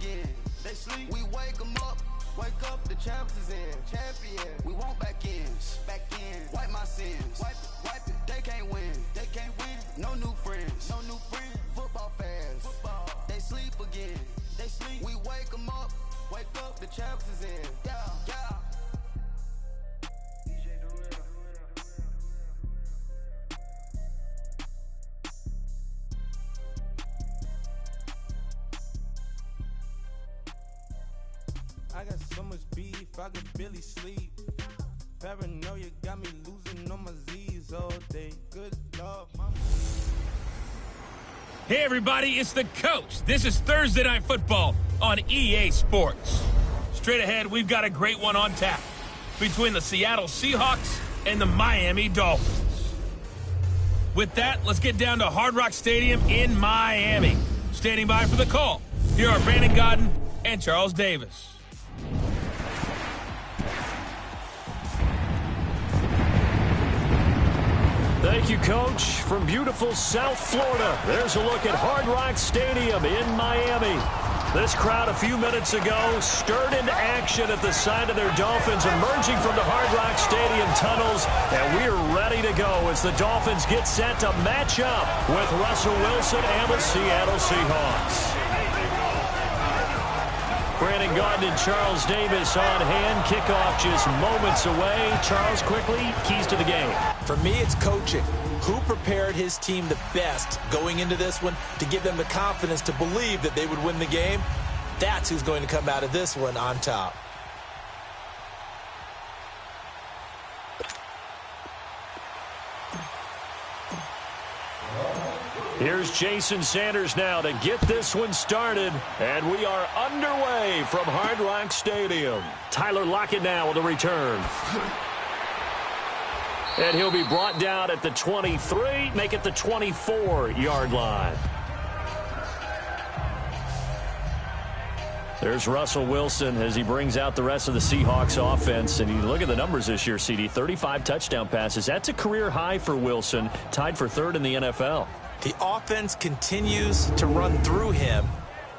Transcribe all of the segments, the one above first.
again. They sleep, we wake them up. Wake up, the champs is in. Champion, we want back ends. Back in, wipe my sins. Wipe it, they can't win. They can't win. No new friends. No new friends. Football fans. Football, they sleep again. They sleep, we wake them up. Wake up, the champs is in. Yeah, yeah. I got so much beef, I could barely sleep. Paranoia got me losing on my Z's all day. Good Lord, mama. Hey everybody, it's the coach. This is Thursday Night Football on EA Sports. Straight ahead, we've got a great one on tap between the Seattle Seahawks and the Miami Dolphins. With that, let's get down to Hard Rock Stadium in Miami. Standing by for the call, here are Brandon Godden and Charles Davis. Thank you, Coach. From beautiful South Florida, there's a look at Hard Rock Stadium in Miami. This crowd a few minutes ago stirred into action at the side of their Dolphins emerging from the Hard Rock Stadium tunnels, and we're ready to go as the Dolphins get set to match up with Russell Wilson and the Seattle Seahawks. Brandon Gaudin and Charles Davis on hand. Kickoff just moments away. Charles, quickly, keys to the game. For me, it's coaching. Who prepared his team the best going into this one to give them the confidence to believe that they would win the game? That's who's going to come out of this one on top. Here's Jason Sanders now to get this one started. And we are underway from Hard Rock Stadium. Tyler Lockett now with the return. And he'll be brought down at the 23, make it the 24-yard line. There's Russell Wilson as he brings out the rest of the Seahawks offense. And you look at the numbers this year, CD, 35 touchdown passes. That's a career high for Wilson, tied for third in the NFL. The offense continues to run through him,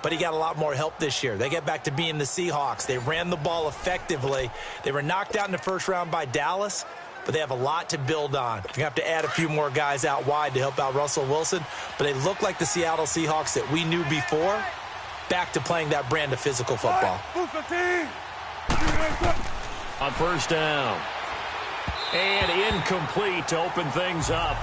but he got a lot more help this year. They get back to being the Seahawks. They ran the ball effectively. They were knocked out in the first round by Dallas, but they have a lot to build on. You're going to have to add a few more guys out wide to help out Russell Wilson, but they look like the Seattle Seahawks that we knew before, back to playing that brand of physical football. On first down. And incomplete to open things up.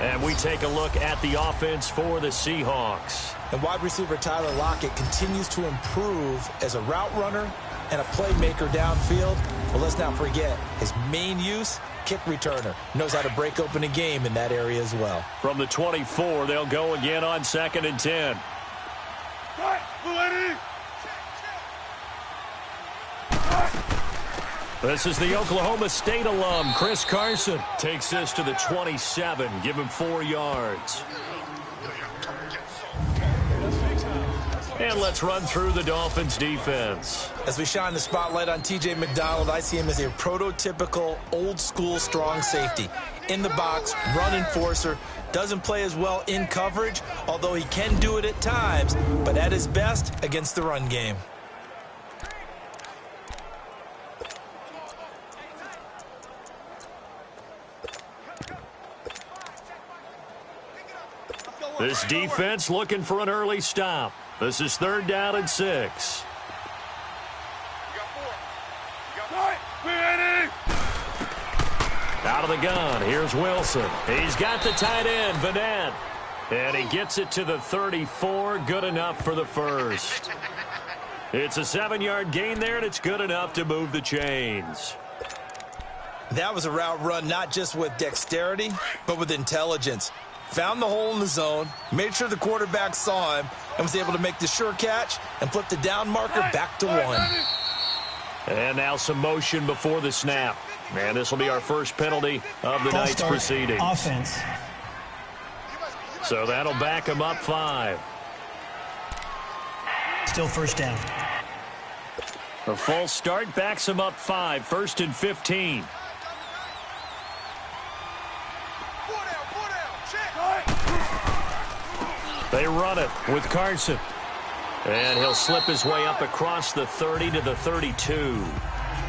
And we take a look at the offense for the Seahawks. And wide receiver Tyler Lockett continues to improve as a route runner and a playmaker downfield. But let's not forget his main use, kick returner. Knows how to break open a game in that area as well. From the 24, they'll go again on 2nd and 10. This is the Oklahoma State alum, Chris Carson. Takes this to the 27, give him 4 yards. And let's run through the Dolphins defense. As we shine the spotlight on T.J. McDonald, I see him as a prototypical old-school strong safety. In the box, run enforcer, doesn't play as well in coverage, although he can do it at times, but at his best against the run game. This defense looking for an early stop. This is 3rd down and 6. Out of the gun, here's Wilson. He's got the tight end, Vanette. And he gets it to the 34, good enough for the first. It's a 7-yard gain there, and it's good enough to move the chains. That was a route run not just with dexterity, but with intelligence. Found the hole in the zone, made sure the quarterback saw him, and was able to make the sure catch and flip the down marker back to 1. And now some motion before the snap. And this will be our first penalty of the night's proceedings. Offense. So that'll back him up 5. Still first down. A false start backs him up 5. 1st and 15. They run it with Carson. And he'll slip his way up across the 30 to the 32.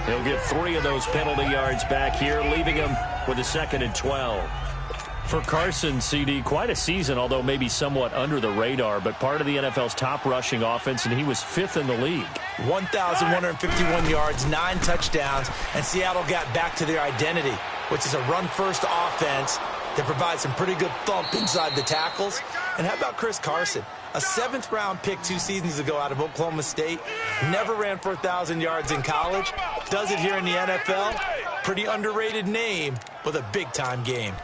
He'll get 3 of those penalty yards back here, leaving him with a 2nd and 12. For Carson, CD, quite a season, although maybe somewhat under the radar, but part of the NFL's top rushing offense, and he was 5th in the league. 1,151 yards, 9 touchdowns, and Seattle got back to their identity, which is a run-first offense that provides some pretty good thump inside the tackles. And how about Chris Carson? A 7th-round pick 2 seasons ago out of Oklahoma State. Never ran for 1,000 yards in college. Does it here in the NFL. Pretty underrated name with a big-time game.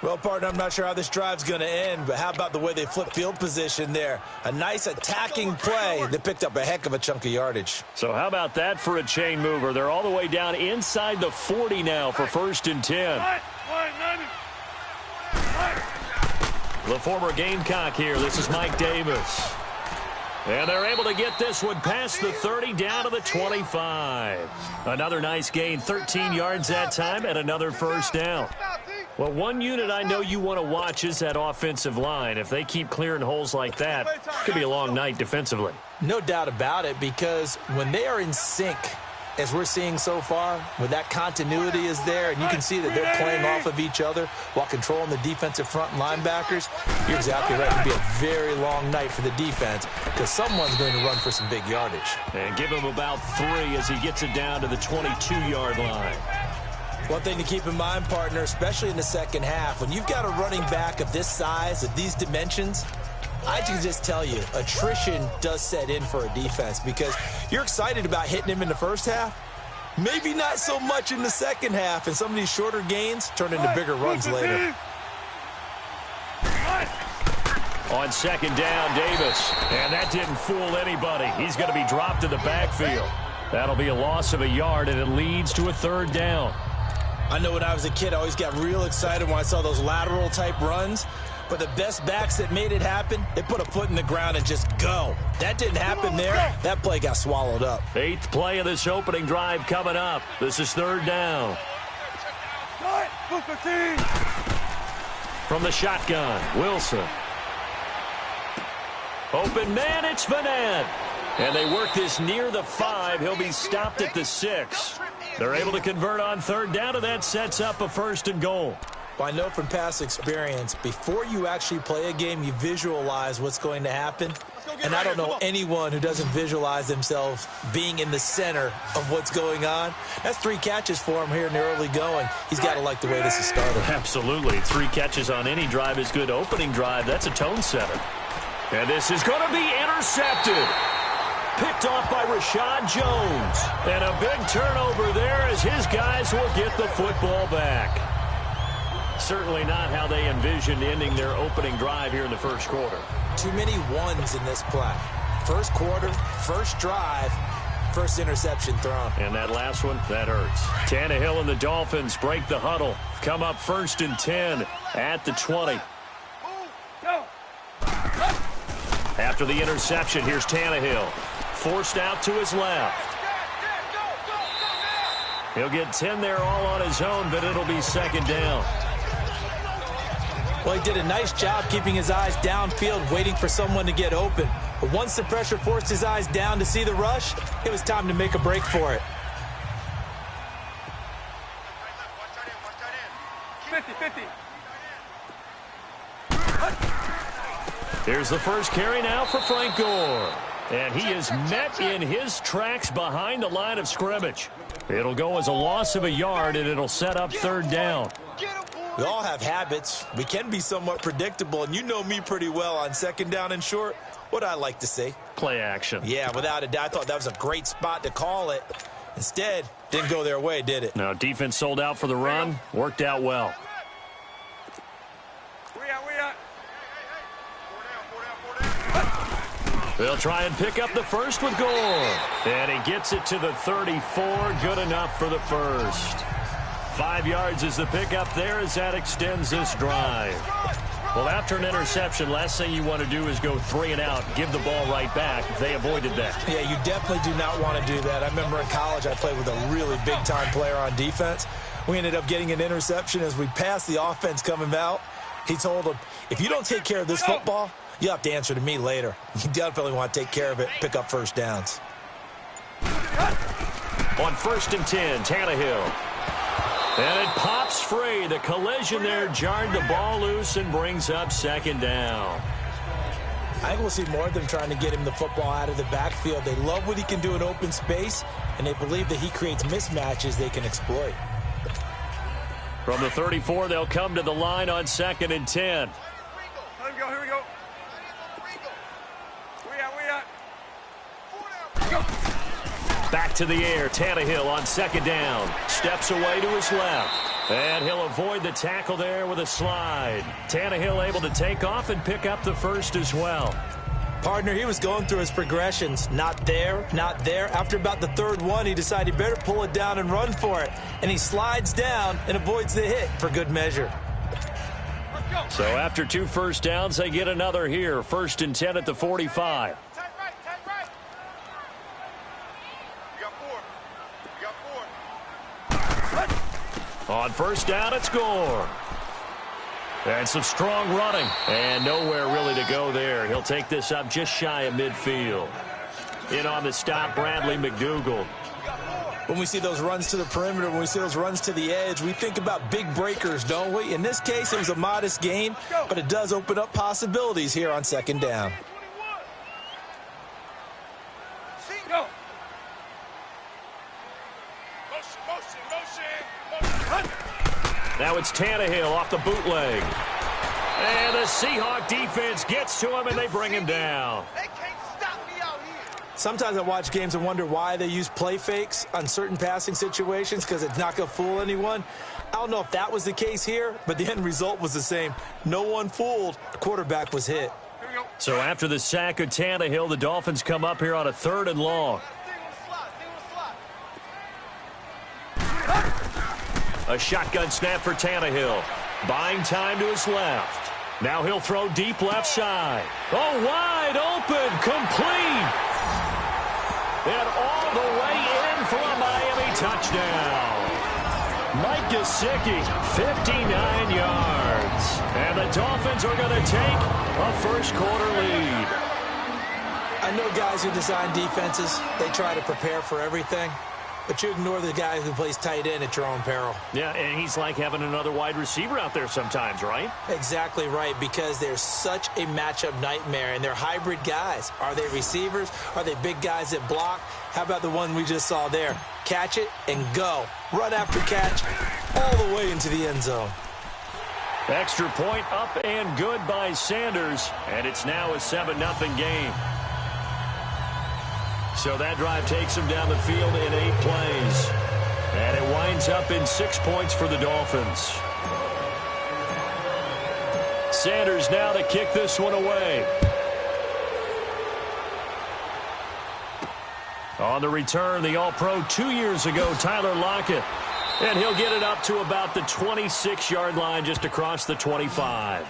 Well, partner, I'm not sure how this drive's going to end, but how about the way they flip field position there? A nice attacking play that picked up a heck of a chunk of yardage. So how about that for a chain mover? They're all the way down inside the 40 now for 1st and 10. The former Gamecock here. This is Mike Davis. And they're able to get this one past the 30 down to the 25. Another nice gain, 13 yards that time, and another 1st down. Well, one unit I know you want to watch is that offensive line. If they keep clearing holes like that, it could be a long night defensively. No doubt about it, because when they are in sync, as we're seeing so far, when that continuity is there, and you can see that they're playing off of each other while controlling the defensive front linebackers, you're exactly right. It'll be a very long night for the defense because someone's going to run for some big yardage. And give him about 3 as he gets it down to the 22-yard line. One thing to keep in mind, partner, especially in the second half, when you've got a running back of this size, of these dimensions, I can just tell you, attrition does set in for a defense because you're excited about hitting him in the first half. Maybe not so much in the second half, and some of these shorter gains turn into bigger runs later. On 2nd down, Davis. And that didn't fool anybody. He's going to be dropped to the backfield. That'll be a loss of a yard, and it leads to a 3rd down. I know when I was a kid, I always got real excited when I saw those lateral-type runs. But the best backs that made it happen, they put a foot in the ground and just go. That didn't happen there. That play got swallowed up. 8th play of this opening drive coming up. This is 3rd down. From the shotgun, Wilson. Open man, it's Vanette. And they work this near the 5. He'll be stopped at the 6. They're able to convert on 3rd down, and that sets up a 1st and goal. Well, I know from past experience, before you actually play a game, you visualize what's going to happen. And I don't know anyone who doesn't visualize themselves being in the center of what's going on. That's 3 catches for him here in the early going. He's got to like the way this is started. Absolutely. 3 catches on any drive is good. Opening drive, that's a tone setter. And this is going to be intercepted. Picked off by Rashad Jones. And a big turnover there as his guys will get the football back. Certainly not how they envisioned ending their opening drive here in the first quarter. Too many ones in this play. First quarter, first drive, first interception thrown. And that last one, that hurts. Tannehill and the Dolphins break the huddle. Come up 1st and 10 at the 20. After the interception, here's Tannehill. Forced out to his left. He'll get 10 there all on his own, but it'll be 2nd down. Well, he did a nice job keeping his eyes downfield, waiting for someone to get open. But once the pressure forced his eyes down to see the rush, it was time to make a break for it. 50-50. Here's the first carry now for Frank Gore. And he is met in his tracks behind the line of scrimmage. It'll go as a loss of a yard, and it'll set up 3rd down. We all have habits. We can be somewhat predictable, and you know me pretty well on 2nd down and short. What I like to say? Play action. Yeah, without a doubt. I thought that was a great spot to call it. Instead, didn't go their way, did it? Now, defense sold out for the run. Worked out well. They'll try and pick up the first with Gore. And he gets it to the 34. Good enough for the first. 5 yards is the pickup there as that extends this drive. Well, after an interception, last thing you want to do is go 3 and out, give the ball right back. They avoided that. Yeah, you definitely do not want to do that. I remember in college I played with a really big-time player on defense. We ended up getting an interception as we passed the offense coming out. He told him, if you don't take care of this football, You have to answer to me later. You definitely want to take care of it, pick up first downs. On 1st and 10, Tannehill. And it pops free. The collision there jarred the ball loose and brings up 2nd down. I think we'll see more of them trying to get him the football out of the backfield. They love what he can do in open space, and they believe that he creates mismatches they can exploit. From the 34, they'll come to the line on 2nd and 10. Here we go, here we go. We out. Back to the air. Tannehill on 2nd down. Steps away to his left. And he'll avoid the tackle there with a slide. Tannehill able to take off and pick up the first as well. Partner, he was going through his progressions. Not there, not there. After about the 3rd one, he decided he better pull it down and run for it. And he slides down and avoids the hit for good measure. So after 2 first downs, they get another here. 1st and 10 at the 45. On 1st down, it's Gore. And some strong running. And nowhere really to go there. He'll take this up just shy of midfield. In on the stop, Bradley McDougald. When we see those runs to the perimeter, when we see those runs to the edge, we think about big breakers, don't we? In this case, it was a modest gain, but it does open up possibilities here on 2nd down. Now it's Tannehill off the bootleg. And the Seahawk defense gets to him, and they bring him down. They can't stop me out here. Sometimes I watch games and wonder why they use play fakes on certain passing situations, because it's not going to fool anyone. I don't know if that was the case here, but the end result was the same. No one fooled. The quarterback was hit. So after the sack of Tannehill, the Dolphins come up here on a 3rd and long. A shotgun snap for Tannehill. Buying time to his left. Now he'll throw deep left side. Oh, wide open. Complete. And all the way in for a Miami touchdown. Mike Gesicki, 59 yards. And the Dolphins are going to take a 1st quarter lead. I know guys who design defenses, they try to prepare for everything. But you ignore the guy who plays tight end at your own peril. Yeah, and he's like having another wide receiver out there sometimes, right? Exactly right, because they're such a matchup nightmare, and they're hybrid guys. Are they receivers? Are they big guys that block? How about the one we just saw there? Catch it and go. Run after catch all the way into the end zone. Extra point up and good by Sanders, and it's now a 7-0 game. So that drive takes him down the field in 8 plays. And it winds up in 6 points for the Dolphins. Sanders now to kick this one away. On the return, the All-Pro 2 years ago, Tyler Lockett. And he'll get it up to about the 26-yard line, just across the 25.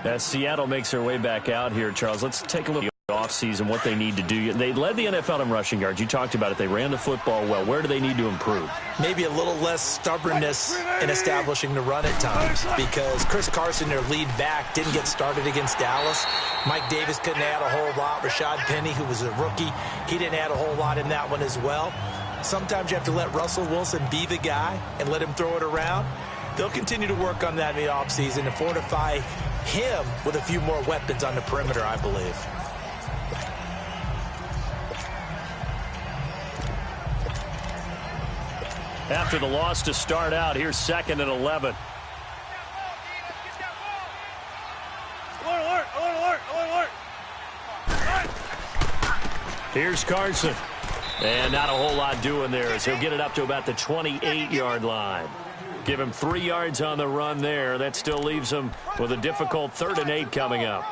As Seattle makes their way back out here, Charles, let's take a look at the offseason, what they need to do. They led the NFL in rushing yards. You talked about it. They ran the football well. Where do they need to improve? Maybe a little less stubbornness in establishing the run at times, because Chris Carson, their lead back, didn't get started against Dallas. Mike Davis couldn't add a whole lot. Rashad Penny, who was a rookie, he didn't add a whole lot in that one as well. Sometimes you have to let Russell Wilson be the guy and let him throw it around. They'll continue to work on that in the offseason and fortify him with a few more weapons on the perimeter, I believe. After the loss to start out, here's 2nd and 11. Alert. Here's Carson. And not a whole lot doing there as he'll get it up to about the 28-yard line. Give him 3 yards on the run there. That still leaves him with a difficult 3rd and 8 coming up.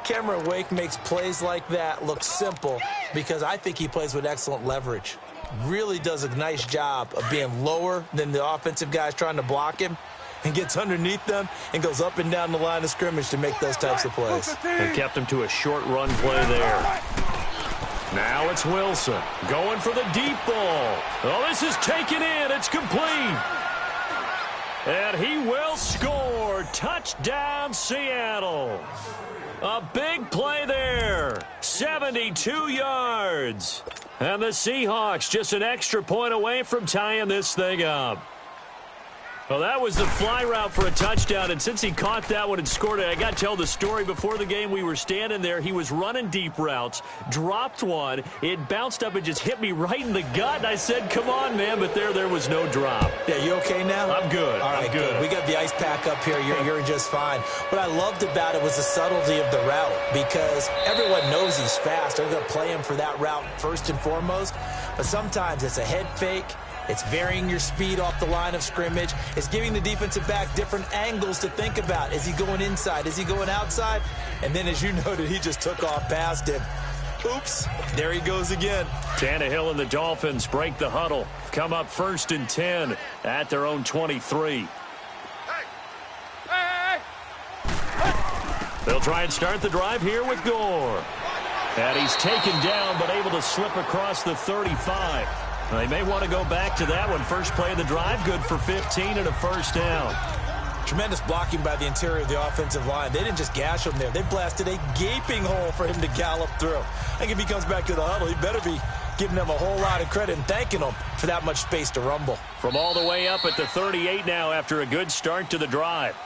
Cameron Wake makes plays like that look simple because I think he plays with excellent leverage. Really does a nice job of being lower than the offensive guys trying to block him and gets underneath them and goes up and down the line of scrimmage to make those types of plays. They kept him to a short run play there. Now it's Wilson going for the deep ball. Oh, this is taken in. It's complete. And he will score. Touchdown, Seattle. A big play there. 72 yards. And the Seahawks just an extra point away from tying this thing up. Well, that was the fly route for a touchdown, and since he caught that one and scored it, I got to tell the story. Before the game, we were standing there. He was running deep routes, dropped one. It bounced up and just hit me right in the gut, and I said, come on, man, but there was no drop. Yeah, you okay now? I'm good. All right, I'm good. We got the ice pack up here. You're just fine. What I loved about it was the subtlety of the route, because everyone knows he's fast. They're going to play him for that route first and foremost, but sometimes it's a head fake. It's varying your speed off the line of scrimmage. It's giving the defensive back different angles to think about. Is he going inside? Is he going outside? And then, as you noted, he just took off past him. Oops, there he goes again. Tannehill and the Dolphins break the huddle. Come up 1st and 10 at their own 23. They'll try and start the drive here with Gore. And he's taken down, but able to slip across the 35. They may want to go back to that one. First play of the drive, good for 15 and a first down. Tremendous blocking by the interior of the offensive line. They didn't just gash him there. They blasted a gaping hole for him to gallop through. I think if he comes back to the huddle, he better be giving them a whole lot of credit and thanking them for that much space to rumble. From all the way up at the 38 now after a good start to the drive.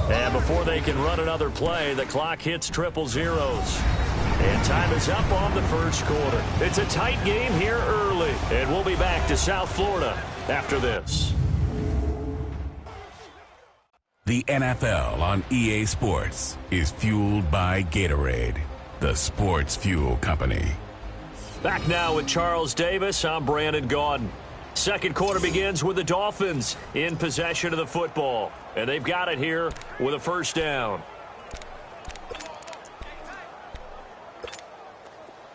And before they can run another play, the clock hits triple zeros. And time is up on the first quarter. It's a tight game here early. And we'll be back to South Florida after this. The NFL on EA Sports is fueled by Gatorade, the sports fuel company. Back now with Charles Davis. I'm Brandon Gaudin. Second quarter begins with the Dolphins in possession of the football. And they've got it here with a first down.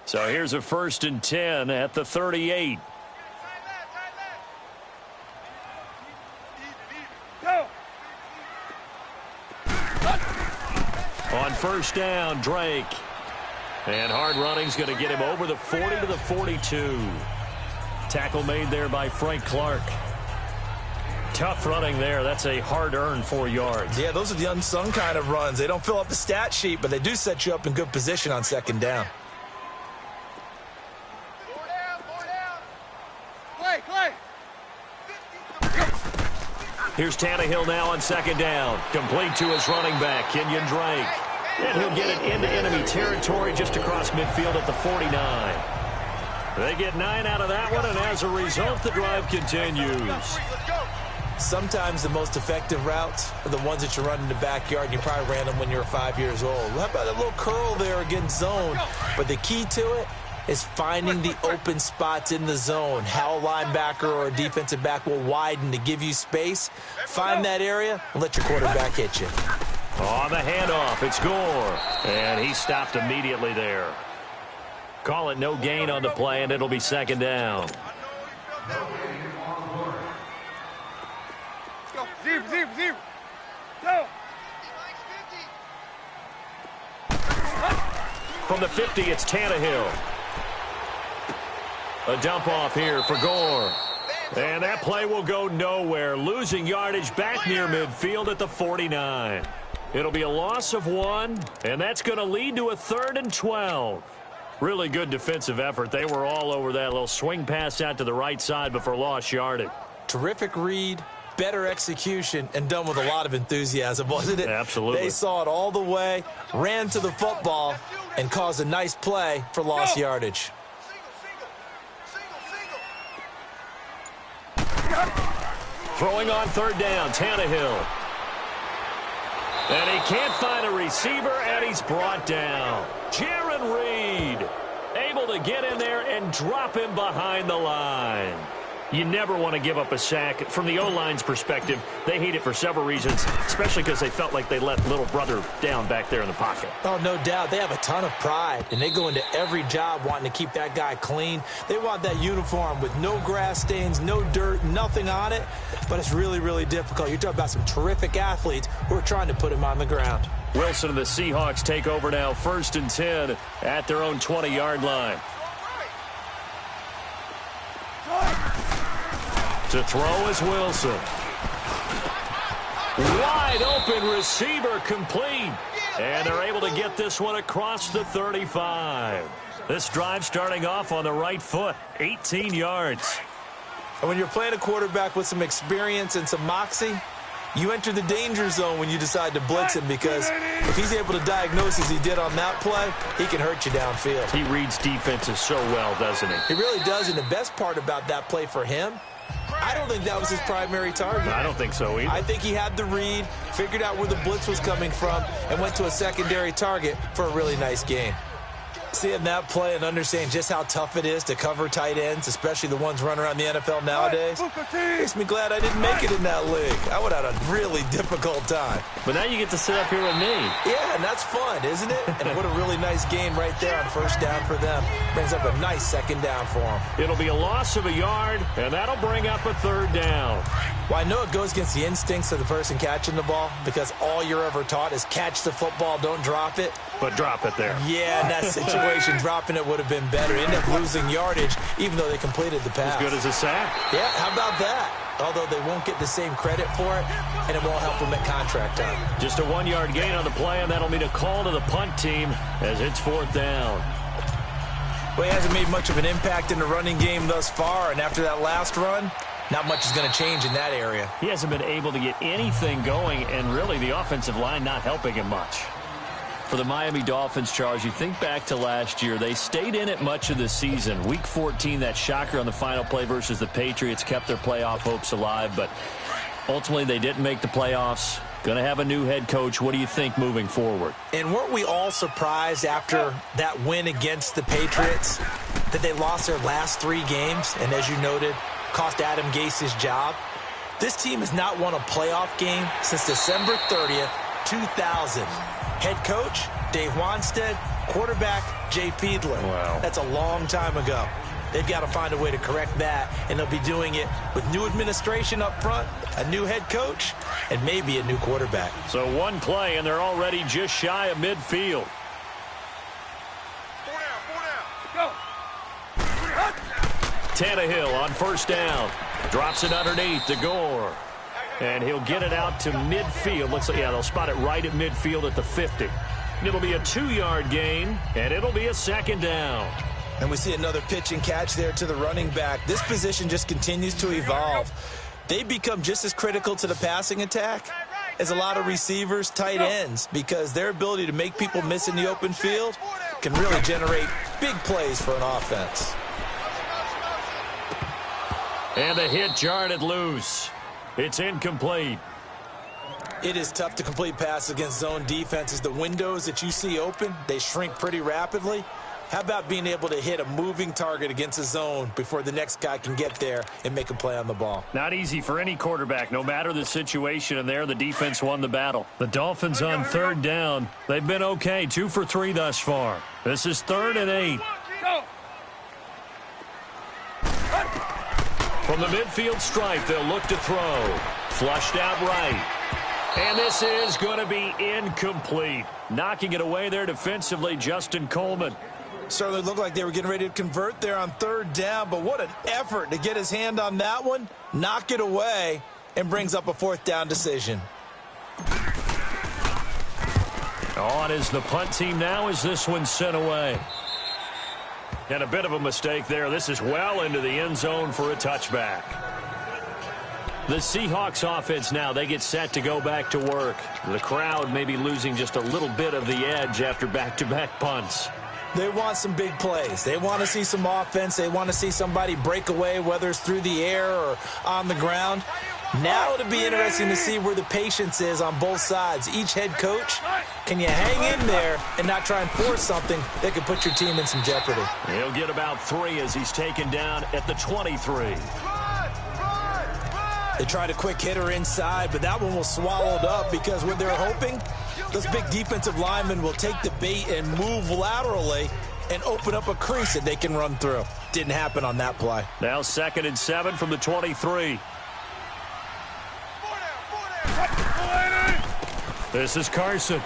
So here's a 1st and 10 at the 38. On first down, Drake. And hard running's going to get him over the 40 to the 42. Tackle made there by Frank Clark. Tough running there. That's a hard-earned 4 yards. Yeah, those are the unsung kind of runs. They don't fill up the stat sheet, but they do set you up in good position on second down. Here's Tannehill now on second down. Complete to his running back, Kenyon Drake. And he'll get it into enemy territory just across midfield at the 49. They get 9 out of that one, and as a result, the drive continues. Sometimes the most effective routes are the ones that you run in the backyard, and you probably ran them when you were 5 years old. How about that little curl there against zone? But the key to it is finding the open spots in the zone. How a linebacker or a defensive back will widen to give you space. Find that area and let your quarterback hit you. On the handoff, it's Gore. And he stopped immediately there. Call it no gain on the play, and it'll be second down. Zero. Go. From the 50, it's Tannehill. A dump off here for Gore. And that play will go nowhere. Losing yardage back near midfield at the 49. It'll be a loss of 1, and that's going to lead to a 3rd and 12. Really good defensive effort. They were all over that little swing pass out to the right side before lost yardage. Terrific read, better execution, and done with a lot of enthusiasm, wasn't it? Absolutely. They saw it all the way, ran to the football, and caused a nice play for lost yardage. Throwing on third down, Tannehill. And he can't find a receiver, and he's brought down. Jaron Reed able to get in there and drop him behind the line. You never want to give up a sack. From the O-line's perspective, they hate it for several reasons, especially because they felt like they let little brother down back there in the pocket. Oh, no doubt. They have a ton of pride, and they go into every job wanting to keep that guy clean. They want that uniform with no grass stains, no dirt, nothing on it, but it's really, really difficult. You're talking about some terrific athletes who are trying to put him on the ground. Wilson and the Seahawks take over now, 1st and 10 at their own 20-yard line. To throw is Wilson. Wide open receiver complete. And they're able to get this one across the 35. This drive starting off on the right foot, 18 yards. And when you're playing a quarterback with some experience and some moxie, you enter the danger zone when you decide to blitz him, because if he's able to diagnose as he did on that play, he can hurt you downfield. He reads defenses so well, doesn't he? He really does, and the best part about that play for him, I don't think that was his primary target. I don't think so either. I think he had the read, figured out where the blitz was coming from, and went to a secondary target for a really nice gain. Seeing that play and understanding just how tough it is to cover tight ends, especially the ones running around the NFL nowadays, makes me glad I didn't make it in that league. I would have had a really difficult time. But now you get to sit up here with me. Yeah, and that's fun, isn't it? And what a really nice gain right there on first down for them. Brings up a nice second down for them. It'll be a loss of a yard, and that'll bring up a third down. Well, I know it goes against the instincts of the person catching the ball, because all you're ever taught is catch the football, don't drop it. But drop it there. Yeah, in that situation, dropping it would have been better. Ended up losing yardage, even though they completed the pass. As good as a sack. Yeah, how about that? Although they won't get the same credit for it, and it won't help them at contract time. Just a 1-yard gain on the play, and that'll mean a call to the punt team as it's fourth down. Well, he hasn't made much of an impact in the running game thus far, and after that last run, not much is going to change in that area. He hasn't been able to get anything going, and really the offensive line not helping him much. For the Miami Dolphins, Charles, you think back to last year. They stayed in it much of the season. Week 14, that shocker on the final play versus the Patriots kept their playoff hopes alive, but ultimately they didn't make the playoffs. Going to have a new head coach. What do you think moving forward? And weren't we all surprised after that win against the Patriots that they lost their last 3 games, and as you noted, cost Adam Gase his job? This team has not won a playoff game since December 30th, 2000. Head coach, Dave Wanstead. Quarterback, Jay Fiedler. Wow. That's a long time ago. They've got to find a way to correct that, and they'll be doing it with new administration up front, a new head coach, and maybe a new quarterback. So one play, and they're already just shy of midfield. 4 down. Go. Tannehill on first down. Drops it underneath to Gore. And he'll get it out to midfield. Looks like, yeah, they'll spot it right at midfield at the 50. It'll be a 2-yard gain, and it'll be a second down. And we see another pitch and catch there to the running back. This position just continues to evolve. They become just as critical to the passing attack as a lot of receivers, tight ends, because their ability to make people miss in the open field can really generate big plays for an offense. And the hit jarred it loose. It's incomplete. It is tough to complete passes against zone defenses. The windows that you see open, they shrink pretty rapidly. How about being able to hit a moving target against a zone before the next guy can get there and make a play on the ball? Not easy for any quarterback, no matter the situation, and there the defense won the battle. The Dolphins on third down. They've been okay, 2 for 3 thus far. This is 3rd and 8. From the midfield stripe, they'll look to throw. Flushed out right. And this is going to be incomplete. Knocking it away there defensively, Justin Coleman. Certainly looked like they were getting ready to convert there on third down, but what an effort to get his hand on that one, knock it away, and brings up a 4th down decision. On is the punt team now as this one's sent away. And a bit of a mistake there. This is well into the end zone for a touchback. The Seahawks offense now, they get set to go back to work. The crowd may be losing just a little bit of the edge after back-to-back punts. They want some big plays. They want to see some offense. They want to see somebody break away, whether it's through the air or on the ground. Now it'll be interesting to see where the patience is on both sides. Each head coach, can you hang in there and not try and force something that could put your team in some jeopardy? He'll get about 3 as he's taken down at the 23. They tried a quick hitter inside, but that one was swallowed up because what they're hoping, those big defensive linemen will take the bait and move laterally and open up a crease that they can run through. Didn't happen on that play. Now 2nd and 7 from the 23. This is Carson.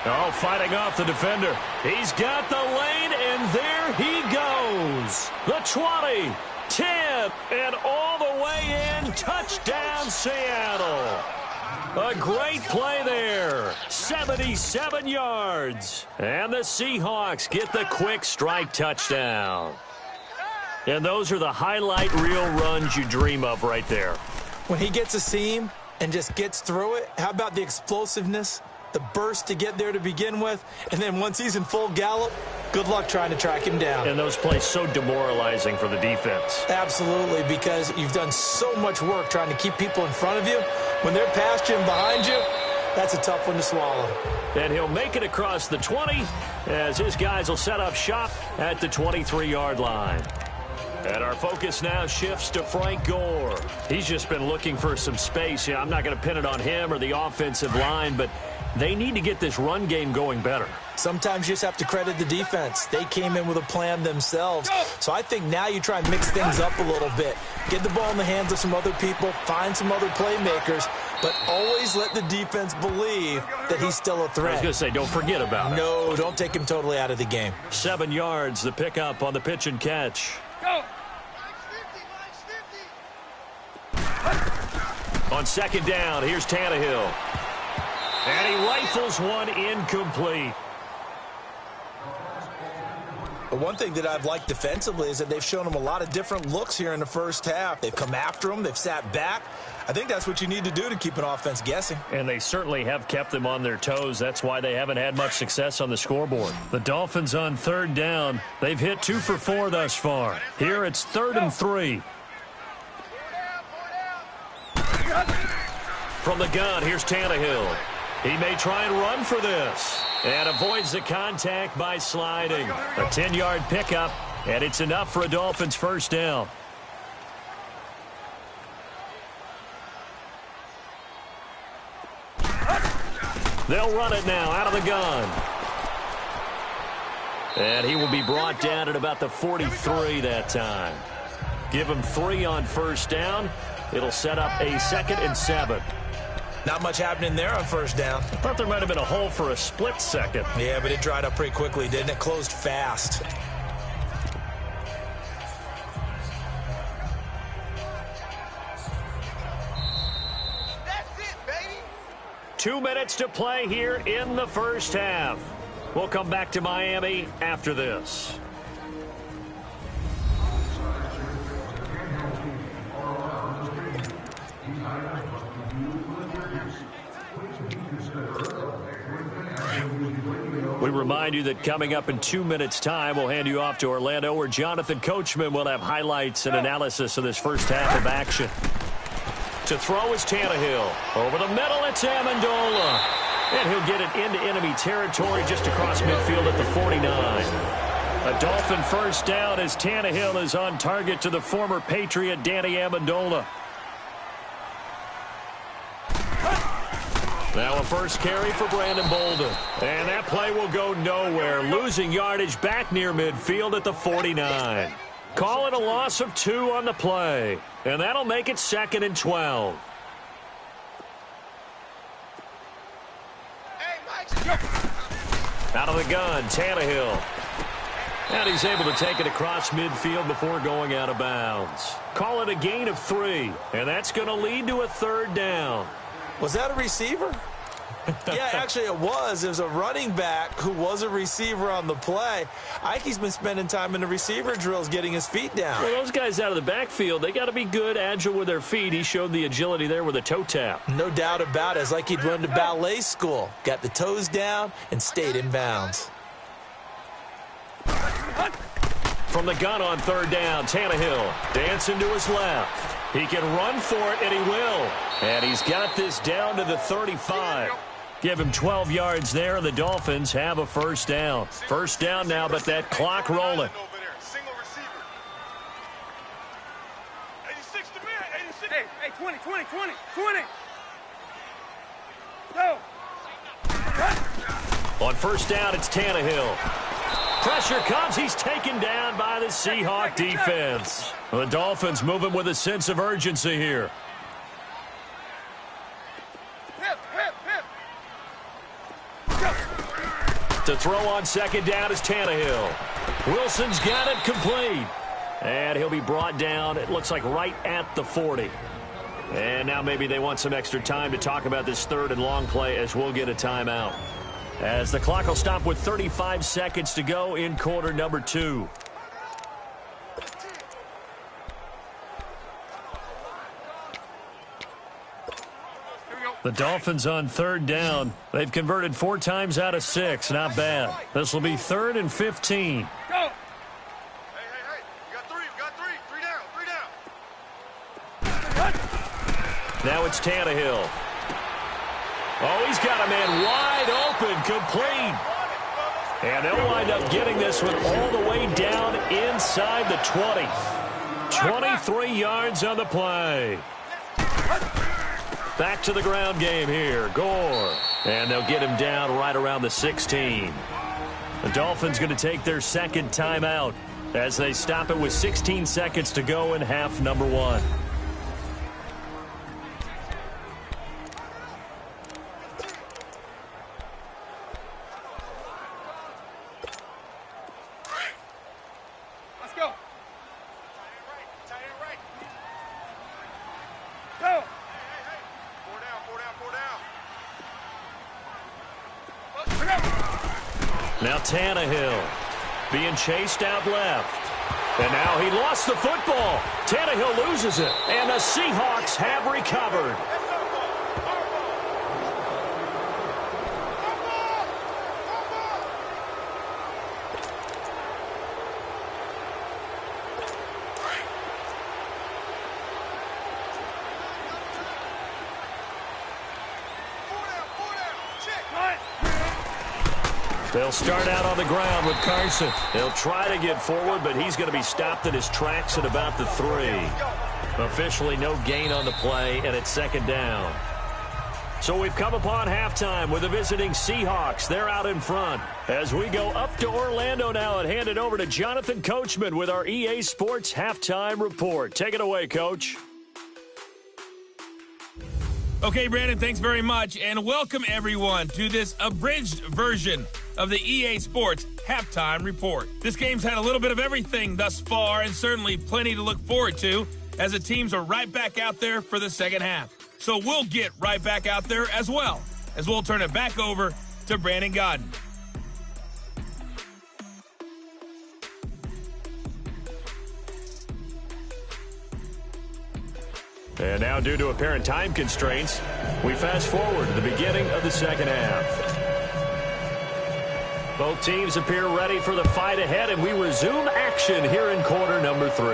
Oh, fighting off the defender. He's got the lane, and there he goes. The 20, 10, again. And all the way in. Touchdown, Seattle. A great play there. 77 yards. And the Seahawks get the quick strike touchdown. And those are the highlight reel runs you dream of right there. When he gets a seam and just gets through it, how about the explosiveness, the burst to get there to begin with, and then once he's in full gallop, good luck trying to track him down. And those plays so demoralizing for the defense. Absolutely, because you've done so much work trying to keep people in front of you. When they're past you and behind you, that's a tough one to swallow. And he'll make it across the 20 as his guys will set up shop at the 23-yard line. And our focus now shifts to Frank Gore. He's just been looking for some space. I'm not going to pin it on him or the offensive line, but they need to get this run game going better. Sometimes you just have to credit the defense. They came in with a plan themselves. So I think now you try and mix things up a little bit. Get the ball in the hands of some other people, find some other playmakers, but always let the defense believe that he's still a threat. I was going to say, don't forget about it. No, don't take him totally out of the game. 7 yards, the pickup on the pitch and catch. Go. On second down, here's Tannehill. And he rifles one incomplete. But one thing that I've liked defensively is that they've shown him a lot of different looks here in the first half. They've come after him. They've sat back. I think that's what you need to do to keep an offense guessing. And they certainly have kept them on their toes. That's why they haven't had much success on the scoreboard. The Dolphins on third down. They've hit 2 for 4 thus far. Here it's 3rd and 3. From the gun, here's Tannehill. He may try and run for this. And avoids the contact by sliding. A 10-yard pickup, and it's enough for a Dolphins first down. They'll run it now out of the gun. And he will be brought down at about the 43 that time. Give him 3 on first down. It'll set up a 2nd and 7. Not much happening there on first down. I thought there might have been a hole for a split second. Yeah, but it dried up pretty quickly, didn't it? Closed fast. That's it, baby. 2 minutes to play here in the first half. We'll come back to Miami after this. We remind you that coming up in 2 minutes' time, we'll hand you off to Orlando, where Jonathan Coachman will have highlights and analysis of this first half of action. To throw is Tannehill. Over the middle, it's Amendola. And he'll get it into enemy territory just across midfield at the 49. A Dolphin first down as Tannehill is on target to the former Patriot Danny Amendola. Now a first carry for Brandon Bolden. And that play will go nowhere. Losing yardage back near midfield at the 49. Call it a loss of 2 on the play. And that'll make it 2nd and 12. Out of the gun, Tannehill. And he's able to take it across midfield before going out of bounds. Call it a gain of 3. And that's going to lead to a 3rd down. Was that a receiver? Yeah, actually it was. It was a running back who was a receiver on the play. I think he's been spending time in the receiver drills getting his feet down. Well, those guys out of the backfield, they got to be good, agile with their feet. He showed the agility there with a toe tap. No doubt about it. It's like he'd run to ballet school. Got the toes down and stayed in bounds. From the gun on 3rd down, Tannehill dancing to his left. He can run for it, and he will. And he's got this down to the 35. Give him 12 yards there, and the Dolphins have a first down. First down now, but that clock rolling. Single receiver. 86 to me. 86. Hey, 20. Go. On first down, it's Tannehill. Pressure comes. He's taken down by the Seahawk defense. The Dolphins moving with a sense of urgency here. To throw on second down is Tannehill. Wilson's got it complete. And he'll be brought down, it looks like right at the 40. And now maybe they want some extra time to talk about this third and long play as we'll get a timeout. As the clock will stop with 35 seconds to go in quarter number 2. The Dolphins on third down. They've converted 4 times out of 6. Not bad. This will be 3rd and 15. Go! Hey. You got 3. You got 3. 3 down. Now it's Tannehill. Oh, he's got a man wide open, complete. And they'll wind up getting this one all the way down inside the 20. 23 yards on the play. Back to the ground game here. Gore. And they'll get him down right around the 16. The Dolphins going to take their second timeout as they stop it with 16 seconds to go in half number 1. Let's go. Tight end right. Go. Hey. 4 down. Now Tannehill being chased out left. And now he lost the football. Tannehill loses it. And the Seahawks have recovered. They'll start out on the ground with Carson. They'll try to get forward, but he's going to be stopped in his tracks at about the 3. Officially no gain on the play, and it's second down. So we've come upon halftime with the visiting Seahawks. They're out in front. As we go up to Orlando now and hand it over to Jonathan Coachman with our EA Sports Halftime Report. Take it away, Coach. Okay, Brandon, thanks very much, and welcome everyone to this abridged version of the EA Sports Halftime Report. This game's had a little bit of everything thus far, and certainly plenty to look forward to as the teams are right back out there for the second half. So we'll get right back out there as well, as we'll turn it back over to Brandon Godden. And now, due to apparent time constraints, we fast forward to the beginning of the second half. Both teams appear ready for the fight ahead, and we resume action here in quarter number 3.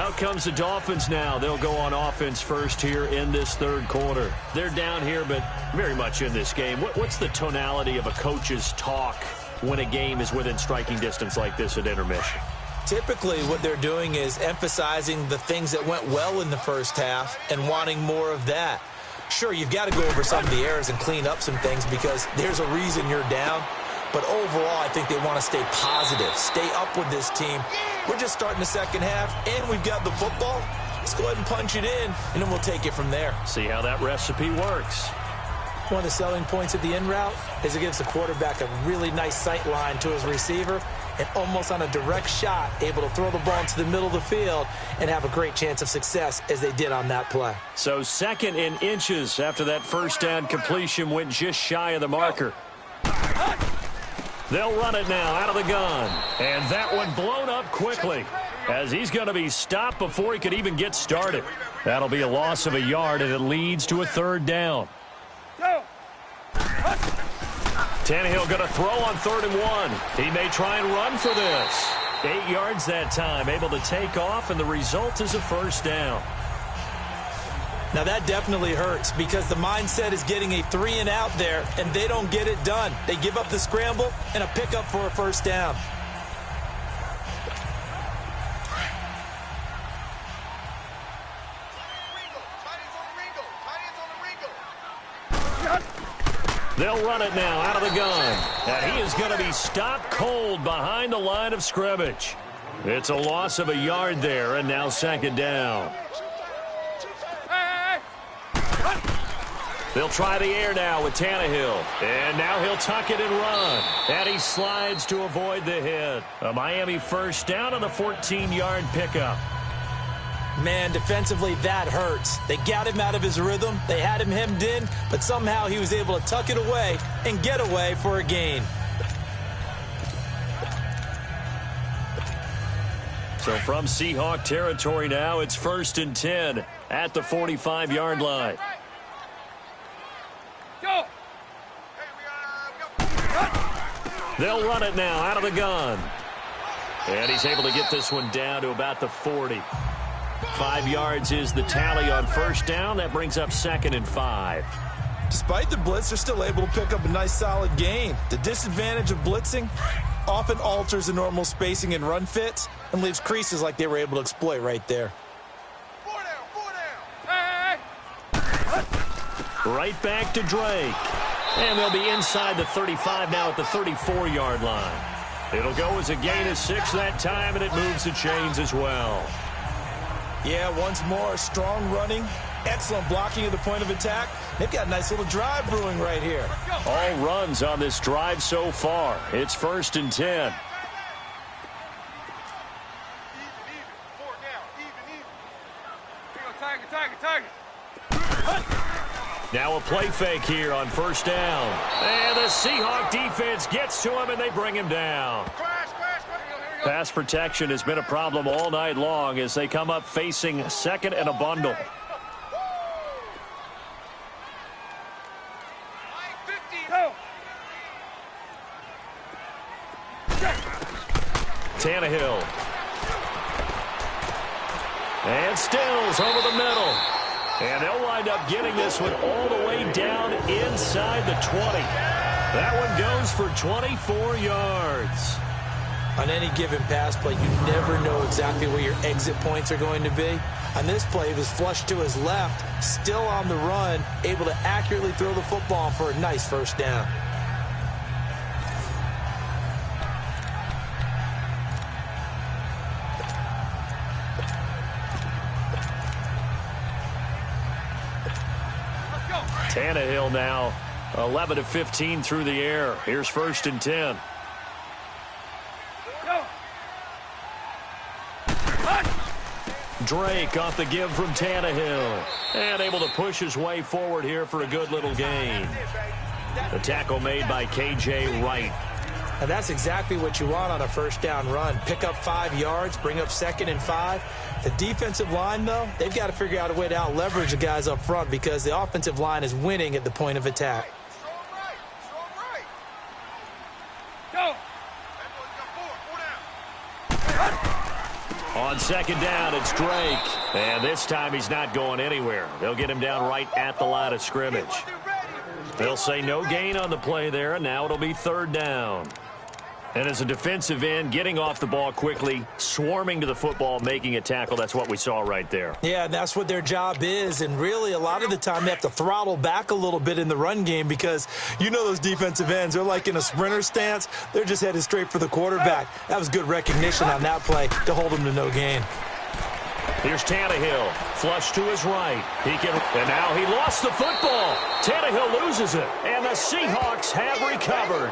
Out comes the Dolphins now. They'll go on offense first here in this third quarter. They're down here, but very much in this game. What's the tonality of a coach's talk when a game is within striking distance like this at intermission? Typically, what they're doing is emphasizing the things that went well in the first half and wanting more of that. Sure, you've got to go over some of the errors and clean up some things because there's a reason you're down. But overall, I think they want to stay positive, stay up with this team. We're just starting the second half, and we've got the football. Let's go ahead and punch it in, and then we'll take it from there. See how that recipe works. One of the selling points of the in route is it gives the quarterback a really nice sight line to his receiver and almost on a direct shot able to throw the ball into the middle of the field and have a great chance of success as they did on that play. So second in inches after that first down completion went just shy of the marker. They'll run it now out of the gun. And that one blown up quickly as he's going to be stopped before he could even get started. That'll be a loss of a yard, and it leads to a third down. Tannehill going to throw on 3rd and 1. He may try and run for this. 8 yards that time, able to take off, and the result is a first down. Now that definitely hurts because the mindset is getting a 3-and-out there, and they don't get it done. They give up the scramble and a pickup for a first down. They'll run it now out of the gun. And he is going to be stopped cold behind the line of scrimmage. It's a loss of a yard there, and now second down. They'll try the air now with Tannehill. And now he'll tuck it and run. And he slides to avoid the hit. A Miami first down on the 14-yard pickup. Man, defensively, that hurts. They got him out of his rhythm. They had him hemmed in, but somehow he was able to tuck it away and get away for a gain. So from Seahawk territory now, it's 1st and 10 at the 45-yard line. Go! They'll run it now out of the gun. And he's able to get this one down to about the 40. 5 yards is the tally on first down. That brings up 2nd and 5. Despite the blitz, they're still able to pick up a nice solid gain. The disadvantage of blitzing often alters the normal spacing and run fits and leaves creases like they were able to exploit right there. 4 down. Hey! Right back to Drake. And they'll be inside the 35 now at the 34-yard line. It'll go as a gain of 6 that time, and it moves the chains as well. Yeah, once more, strong running, excellent blocking at the point of attack. They've got a nice little drive brewing right here. All runs on this drive so far. It's 1st and 10. Even. 4 down. Even. Here go, Tiger. Now a play fake here on first down. And the Seahawk defense gets to him, and they bring him down. Crash. Pass protection has been a problem all night long as they come up facing 2nd and a bundle. Tannehill. And Stills over the middle. And they'll wind up getting this one all the way down inside the 20. That one goes for 24 yards. On any given pass play, you never know exactly where your exit points are going to be. On this play, he was flushed to his left, still on the run, able to accurately throw the football for a nice first down. Tannehill now 11 of 15 through the air. Here's 1st and 10. Drake off the give from Tannehill. And able to push his way forward here for a good little gain. The tackle made by K.J. Wright. And that's exactly what you want on a first down run. Pick up 5 yards, bring up 2nd and 5. The defensive line, though, they've got to figure out a way to out-leverage the guys up front because the offensive line is winning at the point of attack. Strong right. Go! On 2nd down, it's Drake. And this time he's not going anywhere. They'll get him down right at the line of scrimmage. They'll say no gain on the play there, and now it'll be 3rd down. And as a defensive end, getting off the ball quickly, swarming to the football, making a tackle, that's what we saw right there. Yeah, and that's what their job is. And really, a lot of the time, they have to throttle back a little bit in the run game because you know those defensive ends, they're like in a sprinter stance. They're just headed straight for the quarterback. That was good recognition on that play to hold them to no gain. Here's Tannehill, flush to his right. And now he lost the football. Tannehill loses it, and the Seahawks have recovered.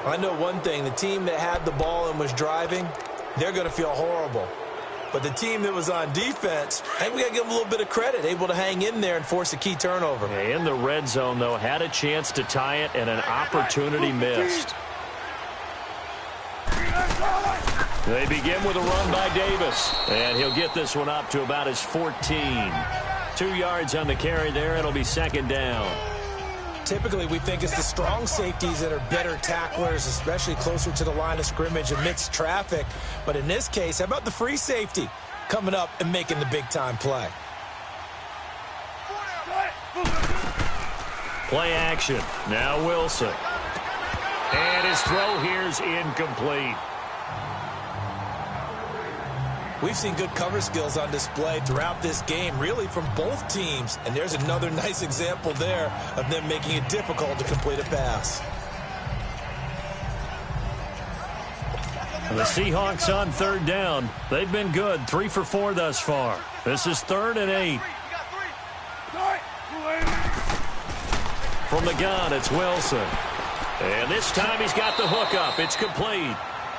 I know one thing, the team that had the ball and was driving, they're going to feel horrible. But the team that was on defense, I think we got to give them a little bit of credit, able to hang in there and force a key turnover. In the red zone, though, had a chance to tie it, and an opportunity missed. They begin with a run by Davis, and he'll get this one up to about his 14. 2 yards on the carry there. It'll be 2nd down. Typically, we think it's the strong safeties that are better tacklers, especially closer to the line of scrimmage amidst traffic. But in this case, how about the free safety coming up and making the big-time play? Play action. Now Wilson. And his throw here's incomplete. We've seen good cover skills on display throughout this game, really from both teams. And there's another nice example there of them making it difficult to complete a pass. The Seahawks on 3rd down. They've been good, 3 for 4 thus far. This is 3rd and 8. From the gun, it's Wilson. And this time he's got the hook up. It's complete.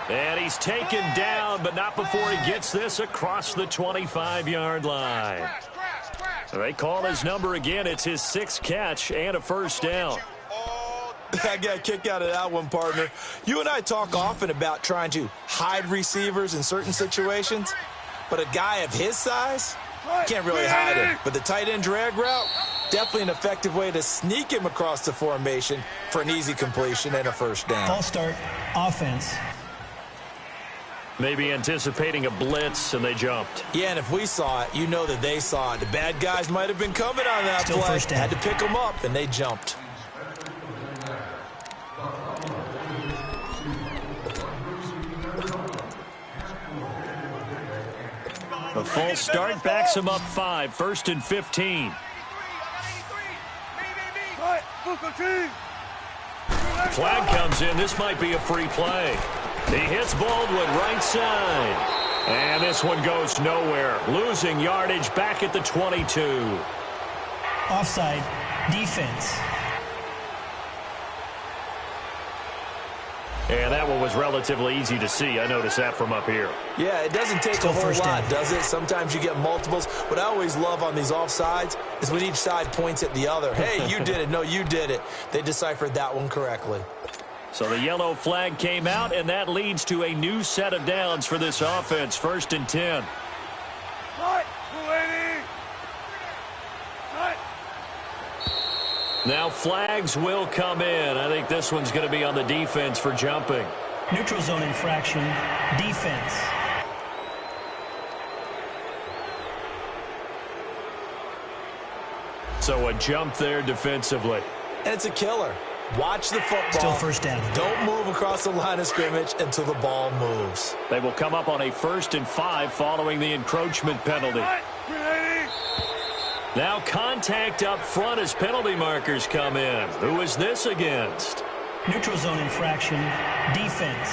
And he's taken down, but not before he gets this across the 25-yard line. They call his number again. It's his 6th catch and a first down. I got a kick out of that one, partner. You and I talk often about trying to hide receivers in certain situations, but a guy of his size can't really hide him. But the tight end drag route, definitely an effective way to sneak him across the formation for an easy completion and a first down. False start, offense. Maybe anticipating a blitz, and they jumped. Yeah, and if we saw it, you know that they saw it. The bad guys might have been coming on that Still play. First down. Had to pick them up, and they jumped. A false start backs him up 5, 1st and 15. Flag comes in. This might be a free play. He hits Baldwin right side. And this one goes nowhere. Losing yardage back at the 22. Offside, defense. And that one was relatively easy to see. I noticed that from up here. Yeah, it doesn't take Still a whole first lot, down. does it? Sometimes you get multiples. What I always love on these offsides is when each side points at the other. Hey, you did it. No, you did it. They deciphered that one correctly. So the yellow flag came out, and that leads to a new set of downs for this offense. 1st and 10. Now flags will come in. I think this one's going to be on the defense for jumping. Neutral zone infraction, defense. So a jump there defensively. And it's a killer. Watch the football. Still first down. Don't move across the line of scrimmage until the ball moves. They will come up on a 1st and 5 following the encroachment penalty. Now contact up front as penalty markers come in. Who is this against? Neutral zone infraction, defense.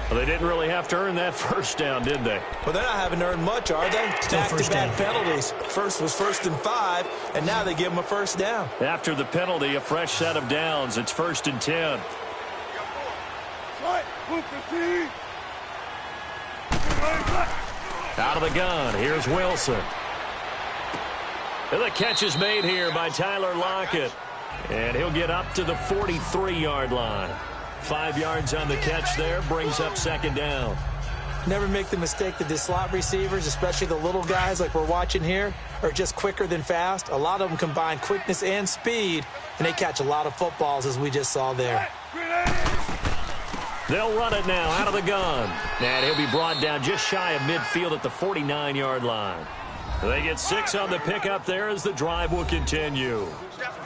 Well, they didn't really have to earn that first down, did they? Well, they're not having to earn much, are they? Back-to-back penalties. First was 1st and 5, and now they give them a first down. After the penalty, a fresh set of downs. It's 1st and 10. Out of the gun, here's Wilson. And the catch is made here by Tyler Lockett. And he'll get up to the 43-yard line. 5 yards on the catch there, brings up 2nd down. Never make the mistake that the slot receivers, especially the little guys like we're watching here, are just quicker than fast. A lot of them combine quickness and speed, and they catch a lot of footballs, as we just saw there. They'll run it now out of the gun. And he'll be brought down just shy of midfield at the 49-yard line. They get 6 on the pickup there as the drive will continue.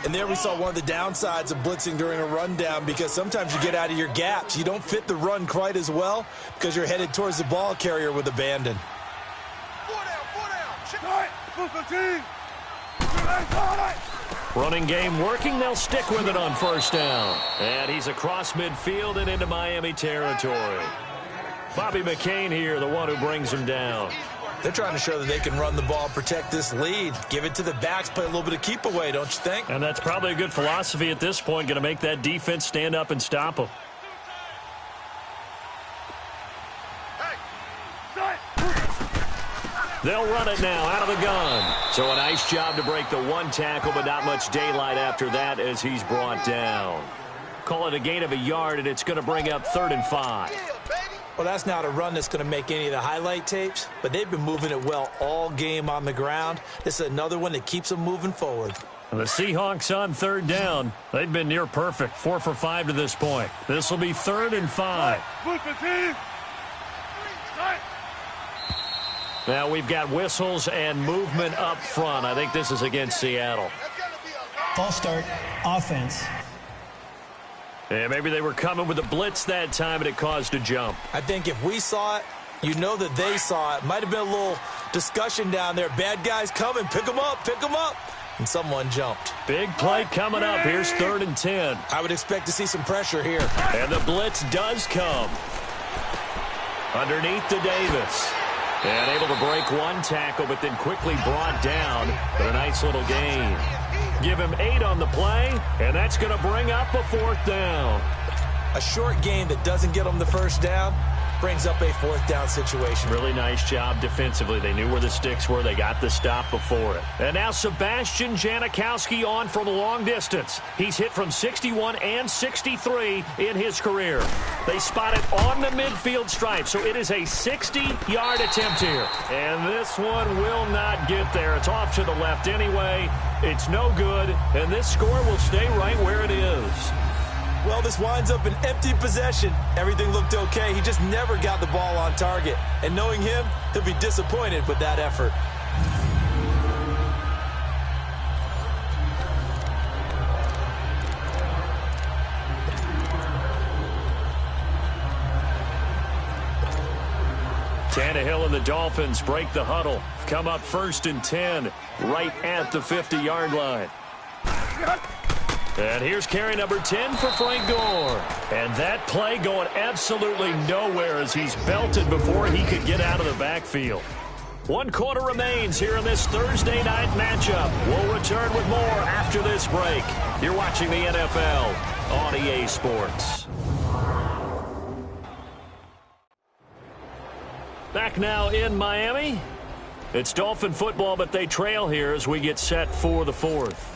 And there we saw one of the downsides of blitzing during a rundown, because sometimes you get out of your gaps. You don't fit the run quite as well because you're headed towards the ball carrier with abandon. Running game working. They'll stick with it on 1st down. And he's across midfield and into Miami territory. Bobby McCain here, the one who brings him down. They're trying to show that they can run the ball, protect this lead. Give it to the backs, play a little bit of keep away, don't you think? And that's probably a good philosophy at this point, going to make that defense stand up and stop them. They'll run it now out of the gun. So a nice job to break the 1 tackle, but not much daylight after that as he's brought down. Call it a gain of a yard, and it's going to bring up 3rd and 5. Well, that's not a run that's going to make any of the highlight tapes, but they've been moving it well all game on the ground. This is another one that keeps them moving forward. The Seahawks on 3rd down. They've been near perfect, 4 for 5 to this point. This will be 3rd and 5. Now we've got whistles and movement up front. I think this is against Seattle. False start, offense. Yeah, maybe they were coming with a blitz that time and it caused a jump. I think if we saw it, you know that they saw it. Might have been a little discussion down there. Bad guys coming. Pick them up. Pick them up. And someone jumped. Big play coming up. Here's 3rd and 10. I would expect to see some pressure here. And the blitz does come. Underneath to Davis. And able to break one tackle, but then quickly brought down. But a nice little gain. Give him 8 on the play, and that's going to bring up a 4th down. A short game that doesn't get them the first down brings up a 4th down situation. Really nice job defensively. They knew where the sticks were. They got the stop before it. And now Sebastian Janikowski on from long distance. He's hit from 61 and 63 in his career. They spot it on the midfield stripe, so it is a 60-yard attempt here. And this one will not get there. It's off to the left anyway. It's no good, and this score will stay right where it is. Well, this winds up an empty possession. Everything looked okay. He just never got the ball on target. And knowing him, he'll be disappointed with that effort. Tannehill and the Dolphins break the huddle. Come up 1st and 10, right at the 50-yard line. And here's carry number 10 for Frank Gore. And that play going absolutely nowhere as he's belted before he could get out of the backfield. 1 quarter remains here in this Thursday night matchup. We'll return with more after this break. You're watching the NFL on EA Sports. Back now in Miami. It's Dolphin football, but they trail here as we get set for the 4th.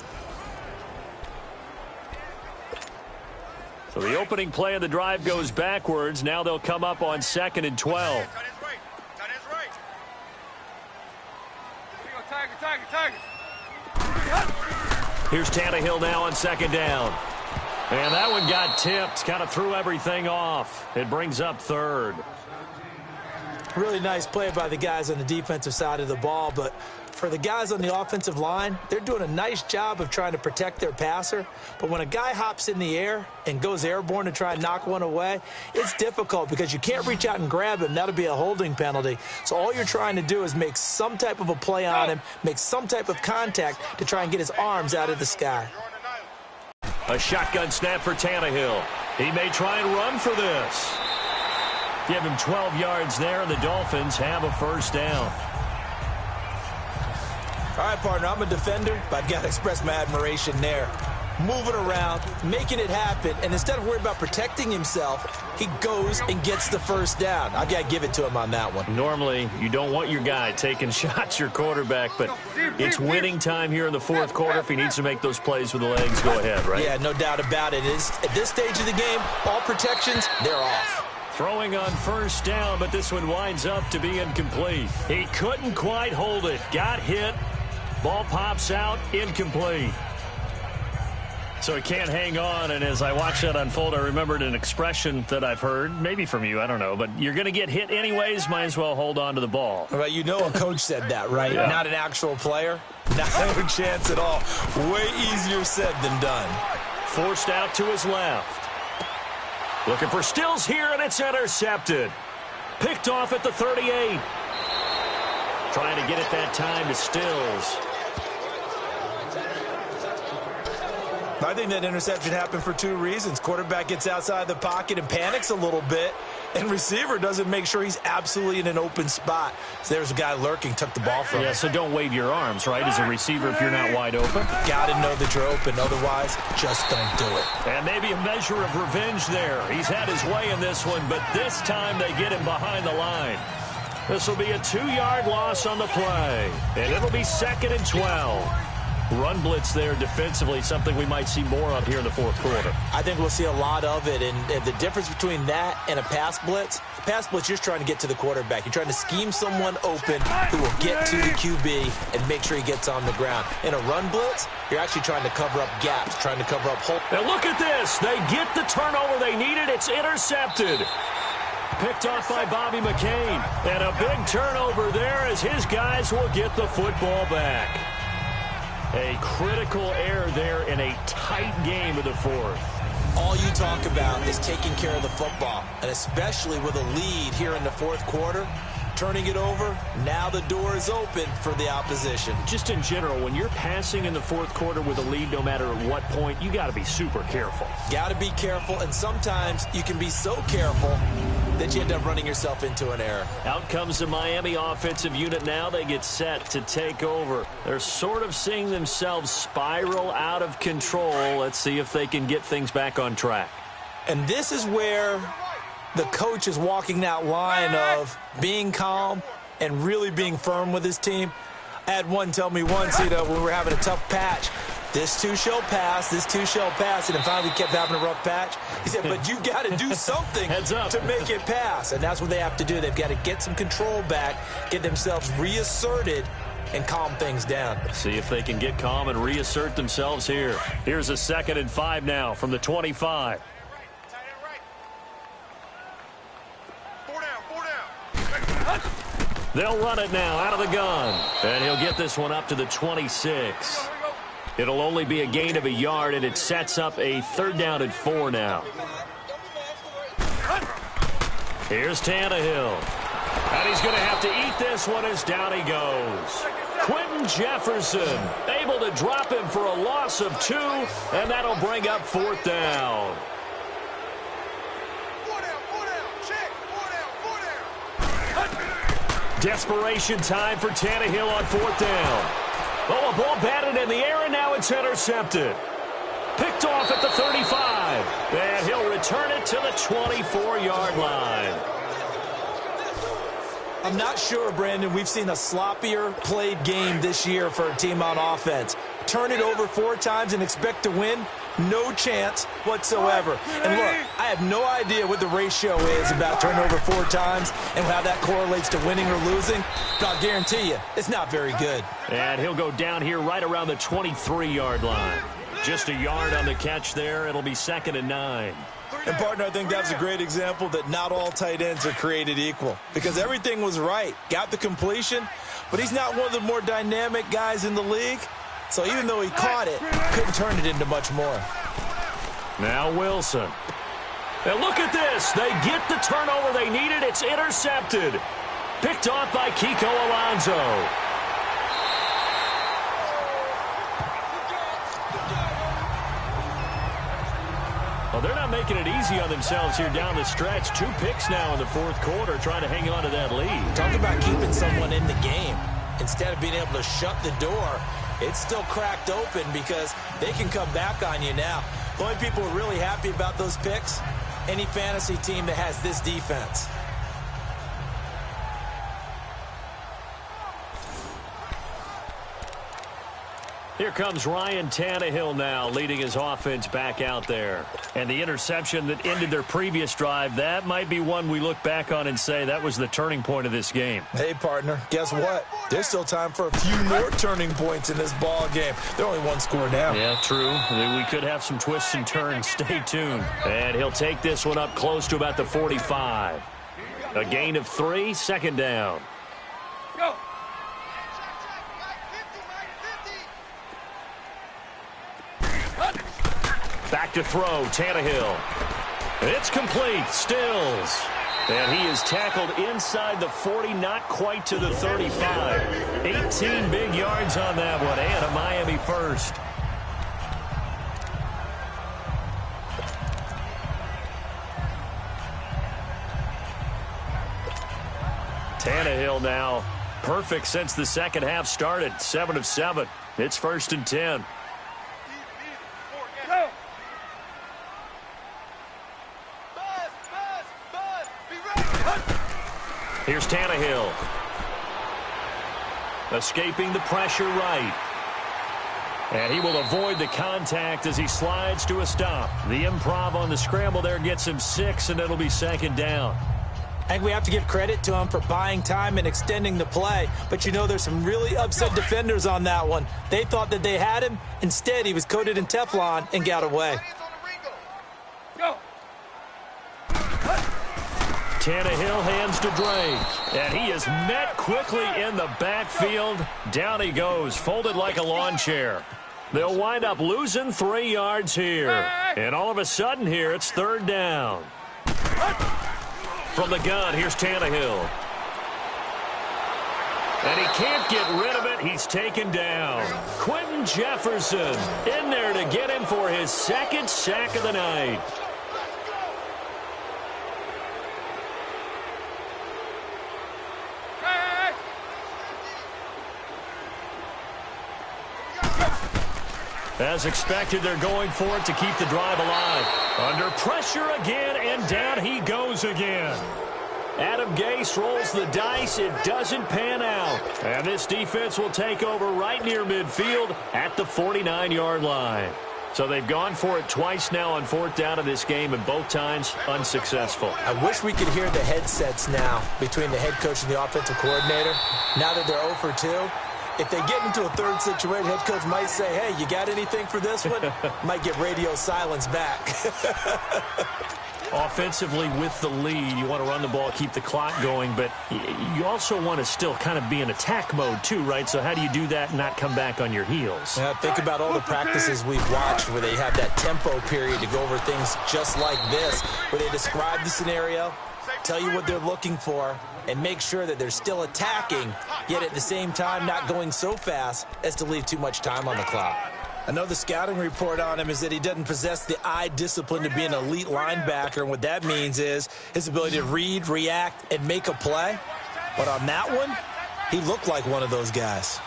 So the opening play of the drive goes backwards. Now they'll come up on 2nd and 12. Here's Tannehill now on 2nd down. And that one got tipped. Kind of threw everything off. It brings up 3rd. Really nice play by the guys on the defensive side of the ball, but for the guys on the offensive line, they're doing a nice job of trying to protect their passer. But when a guy hops in the air and goes airborne to try and knock one away, it's difficult because you can't reach out and grab him. That'll be a holding penalty. So all you're trying to do is make some type of a play on him, make some type of contact to try and get his arms out of the sky. A shotgun snap for Tannehill. He may try and run for this. Give him 12 yards there, and the Dolphins have a 1st down. All right, partner, I'm a defender, but I've got to express my admiration there. Moving around, making it happen, and instead of worrying about protecting himself, he goes and gets the 1st down. I've got to give it to him on that one. Normally, you don't want your guy taking shots, your quarterback, but it's winning time here in the 4th quarter. If he needs to make those plays with the legs, go ahead, right? Yeah, no doubt about it. At this stage of the game, all protections, they're off. Throwing on 1st down, but this one winds up to be incomplete. He couldn't quite hold it. Got hit. Ball pops out. Incomplete. So he can't hang on, and as I watched that unfold, I remembered an expression that I've heard, maybe from you, I don't know, but you're going to get hit anyways, might as well hold on to the ball. Well, you know a coach said that, right? Yeah. Not an actual player. Not a chance at all. Way easier said than done. Forced out to his left. Looking for Stills here, and it's intercepted. Picked off at the 38. Trying to get it that time to Stills. I think that interception happened for 2 reasons. Quarterback gets outside the pocket and panics a little bit, and receiver doesn't make sure he's absolutely in an open spot. So there's a guy lurking, took the ball from him. Yeah, so don't wave your arms, right, as a receiver if you're not wide open. Got to know that you're open. Otherwise, just don't do it. And maybe a measure of revenge there. He's had his way in this one, but this time they get him behind the line. This will be a 2-yard loss on the play, and it'll be 2nd and 12. Run blitz there defensively, something we might see more of here in the 4th quarter. I think we'll see a lot of it, and the difference between that and a pass blitz, you're just trying to get to the quarterback. You're trying to scheme someone open who will get to the QB and make sure he gets on the ground. In a run blitz, you're actually trying to cover up gaps, trying to cover up holes. Now look at this. They get the turnover they needed. It's intercepted. Picked off by Bobby McCain. And a big turnover there as his guys will get the football back. A critical error there in a tight game of the 4th. All you talk about is taking care of the football, and especially with a lead here in the 4th quarter, turning it over, now the door is open for the opposition. Just in general, when you're passing in the 4th quarter with a lead, no matter at what point, you got to be super careful. Got to be careful, and sometimes you can be so careful that you end up running yourself into an error. Out comes the Miami offensive unit now. They get set to take over. They're sort of seeing themselves spiral out of control. Let's see if they can get things back on track. And this is where the coach is walking that line of being calm and really being firm with his team. I had one tell me once, when we were having a tough patch, this too shall pass, this too shall pass, and then finally we kept having a rough patch. He said, but you've got to do something to make it pass, and that's what they have to do. They've got to get some control back, get themselves reasserted, and calm things down. See if they can get calm and reassert themselves here. Here's a 2nd and 5 now from the 25. They'll run it now out of the gun. And he'll get this one up to the 26. It'll only be a gain of a yard, and it sets up a 3rd down and 4 now. Here's Tannehill. And he's going to have to eat this one as down he goes. Quentin Jefferson able to drop him for a loss of 2, and that'll bring up 4th down. Desperation time for Tannehill on 4th down. Oh, a ball batted in the air, and now it's intercepted. Picked off at the 35. And he'll return it to the 24-yard line. I'm not sure, Brandon, we've seen a sloppier played game this year for a team on offense. Turn it over 4 times and expect to win? No chance whatsoever. And look, I have no idea what the ratio is about turnover 4 times and how that correlates to winning or losing, but I'll guarantee you it's not very good. And he'll go down here right around the 23-yard line. Just a yard on the catch there. It'll be 2nd and 9. And, partner, I think that's a great example that not all tight ends are created equal, because everything was right. Got the completion, but he's not one of the more dynamic guys in the league. So even though he caught it, couldn't turn it into much more. Now Wilson. And look at this. They get the turnover they needed. It's intercepted. Picked off by Kiko Alonso. Well, they're not making it easy on themselves here down the stretch. 2 picks now in the 4th quarter, trying to hang on to that lead. Talk about keeping someone in the game. Instead of being able to shut the door, it's still cracked open because they can come back on you now. The only people who are really happy about those picks, any fantasy team that has this defense. Here comes Ryan Tannehill now, leading his offense back out there. And the interception that ended their previous drive, that might be one we look back on and say that was the turning point of this game. Hey, partner, guess what? There's still time for a few more turning points in this ball game. They're only 1 score down. Yeah, true. We could have some twists and turns. Stay tuned. And he'll take this one up close to about the 45. A gain of 3, 2nd down. Go. Back to throw, Tannehill. It's complete, Stills. And he is tackled inside the 40, not quite to the 35. 18 big yards on that one, and a Miami first. Tannehill now, perfect since the 2nd half started. 7 of 7. It's 1st and 10. Here's Tannehill. Escaping the pressure right. And he will avoid the contact as he slides to a stop. The improv on the scramble there gets him 6, and it'll be 2nd down. I think we have to give credit to him for buying time and extending the play. But, there's some really upset defenders on that one. They thought that they had him. Instead, he was coated in Teflon and got away. Tannehill hands to Drake. And he is met quickly in the backfield. Down he goes, folded like a lawn chair. They'll wind up losing 3 yards here. And all of a sudden here, it's 3rd down. From the gun, here's Tannehill. And he can't get rid of it. He's taken down. Quentin Jefferson in there to get him for his 2nd sack of the night. As expected, they're going for it to keep the drive alive. Under pressure again, and down he goes again. Adam Gase rolls the dice. It doesn't pan out. And this defense will take over right near midfield at the 49-yard line. So they've gone for it twice now on fourth down of this game, and both times unsuccessful. I wish we could hear the headsets now between the head coach and the offensive coordinator. Now that they're 0 for 2, if they get into a third situation, head coach might say, hey, you got anything for this one? Might get radio silence back. Offensively with the lead, you want to run the ball, keep the clock going, but you also want to still kind of be in attack mode too, right? So how do you do that and not come back on your heels? Yeah, think about all the practices we've watched where they have that tempo period to go over things just like this, where they describe the scenario, tell you what they're looking for, and make sure that they're still attacking, yet at the same time not going so fast as to leave too much time on the clock. I know the scouting report on him is that he doesn't possess the eye discipline to be an elite linebacker, and what that means is his ability to read, react, and make a play. But on that one, he looked like one of those guys.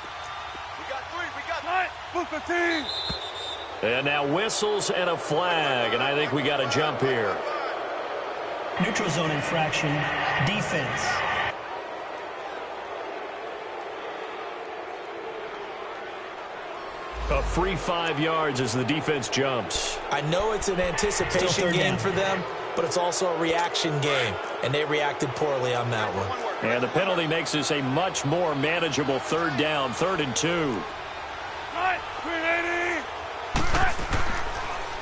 We got 3. We got 9. Move 15. And now whistles and a flag, and I think we got a jump here. Neutral zone infraction, defense. A free 5 yards as the defense jumps. I know it's an anticipation game for them, but it's also a reaction game, and they reacted poorly on that one. And the penalty makes this a much more manageable third down, 3rd and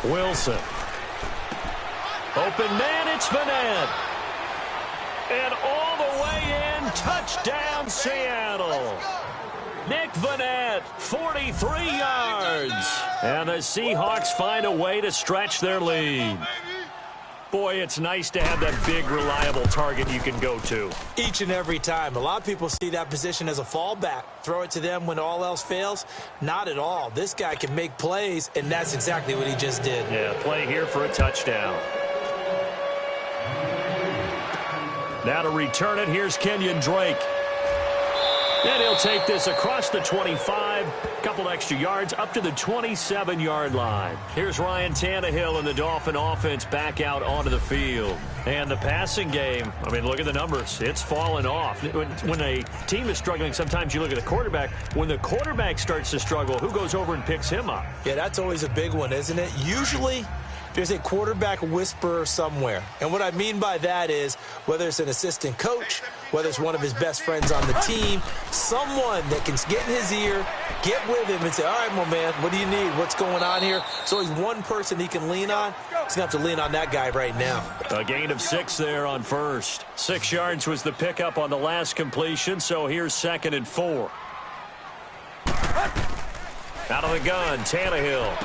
2. Wilson. Open man, it's Vanette. And all the way in, touchdown Seattle. Nick Vanette, 43 yards. And the Seahawks find a way to stretch their lead. Boy, it's nice to have that big, reliable target you can go to. Each and every time. A lot of people see that position as a fallback. Throw it to them when all else fails. Not at all. This guy can make plays, and that's exactly what he just did. Yeah, play here for a touchdown. Now to return it, here's Kenyon Drake. And he'll take this across the 25, a couple extra yards, up to the 27-yard line. Here's Ryan Tannehill and the Dolphin offense back out onto the field. And the passing game, I mean, look at the numbers. It's fallen off. When a team is struggling, sometimes you look at the quarterback. When the quarterback starts to struggle, who goes over and picks him up? Yeah, that's always a big one, isn't it? Usually, there's a quarterback whisperer somewhere. And what I mean by that is whether it's an assistant coach, whether it's one of his best friends on the team, someone that can get in his ear, get with him and say, all right, my man, what do you need? What's going on here? So he's one person he can lean on. He's going to have to lean on that guy right now. A gain of 6 there on first. 6 yards was the pickup on the last completion, so here's 2nd and 4. Out of the gun, Tannehill.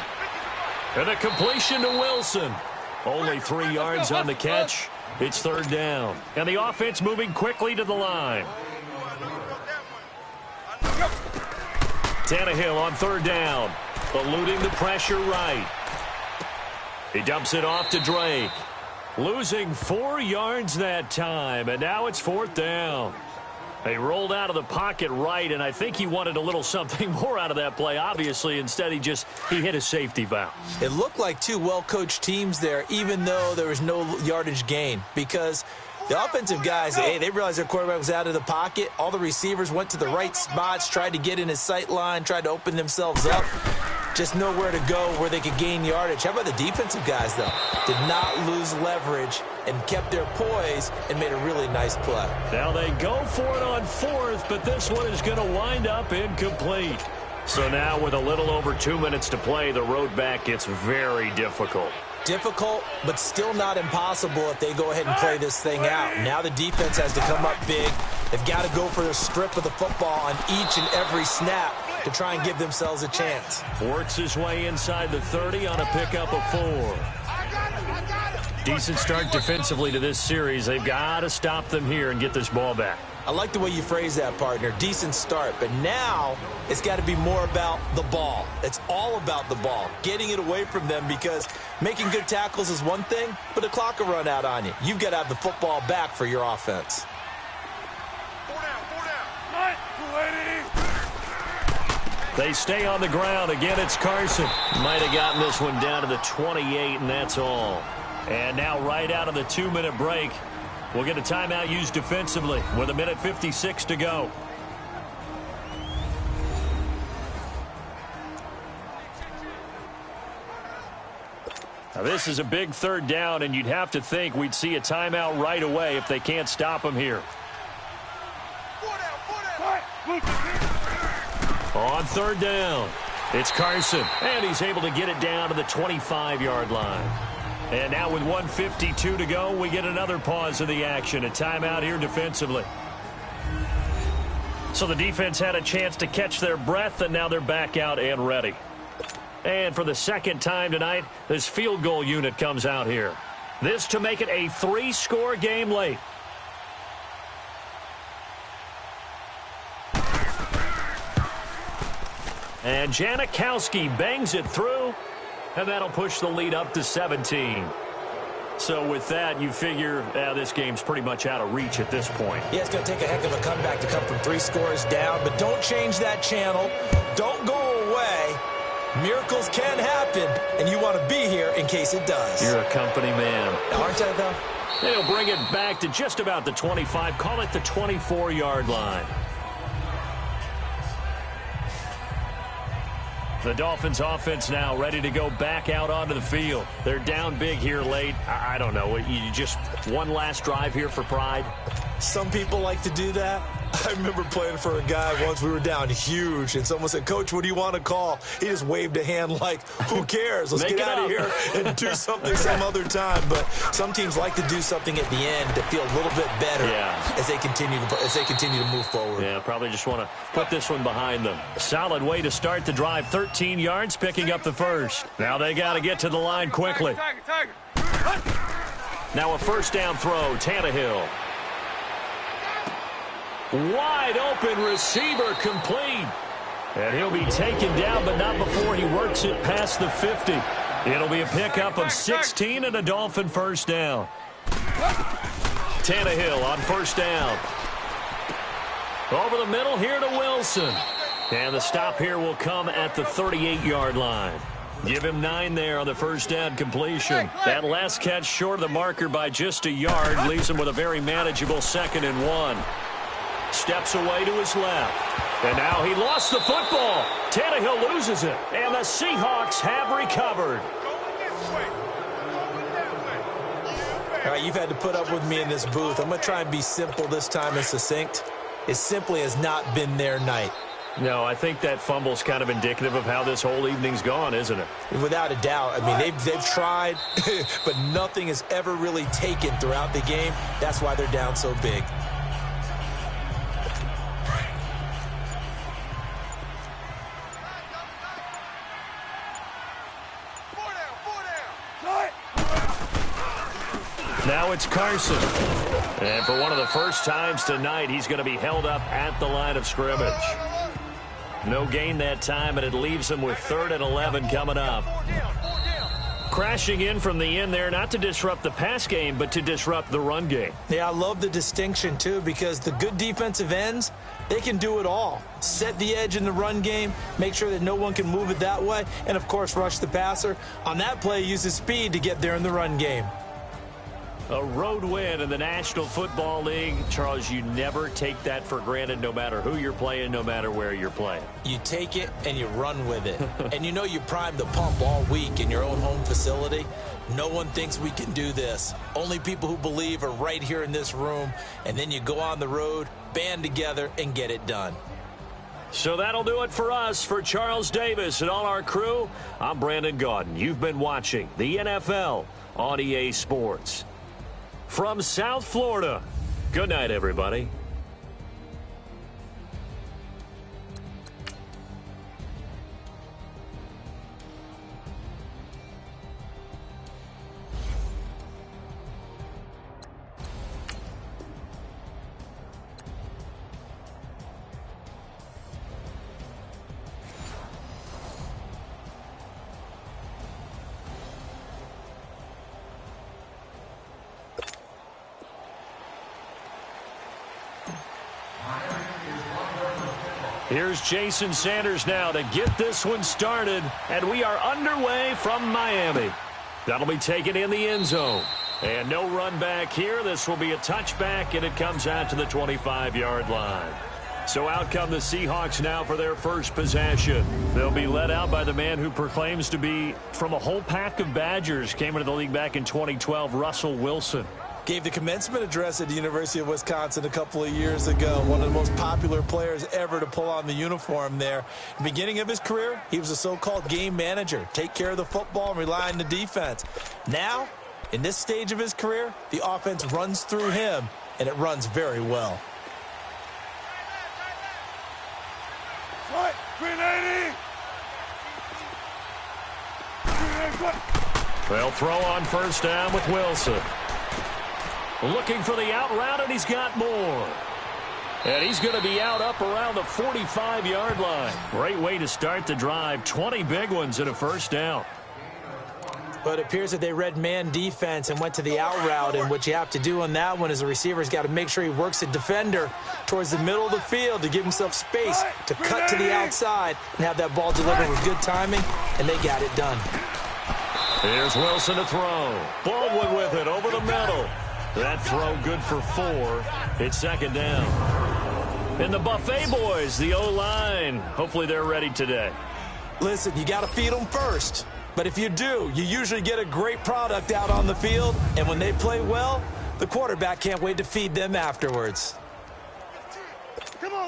And a completion to Wilson. Only 3 yards on the catch. It's 3rd down. And the offense moving quickly to the line. Tannehill on 3rd down. Eluding the pressure right. He dumps it off to Drake. Losing 4 yards that time. And now it's 4th down. They rolled out of the pocket right, and I think he wanted a little something more out of that play, obviously. Instead, he hit a safety valve. It looked like two well-coached teams there, even though there was no yardage gain, because the offensive guys, hey, they realized their quarterback was out of the pocket. All the receivers went to the right spots, tried to get in his sight line, tried to open themselves up. Just nowhere to go where they could gain yardage. How about the defensive guys, though? Did not lose leverage and kept their poise and made a really nice play. Now they go for it on 4th, but this one is going to wind up incomplete. So now with a little over 2 minutes to play, the road back gets very difficult. Difficult, but still not impossible if they go ahead and play this thing out. Now the defense has to come up big. They've got to go for the strip of the football on each and every snap to try and give themselves a chance. Works his way inside the 30 on a pickup of 4. Decent start defensively to this series. They've got to stop them here and get this ball back. I like the way you phrase that, partner. Decent start. But now it's got to be more about the ball. It's all about the ball. Getting it away from them, because making good tackles is one thing, but the clock will run out on you. You've got to have the football back for your offense. 4 down. 280. They stay on the ground. Again, it's Carson. Might have gotten this one down to the 28, and that's all. And now right out of the 2-minute break, we'll get a timeout used defensively with 1:56 to go. Now, this is a big third down, and you'd have to think we'd see a timeout right away if they can't stop him here. On third down, it's Carson, and he's able to get it down to the 25-yard line. And now with 1:52 to go, we get another pause of the action, a timeout here defensively. So the defense had a chance to catch their breath, and now they're back out and ready. And for the second time tonight, this field goal unit comes out here. This to make it a 3-score game late. And Janikowski bangs it through, and that'll push the lead up to 17. So with that, you figure this game's pretty much out of reach at this point. Yeah, it's going to take a heck of a comeback to come from 3 scores down, but don't change that channel. Don't go away. Miracles can happen, and you want to be here in case it does. You're a company man. Aren't I, though? They'll bring it back to just about the 25. Call it the 24-yard line. The Dolphins offense now ready to go back out onto the field. They're down big here late. I don't know. You just one last drive here for pride? Some people like to do that. I remember playing for a guy once. We were down huge, and someone said, "Coach, what do you want to call?" He just waved a hand like, who cares? Let's get out of here and do something some other time. But some teams like to do something at the end to feel a little bit better as they continue to move forward. Yeah, probably just want to put this one behind them. Solid way to start the drive. 13 yards, picking up the first. Now they got to get to the line quickly. Now a first down throw, Tannehill. Wide open receiver complete. And he'll be taken down, but not before he works it past the 50. It'll be a pickup of 16 and a Dolphin first down. Tannehill on first down. Over the middle here to Wilson. And the stop here will come at the 38-yard line. Give him 9 there on the first down completion. That last catch short of the marker by just a yard leaves him with a very manageable 2nd and 1. Steps away to his left. And now he lost the football. Tannehill loses it. And the Seahawks have recovered. All right, you've had to put up with me in this booth. I'm going to try and be simple this time and succinct. It simply has not been their night. No, I think that fumble's kind of indicative of how this whole evening's gone, isn't it? Without a doubt. I mean, they've tried, but nothing has ever really taken throughout the game. That's why they're down so big. Now it's Carson. And for one of the first times tonight, he's going to be held up at the line of scrimmage. No gain that time, and it leaves him with 3rd and 11 coming up. Crashing in from the end there, not to disrupt the pass game, but to disrupt the run game. Yeah, I love the distinction, too, because the good defensive ends, they can do it all. Set the edge in the run game, make sure that no one can move it that way, and, of course, rush the passer. On that play, use his speed to get there in the run game. A road win in the National Football League. Charles, you never take that for granted, no matter who you're playing, no matter where you're playing. You take it and you run with it. And you know you primed the pump all week in your own home facility. No one thinks we can do this. Only people who believe are right here in this room. And then you go on the road, band together, and get it done. So that'll do it for us. For Charles Davis and all our crew, I'm Brandon Gaudin. You've been watching the NFL on EA Sports. From South Florida, good night, everybody. Here's Jason Sanders now to get this one started, and we are underway from Miami. That'll be taken in the end zone. And no run back here. This will be a touchback, and it comes out to the 25-yard line. So out come the Seahawks now for their first possession. They'll be led out by the man who proclaims to be from a whole pack of Badgers. Came into the league back in 2012, Russell Wilson. Gave the commencement address at the University of Wisconsin a couple of years ago. One of the most popular players ever to pull on the uniform there. At the beginning of his career, he was a so-called game manager. Take care of the football and rely on the defense. Now, in this stage of his career, the offense runs through him, and it runs very well. They'll throw on first down with Wilson. Looking for the out route, and he's got more. And he's going to be out up around the 45-yard line. Great way to start the drive. 20 big ones and a first down. But it appears that they read man defense and went to the out route. And what you have to do on that one is the receiver's got to make sure he works the defender towards the middle of the field to give himself space to cut to the outside and have that ball delivered with good timing. And they got it done. Here's Wilson to throw. Baldwin with it over the middle. That throw good for 4. It's second down. And the Buffet boys, the O-line, hopefully they're ready today. Listen, you got to feed them first. But if you do, you usually get a great product out on the field. And when they play well, the quarterback can't wait to feed them afterwards.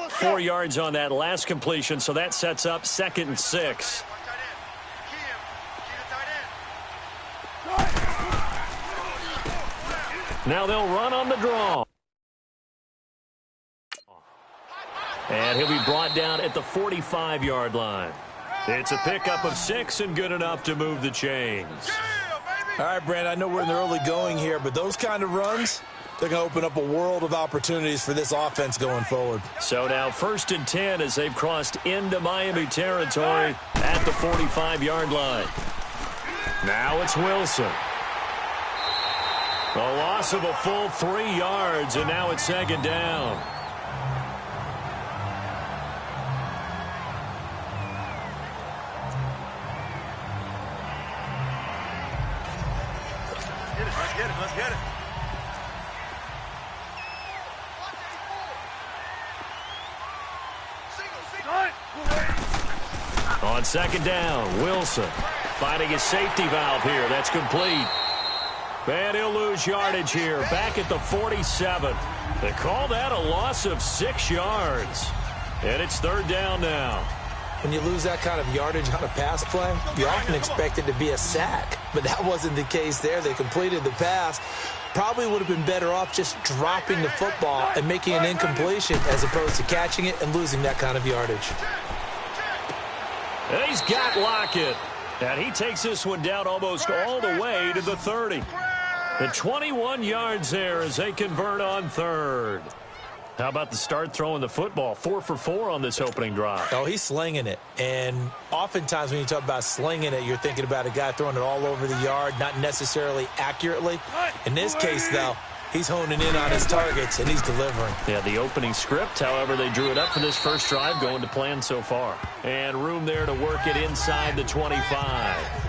4 yards on that last completion, so that sets up 2nd and 6. Now they'll run on the draw. And he'll be brought down at the 45-yard line. It's a pickup of 6 and good enough to move the chains. All right, Brand, I know we're in the early going here, but those kind of runs, they're going to open up a world of opportunities for this offense going forward. So now 1st and 10 as they've crossed into Miami territory at the 45-yard line. Now it's Wilson. A loss of a full 3 yards, and now it's 2nd down. Let's get it. On 2nd down, Wilson finding his safety valve here. That's complete. And he'll lose yardage here, back at the 47. They call that a loss of 6 yards. And it's 3rd down now. When you lose that kind of yardage on a pass play, you often expect it to be a sack. But that wasn't the case there. They completed the pass. Probably would have been better off just dropping the football and making an incompletion as opposed to catching it and losing that kind of yardage. And he's got Lockett. And he takes this one down almost all the way to the 30. The 21 yards there as they convert on 3rd. How about the start throwing the football? 4 for 4 on this opening drive. Oh, he's slinging it. And oftentimes when you talk about slinging it, you're thinking about a guy throwing it all over the yard, not necessarily accurately. In this case, though, he's honing in on his targets, and he's delivering. Yeah, the opening script, however, they drew it up for this first drive, going to plan so far. And room there to work it inside the 25.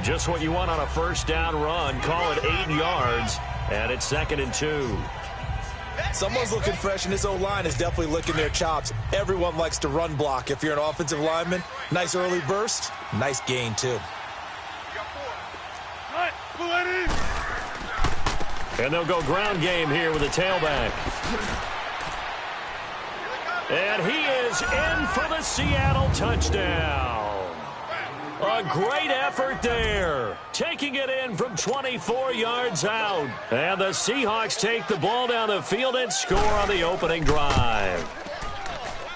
Just what you want on a first down run. Call it 8 yards, and it's 2nd and 2. Someone's looking fresh, and this O-line is definitely licking their chops. Everyone likes to run block. If you're an offensive lineman, nice early burst, nice gain, too. And they'll go ground game here with a tailback. And he is in for the Seattle touchdown. A great effort there. Taking it in from 24 yards out. And the Seahawks take the ball down the field and score on the opening drive.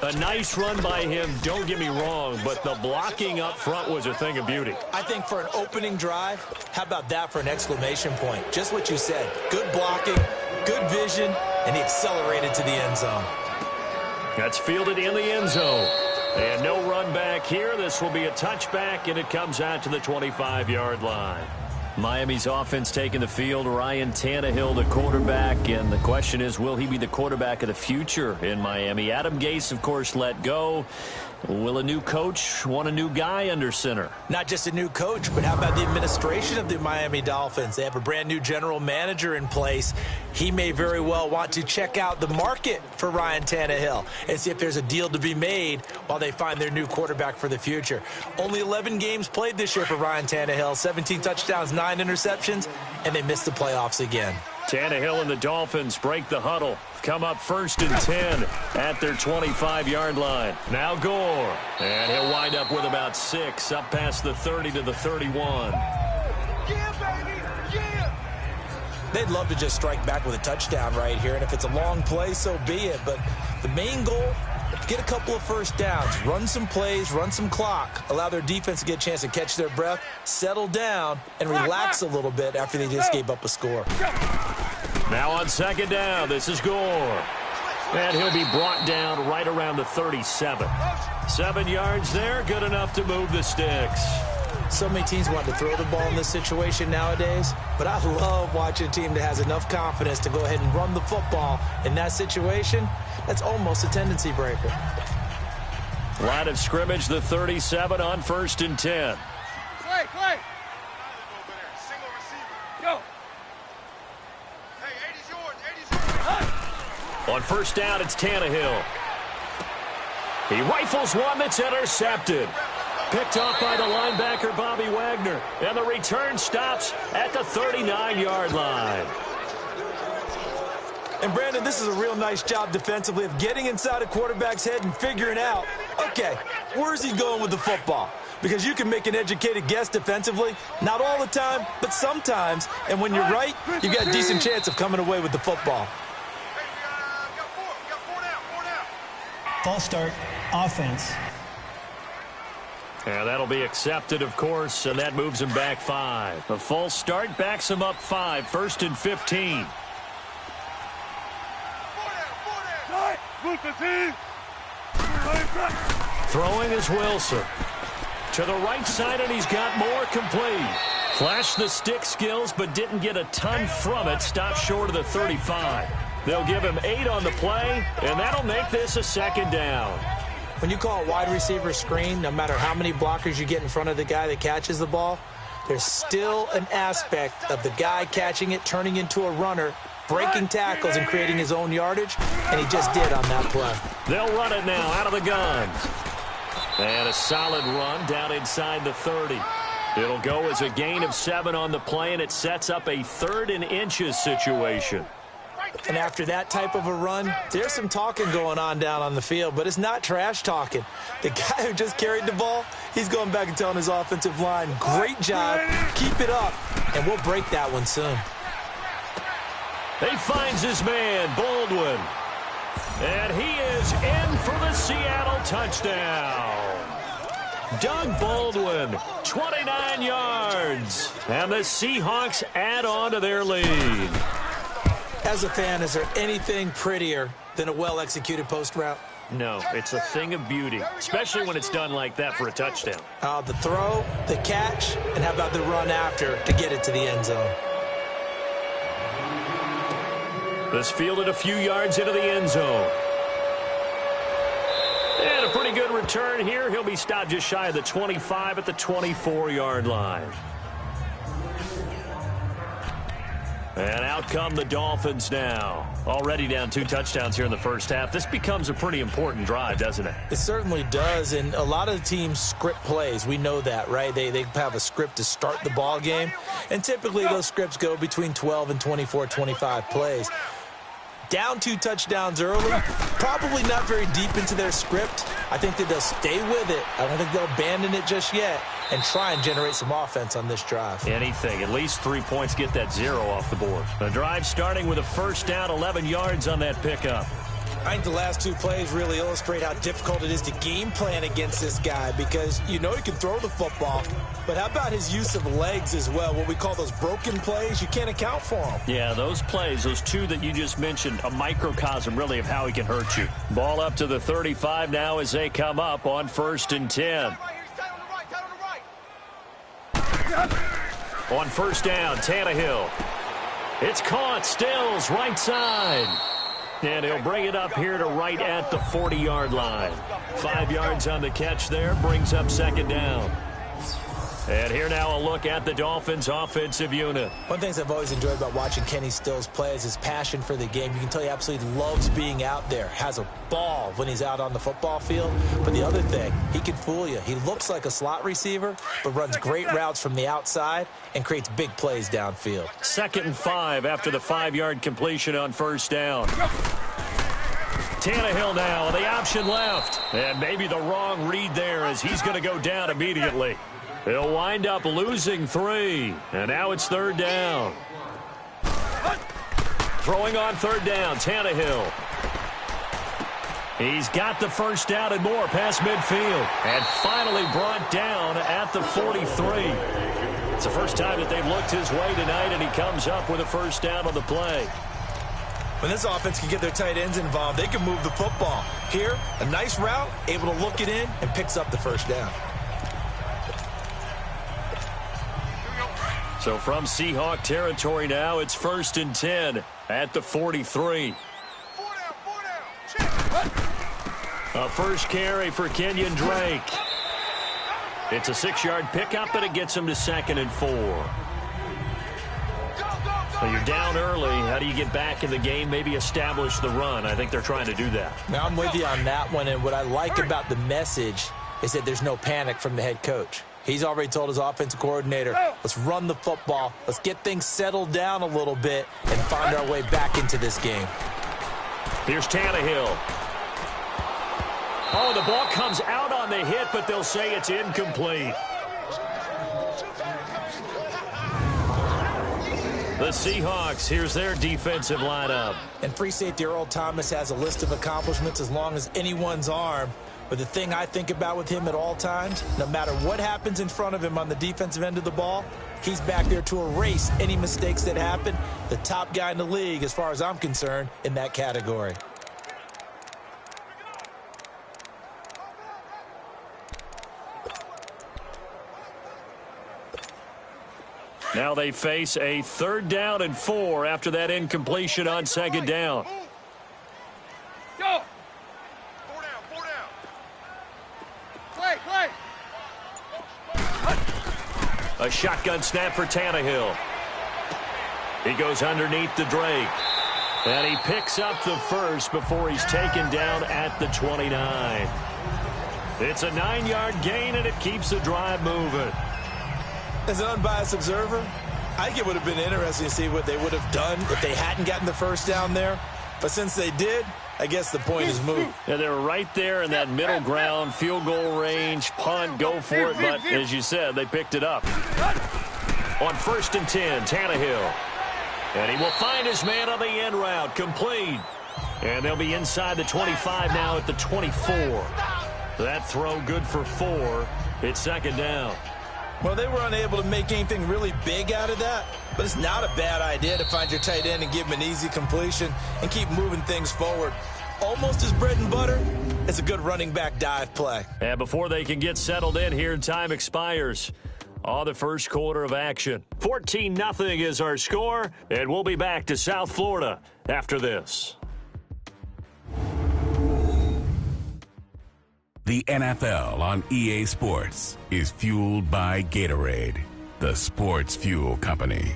A nice run by him, don't get me wrong, but the blocking up front was a thing of beauty. I think for an opening drive, how about that for an exclamation point? Just what you said. Good blocking, good vision, and he accelerated to the end zone. That's fielded in the end zone. And no run back here. This will be a touchback, and it comes out to the 25-yard line. Miami's offense taking the field. Ryan Tannehill, the quarterback. And the question is, will he be the quarterback of the future in Miami? Adam Gase, of course, let go. Will a new coach want a new guy under center? Not just a new coach, but how about the administration of the Miami Dolphins? They have a brand new general manager in place. He may very well want to check out the market for Ryan Tannehill and see if there's a deal to be made while they find their new quarterback for the future. Only 11 games played this year for Ryan Tannehill, 17 touchdowns, 9 interceptions, and they missed the playoffs again. Tannehill and the Dolphins break the huddle. Come up 1st and 10 at their 25-yard line. Now Gore. And he'll wind up with about 6 up past the 30 to the 31. Yeah, baby! Yeah! They'd love to just strike back with a touchdown right here, and if it's a long play, so be it. But the main goal, get a couple of first downs, run some plays, run some clock, allow their defense to get a chance to catch their breath, settle down, and relax a little bit after they just gave up a score. Now on 2nd down, this is Gore. And he'll be brought down right around the 37. 7 yards there, good enough to move the sticks. So many teams want to throw the ball in this situation nowadays, but I love watching a team that has enough confidence to go ahead and run the football in that situation. That's almost a tendency breaker. Line of scrimmage, the 37 on 1st and 10. Clay! Single receiver. Go! Hey, 80's yours. On 1st down, it's Tannehill. He rifles one that's intercepted. Picked off by the linebacker, Bobby Wagner. And the return stops at the 39-yard line. And, Brandon, this is a real nice job defensively of getting inside a quarterback's head and figuring out, okay, where's he going with the football? Because you can make an educated guess defensively, not all the time, but sometimes. And when you're right, you've got a decent chance of coming away with the football. False start, offense. And that'll be accepted, of course, and that moves him back 5. The false start backs him up 5, 1st and 15. Throwing is Wilson. To the right side, and he's got more complete. Flashed the stick skills, but didn't get a ton from it. Stopped short of the 35. They'll give him 8 on the play, and that'll make this a 2nd down. When you call a wide receiver screen, no matter how many blockers you get in front of the guy that catches the ball, there's still an aspect of the guy catching it, turning into a runner, breaking tackles and creating his own yardage, and he just did on that play. They'll run it now out of the gun. And a solid run down inside the 30. It'll go as a gain of 7 on the play, and it sets up a 3rd and inches situation. And after that type of a run, there's some talking going on down on the field, but it's not trash talking. The guy who just carried the ball, he's going back and telling his offensive line, great job, keep it up, and we'll break that one soon. He finds his man, Baldwin. And he is in for the Seattle touchdown. Doug Baldwin, 29 yards. And the Seahawks add on to their lead. As a fan, is there anything prettier than a well-executed post route? No, it's a thing of beauty, especially when it's done like that for a touchdown. The throw, the catch, and how about the run after to get it to the end zone? This fielded a few yards into the end zone. And a pretty good return here. He'll be stopped just shy of the 25 at the 24-yard line. And out come the Dolphins now. Already down 2 touchdowns here in the first half. This becomes a pretty important drive, doesn't it? It certainly does, and a lot of the teams script plays. We know that, right? They have a script to start the ball game, and typically those scripts go between 12 and 24, 25 plays. Down 2 touchdowns early, probably not very deep into their script. I think that they'll stay with it. I don't think they'll abandon it just yet and try and generate some offense on this drive. Anything. At least 3 points, get that 0 off the board. The drive starting with a first down, 11 yards on that pickup. I think the last 2 plays really illustrate how difficult it is to game plan against this guy because you know he can throw the football, but how about his use of legs as well? What we call those broken plays, you can't account for them. Yeah, those plays, those 2 that you just mentioned, a microcosm really of how he can hurt you. Ball up to the 35 now as they come up on 1st and 10. On first down, Tannehill. It's caught. Stills, right side. And he'll bring it up here to right at the 40-yard line. 5 yards on the catch there. Brings up second down. And here now a look at the Dolphins' offensive unit. One of the things I've always enjoyed about watching Kenny Stills play is his passion for the game. You can tell he absolutely loves being out there, has a ball when he's out on the football field. But the other thing, he can fool you. He looks like a slot receiver, but runs great routes from the outside and creates big plays downfield. 2nd and 5 after the 5-yard completion on first down. Tannehill now, the option left. And maybe the wrong read there as he's going to go down immediately. He'll wind up losing 3. And now it's 3rd down. Throwing on 3rd down, Tannehill. He's got the first down and more past midfield. And finally brought down at the 43. It's the first time that they've looked his way tonight, and he comes up with a first down on the play. When this offense can get their tight ends involved, they can move the football. Here, a nice route, able to look it in, and picks up the first down. So from Seahawk territory now, it's 1st and 10 at the 43. A first carry for Kenyon Drake. It's a 6-yard pickup, and it gets him to 2nd and 4. So you're down early. How do you get back in the game? Maybe establish the run. I think they're trying to do that. Now, I'm with you on that one, and what I like about the message is that there's no panic from the head coach. He's already told his offensive coordinator, let's run the football, let's get things settled down a little bit and find our way back into this game. Here's Tannehill. Oh, the ball comes out on the hit, but they'll say it's incomplete. The Seahawks, here's their defensive lineup. And free safety Earl Thomas has a list of accomplishments as long as anyone's arm. But the thing I think about with him at all times, no matter what happens in front of him on the defensive end of the ball, he's back there to erase any mistakes that happen. The top guy in the league, as far as I'm concerned, in that category. Now they face a 3rd down and 4 after that incompletion on 2nd down. Go! 4 down. Play. A shotgun snap for Tannehill. He goes underneath the Drake. And he picks up the first before he's taken down at the 29. It's a 9-yard gain, and it keeps the drive moving. As an unbiased observer, I think it would have been interesting to see what they would have done if they hadn't gotten the first down there. But since they did, I guess the point is moot. Yeah, they were right there in that middle ground, field goal range, punt, go for it. But as you said, they picked it up. On 1st and 10, Tannehill. And he will find his man on the end route, complete. And they'll be inside the 25 now at the 24. That throw good for 4. It's 2nd down. Well, they were unable to make anything really big out of that, but it's not a bad idea to find your tight end and give him an easy completion and keep moving things forward. Almost as bread and butter as a good running back dive play. And before they can get settled in here, time expires on the first quarter of action. 14-0 is our score, and we'll be back to South Florida after this. The NFL on EA Sports is fueled by Gatorade, the sports fuel company.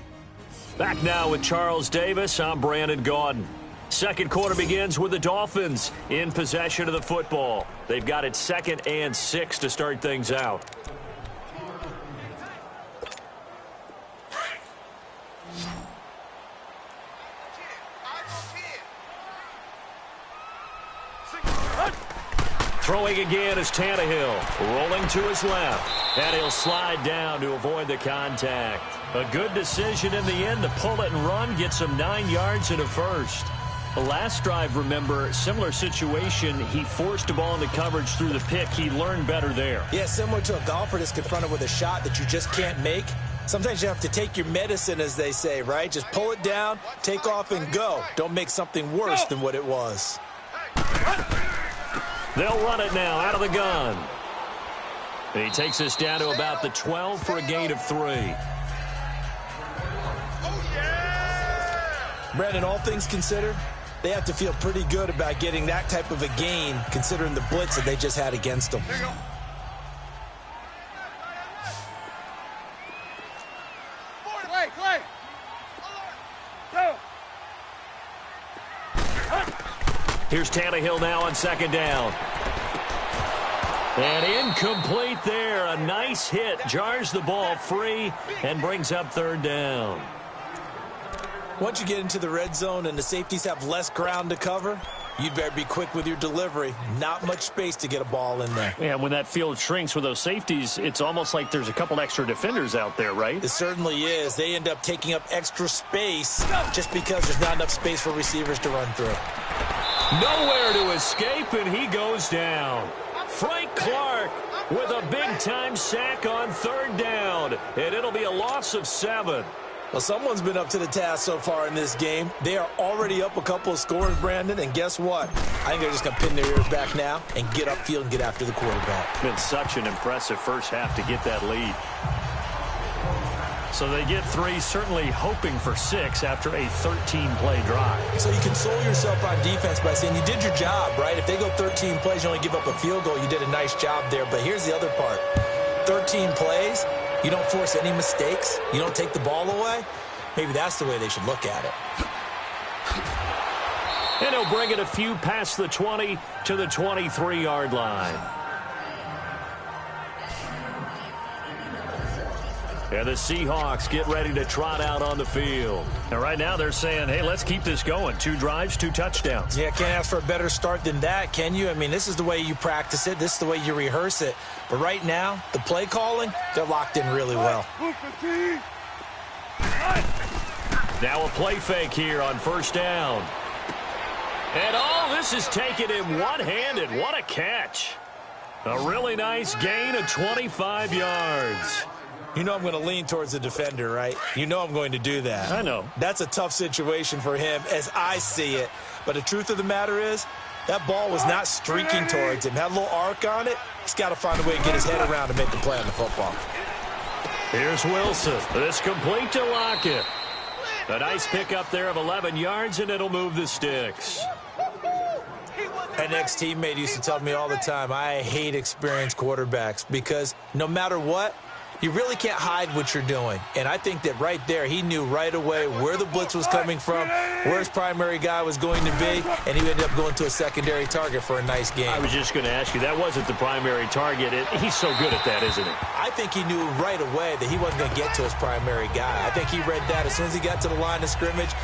Back now with Charles Davis. I'm Brandon Gaudin. Second quarter begins with the Dolphins in possession of the football. They've got it 2nd and 6 to start things out. Throwing again is Tannehill, rolling to his left, and he'll slide down to avoid the contact. A good decision in the end to pull it and run, gets him 9 yards and a first. The last drive, remember, similar situation. He forced a ball into coverage through the pick. He learned better there. Yeah, similar to a golfer that's confronted with a shot that you just can't make. Sometimes you have to take your medicine, as they say, right? Just pull it down, take off, and go. Don't make something worse than what it was. They'll run it now out of the gun. And he takes us down to about the 12 for a gain of 3. Brandon, all things considered, they have to feel pretty good about getting that type of a gain, considering the blitz that they just had against them. There you go. Clay. Go. Here's Tannehill now on second down. And incomplete there. A nice hit. Jars the ball free and brings up third down. Once you get into the red zone and the safeties have less ground to cover, you'd better be quick with your delivery. Not much space to get a ball in there. And when that field shrinks with those safeties, it's almost like there's a couple extra defenders out there, right? It certainly is. They end up taking up extra space just because there's not enough space for receivers to run through. Nowhere to escape, and he goes down. Frank Clark with a big-time sack on third down, and it'll be a loss of 7. Well, someone's been up to the task so far in this game. They are already up a couple of scores, Brandon, and guess what? I think they're just going to pin their ears back now and get upfield and get after the quarterback. Been such an impressive first half to get that lead. So they get 3, certainly hoping for 6 after a 13-play drive. So you console yourself on defense by saying you did your job, right? If they go 13 plays, you only give up a field goal, you did a nice job there. But here's the other part. 13 plays, you don't force any mistakes, you don't take the ball away. Maybe that's the way they should look at it. And he'll bring it a few past the 20 to the 23-yard line. And the Seahawks get ready to trot out on the field. And right now they're saying, hey, let's keep this going. 2 drives, 2 touchdowns. Yeah, can't ask for a better start than that, can you? I mean, this is the way you practice it. This is the way you rehearse it. But right now, the play calling, they're locked in really well. Now a play fake here on first down. And this is taken in one-handed. What a catch. A really nice gain of 25 yards. You know I'm going to lean towards the defender, right? You know I'm going to do that. I know. That's a tough situation for him as I see it. But the truth of the matter is, that ball was not streaking towards him. Had a little arc on it. He's got to find a way to get his head around and make the play on the football. Here's Wilson. It's complete to Lockett. A nice pickup there of 11 yards, and it'll move the sticks. An ex-teammate used to tell me all the time, I hate experienced quarterbacks because no matter what, you really can't hide what you're doing. And I think that right there, he knew right away where the blitz was coming from, where his primary guy was going to be, and he ended up going to a secondary target for a nice game. I was just going to ask you, that wasn't the primary target. He's so good at that, isn't he? I think he knew right away that he wasn't going to get to his primary guy. I think he read that as soon as he got to the line of scrimmage,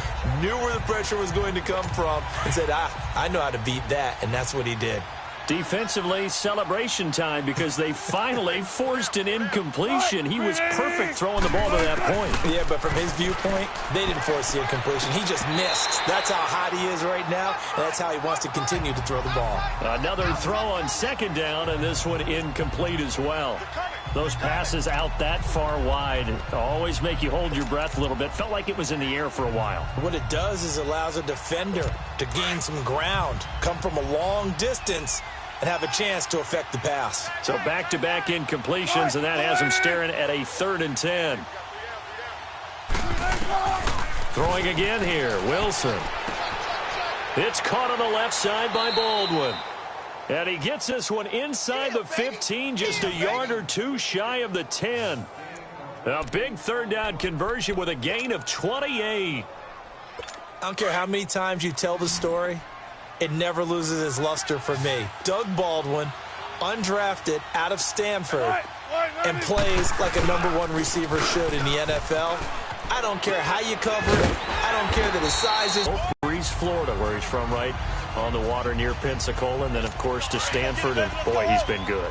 knew where the pressure was going to come from, and said, I know how to beat that, and that's what he did. Defensively, celebration time because they finally forced an incompletion. He was perfect throwing the ball to that point. Yeah, but from his viewpoint, they didn't force the incompletion. He just missed. That's how hot he is right now, and that's how he wants to continue to throw the ball. Another throw on second down, and this one incomplete as well. Those passes out that far wide always make you hold your breath a little bit. Felt like it was in the air for a while. What it does is it allows a defender to gain some ground, come from a long distance, and have a chance to affect the pass. So back-to-back incompletions, and that has him staring at a 3rd and 10. Throwing again here, Wilson. It's caught on the left side by Baldwin. And he gets this one inside the 15, just a yard or 2 shy of the 10. A big 3rd down conversion with a gain of 28. I don't care how many times you tell the story, it never loses its luster for me. Doug Baldwin, undrafted out of Stanford, and plays like a #1 receiver should in the NFL. I don't care how you cover it. I don't care that his size is. Breeze, Florida, where he's from, right on the water near Pensacola, and then, of course, to Stanford, and boy, he's been good.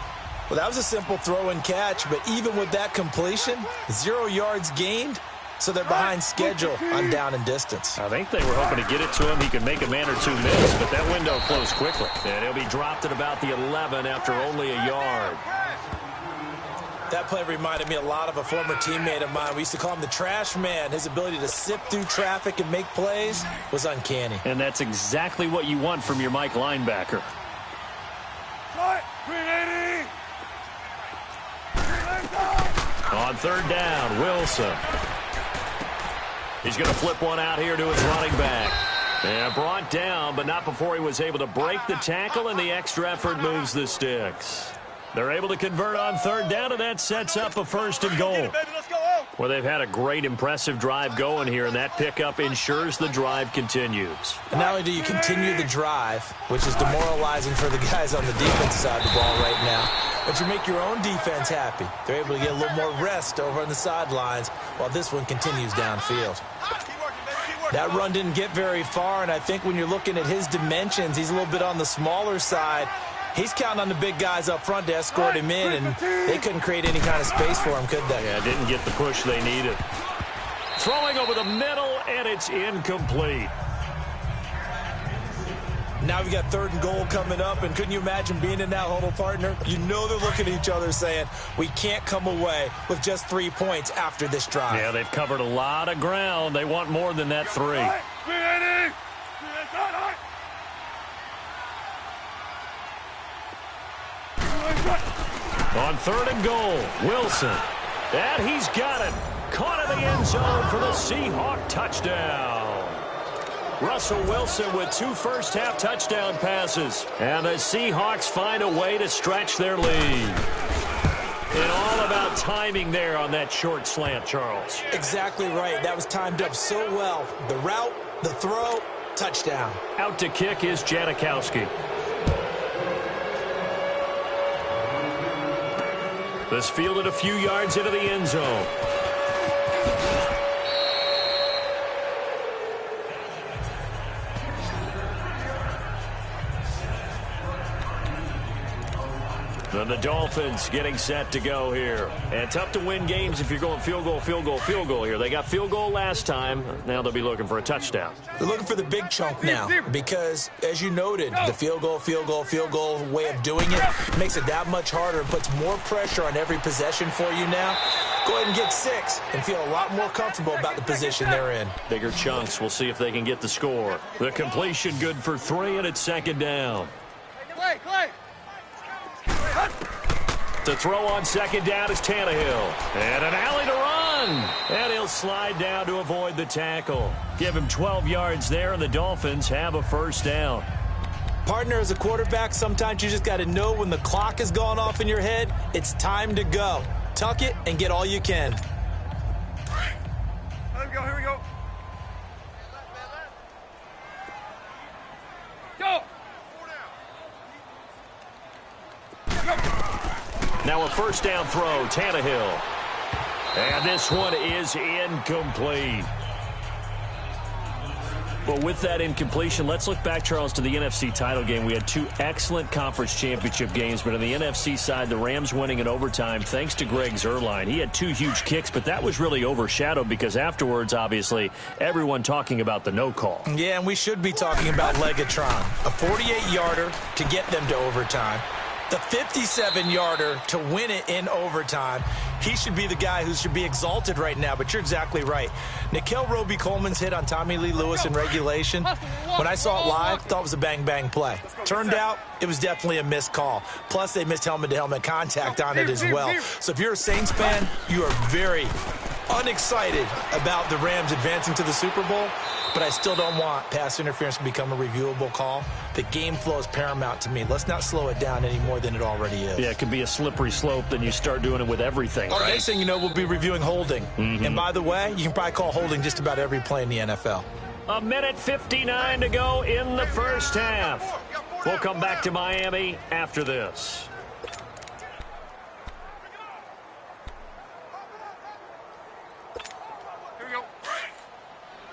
Well, that was a simple throw and catch, but even with that completion, 0 yards gained. So they're behind schedule on down and distance. I think they were hoping to get it to him. He could make a man or 2 miss, but that window closed quickly. And he'll be dropped at about the 11 after only a yard. That play reminded me a lot of a former teammate of mine. We used to call him the trash man. His ability to sift through traffic and make plays was uncanny. And that's exactly what you want from your Mike linebacker. On 3rd down, Wilson. He's going to flip one out here to his running back. And brought down, but not before he was able to break the tackle, and the extra effort moves the sticks. They're able to convert on third down, and that sets up a 1st and goal. Well, they've had a great, impressive drive going here, and that pickup ensures the drive continues. And not only do you continue the drive, which is demoralizing for the guys on the defensive side of the ball right now, but you make your own defense happy. They're able to get a little more rest over on the sidelines while this one continues downfield. That run didn't get very far, and I think when you're looking at his dimensions, he's a little bit on the smaller side. He's counting on the big guys up front to escort him in, and they couldn't create any kind of space for him, could they? Yeah, didn't get the push they needed. Throwing over the middle, and it's incomplete. Now we got 3rd and goal coming up, and couldn't you imagine being in that huddle, partner? You know they're looking at each other saying, we can't come away with just 3 points after this drive. Yeah, they've covered a lot of ground. They want more than that 3. On 3rd and goal, Wilson. And he's got it. Caught in the end zone for the Seahawk touchdown. Russell Wilson with 2 first-half touchdown passes. And the Seahawks find a way to stretch their lead. And all about timing there on that short slant, Charles. Exactly right. That was timed up so well. The route, the throw, touchdown. Out to kick is Janikowski. This fielded a few yards into the end zone. And the Dolphins getting set to go here. And tough to win games if you're going field goal, field goal, field goal here. They got field goal last time. Now they'll be looking for a touchdown. They're looking for the big chunk now because, as you noted, the field goal way of doing it makes it that much harder and puts more pressure on every possession for you now. Go ahead and get 6 and feel a lot more comfortable about the position they're in. Bigger chunks. We'll see if they can get the score. The completion good for 3, and it's 2nd down. To throw on 2nd down is Tannehill. And an alley to run. And he'll slide down to avoid the tackle. Give him 12 yards there, and the Dolphins have a 1st down. Partner, as a quarterback, sometimes you just got to know when the clock has gone off in your head, it's time to go. Tuck it and get all you can. Here we go. Go! Now a 1st down throw, Tannehill. And this one is incomplete. Well, with that incompletion, let's look back, Charles, to the NFC title game. We had 2 excellent conference championship games, but on the NFC side, the Rams winning in overtime thanks to Greg Zuerlein. He had 2 huge kicks, but that was really overshadowed because afterwards, obviously, everyone talking about the no call. Yeah, and we should be talking about Legatron. A 48-yarder to get them to overtime. The 57-yarder to win it in overtime. He should be the guy who should be exalted right now, but you're exactly right. Nickell Roby-Coleman's hit on Tommy Lee Lewis in regulation, when I saw it live, thought it was a bang-bang play. Turned out, it was definitely a missed call. Plus, they missed helmet-to-helmet contact on it as well. So if you're a Saints fan, you are very unexcited about the Rams advancing to the Super Bowl, but I still don't want pass interference to become a reviewable call. The game flow is paramount to me. Let's not slow it down any more than it already is. Yeah, it could be a slippery slope, then you start doing it with everything, right? Next thing you know, we'll be reviewing holding. And by the way, you can probably call holding just about every play in the NFL. 1:59 to go in the 1st half. We'll come back to Miami after this.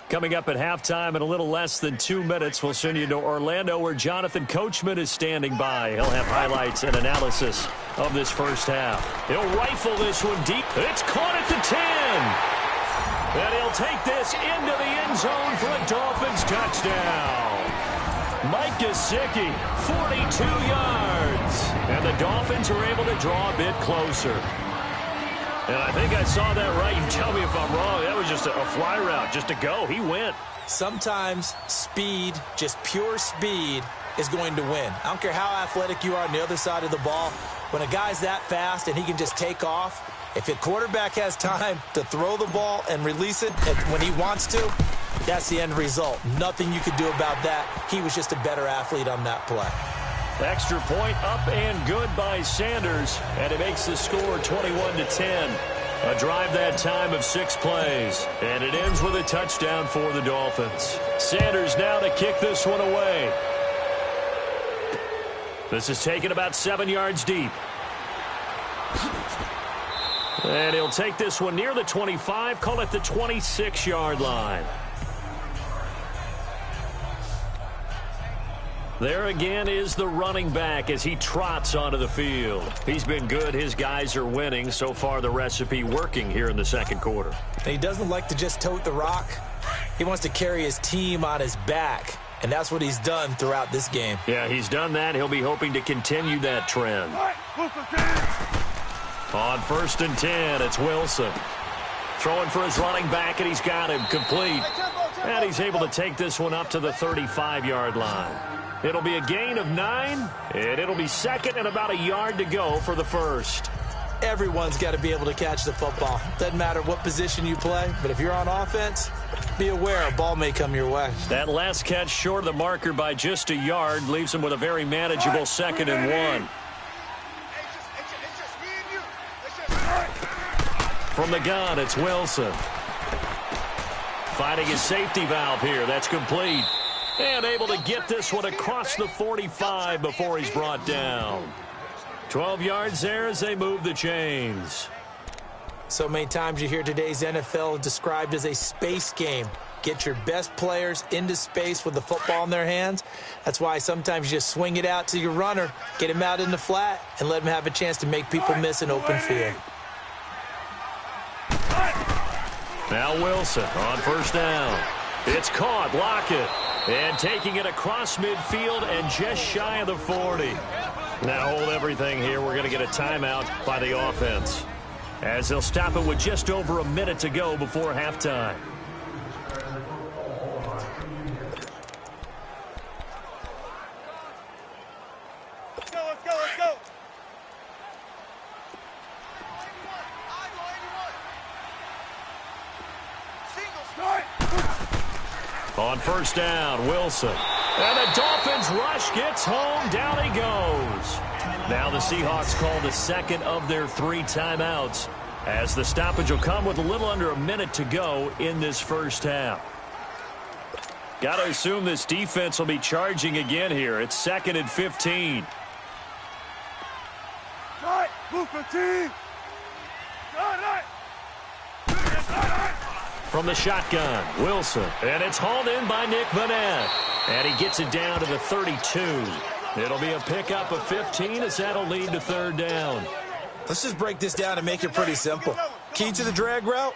Coming up at halftime in a little less than 2 minutes, we'll send you to Orlando where Jonathan Coachman is standing by. He'll have highlights and analysis of this 1st half. He'll rifle this one deep. It's caught at the 10. And he'll take this into the end zone for a Dolphins touchdown. Mike Gesicki, 42 yards. And the Dolphins are able to draw a bit closer. And I think I saw that right. You tell me if I'm wrong. That was just a fly route, just to go. He went. Sometimes speed, just pure speed, is going to win. I don't care how athletic you are on the other side of the ball. When a guy's that fast and he can just take off, If a quarterback has time to throw the ball and release it when he wants to, that's the end result. Nothing you could do about that. He was just a better athlete on that play. Extra point up and good by Sanders, and it makes the score 21-10. A drive that time of 6 plays, and it ends with a touchdown for the Dolphins. Sanders now to kick this one away. This is taken about 7 yards deep. And he'll take this one near the 25, call it the 26-yard line. There again is the running back as he trots onto the field. He's been good. His guys are winning. So far, the recipe working here in the second quarter. He doesn't like to just tote the rock. He wants to carry his team on his back, and that's what he's done throughout this game. Yeah, he's done that. He'll be hoping to continue that trend. On 1st and 10, it's Wilson. Throwing for his running back, and he's got him complete. And he's able to take this one up to the 35-yard line. It'll be a gain of 9, and it'll be second and about a yard to go for the first. Everyone's got to be able to catch the football. Doesn't matter what position you play, but if you're on offense, be aware a ball may come your way. That last catch short of the marker by just a yard leaves him with a very manageable 2nd and 1. From the gun, it's Wilson. Finding his safety valve here. That's complete. And able to get this one across the 45 before he's brought down. 12 yards there as they move the chains. So many times you hear today's NFL described as a space game. Get your best players into space with the football in their hands. That's why sometimes you just swing it out to your runner, get him out in the flat, and let him have a chance to make people miss an open field. Now Wilson on 1st down. It's caught. Lockett. And taking it across midfield and just shy of the 40. Now hold everything here. We're going to get a timeout by the offense, as they'll stop it with just over a minute to go before halftime. Let's go, let's go. On 1st down, Wilson. And the Dolphins rush, gets home, down he goes. Now the Seahawks call the second of their 3 timeouts, as the stoppage will come with a little under a minute to go in this first half. Got to assume this defense will be charging again here. It's 2nd and 15. From the shotgun, Wilson. And it's hauled in by Nick Vanette. And he gets it down to the 32. It'll be a pickup of 15 as that'll lead to 3rd down. Let's just break this down and make it pretty simple. Key to the drag route,